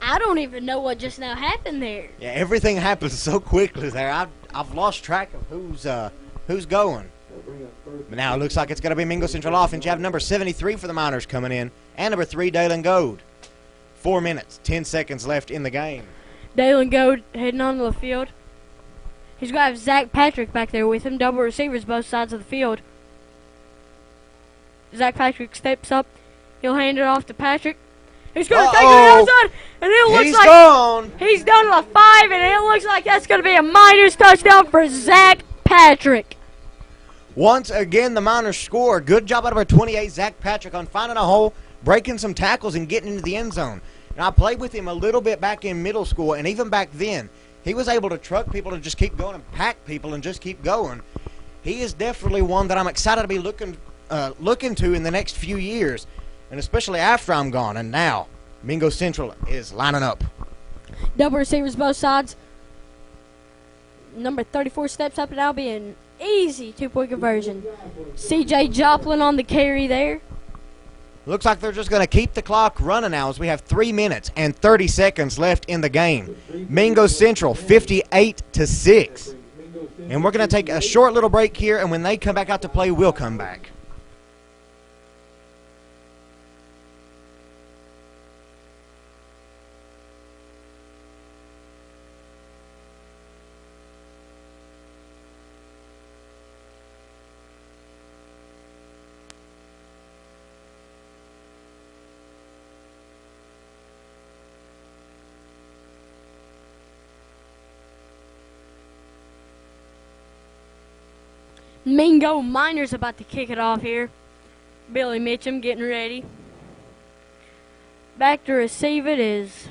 I don't even know what just now happened there. Yeah, everything happens so quickly there. I've lost track of who's going. But now it looks like it's going to be Mingo Central offense. You have number 73 for the Miners coming in, and number 3, Dalen Gold. 4 minutes, 10 seconds left in the game. Dalen Gold heading onto the field. He's going to have Zach Patrick back there with him. Double receivers both sides of the field. Zach Patrick steps up. He'll hand it off to Patrick. He's going to take it outside, and it looks He's like gone. He's done to the 5, and it looks like that's going to be a Miners touchdown for Zach Patrick. Once again, the Miners score. Good job out of our 28, Zach Patrick, on finding a hole, breaking some tackles, and getting into the end zone. Now, I played with him a little bit back in middle school, and even back then, he was able to truck people and just keep going and pack people and just keep going. He is definitely one that I'm excited to be looking to in the next few years, and especially after I'm gone. And now, Mingo Central is lining up. Double receivers both sides. Number 34 steps up, and that'll be an easy two-point conversion. C.J. Joplin on the carry there. Looks like they're just going to keep the clock running now as we have 3 minutes and 30 seconds left in the game. Mingo Central 58-6. And we're going to take a short little break here, and when they come back out to play, we'll come back. Mingo Miners about to kick it off here. Billy Mitchum getting ready. Back to receive it is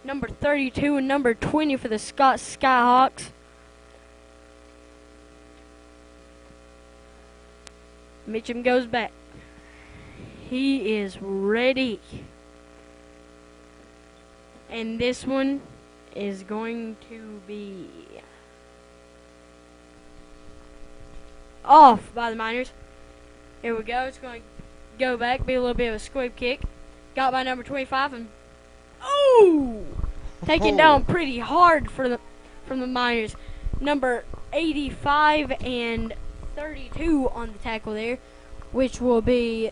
number 32 and number 20 for the Skyhawks. Mitchum goes back. He is ready. And this one is going to be off by the Miners. Here we go. It's going to go back, be a little bit of a squib kick. Got by number 25 and taken down pretty hard from the Miners. Number 85 and 32 on the tackle there, which will be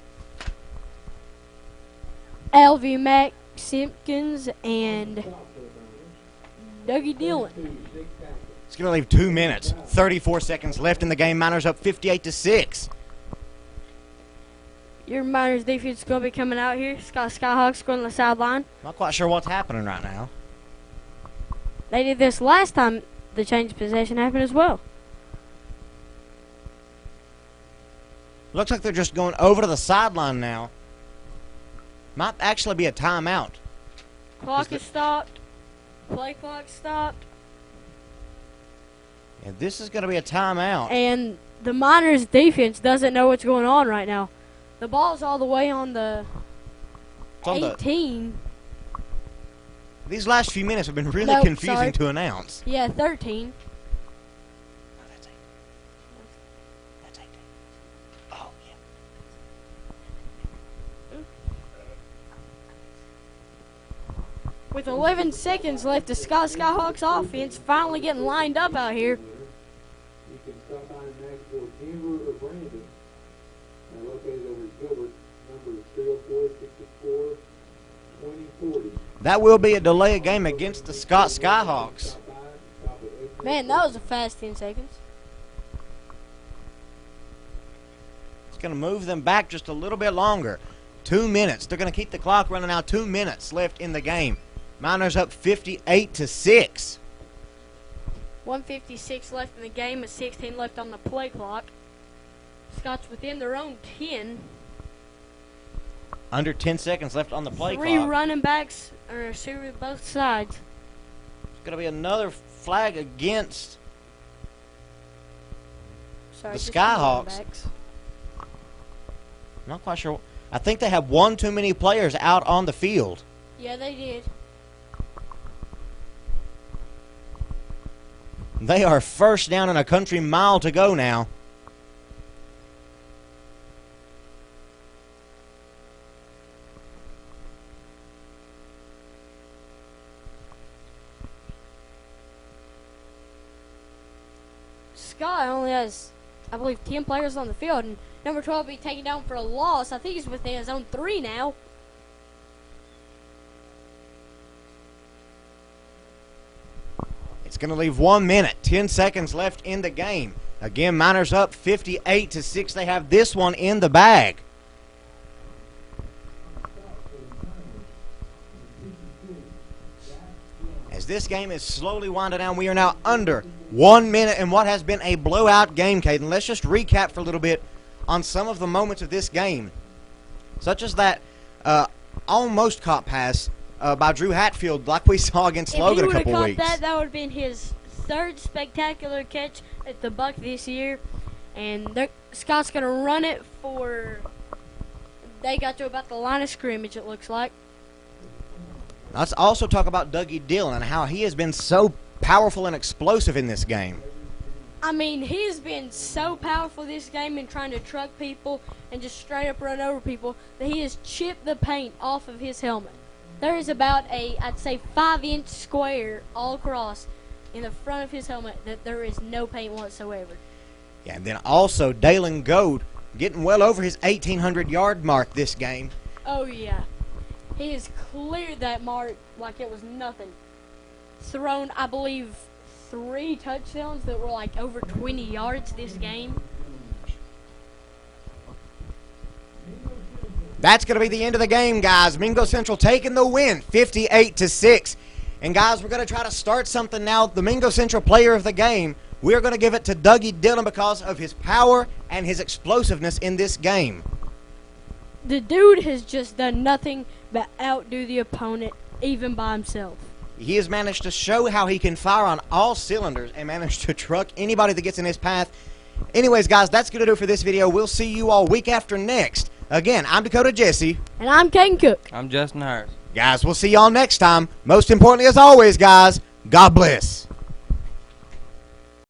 L.V. Mack Simpkins and Dougie Dillon. It's going to leave 2 minutes, 34 seconds left in the game. Miners up 58-6. Your Miners defense is going to be coming out here. Skyhawks going to the sideline. Not quite sure what's happening right now. They did this last time the change of possession happened as well. Looks like they're just going over to the sideline now. Might actually be a timeout. Clock is stopped. Play clock stopped. Yeah, this is going to be a timeout. And the Miners defense doesn't know what's going on right now. The ball's all the way on the 18. These last few minutes have been really confusing to announce. Yeah, 13. No, that's 18. That's 18. Oh, yeah. With 11 seconds left, the Skyhawks offense finally getting lined up out here. You can stop by Nashville, Denver, or Brandon. They're located over in Gilbert. Number 304-64-2040. That will be a delay game against the Skyhawks. Man, that was a fast 10 seconds. It's going to move them back just a little bit longer. 2 minutes. They're going to keep the clock running out. 2 minutes left in the game. Miners up 58-6. 1:56 left in the game with 16 left on the play clock. Scots within their own 10. Under 10 seconds left on the play Three clock. running backs are a receiver both sides. It's going to be another flag against Sorry, the just two running Skyhawks. backs. Not quite sure. I think they have one too many players out on the field. Yeah, they did. They are first down and a country mile to go now. Scott only has, I believe, 10 players on the field, and number 12 will be taken down for a loss. I think he's within his own 3 now. It's going to leave 1 minute, 10 seconds left in the game. Again, Miners up 58-6. They have this one in the bag. As this game is slowly winding down, we are now under 1 minute in what has been a blowout game, Caden. Let's just recap for a little bit on some of the moments of this game, such as that almost caught pass by Drew Hatfield like we saw against Logan a couple weeks. If he would have caught that would have been his 3rd spectacular catch at the Buck this year. And Scott's going to run it for, they got to about the line of scrimmage, it looks like. Let's also talk about Dougie Dillon and how he has been so powerful and explosive in this game. I mean, he's been so powerful this game in trying to truck people and just straight up run over people that he has chipped the paint off of his helmet. There is about a, I'd say, 5-inch square all across in the front of his helmet that there is no paint whatsoever. Yeah, and then also Dalen Gold getting well over his 1,800-yard mark this game. Oh, yeah. He has cleared that mark like it was nothing. Thrown, I believe, 3 touchdowns that were like over 20 yards this game. That's going to be the end of the game, guys. Mingo Central taking the win, 58-6. And, guys, we're going to try to start something now. The Mingo Central player of the game, we're going to give it to Dougie Dillon because of his power and his explosiveness in this game. The dude has just done nothing but outdo the opponent, even by himself. He has managed to show how he can fire on all cylinders and manage to truck anybody that gets in his path. Anyways, guys, that's going to do it for this video. We'll see you all week after next. Again, I'm Dakota Jesse. And I'm Caden Cook. I'm Justin Harris. Guys, we'll see y'all next time. Most importantly, as always, guys, God bless.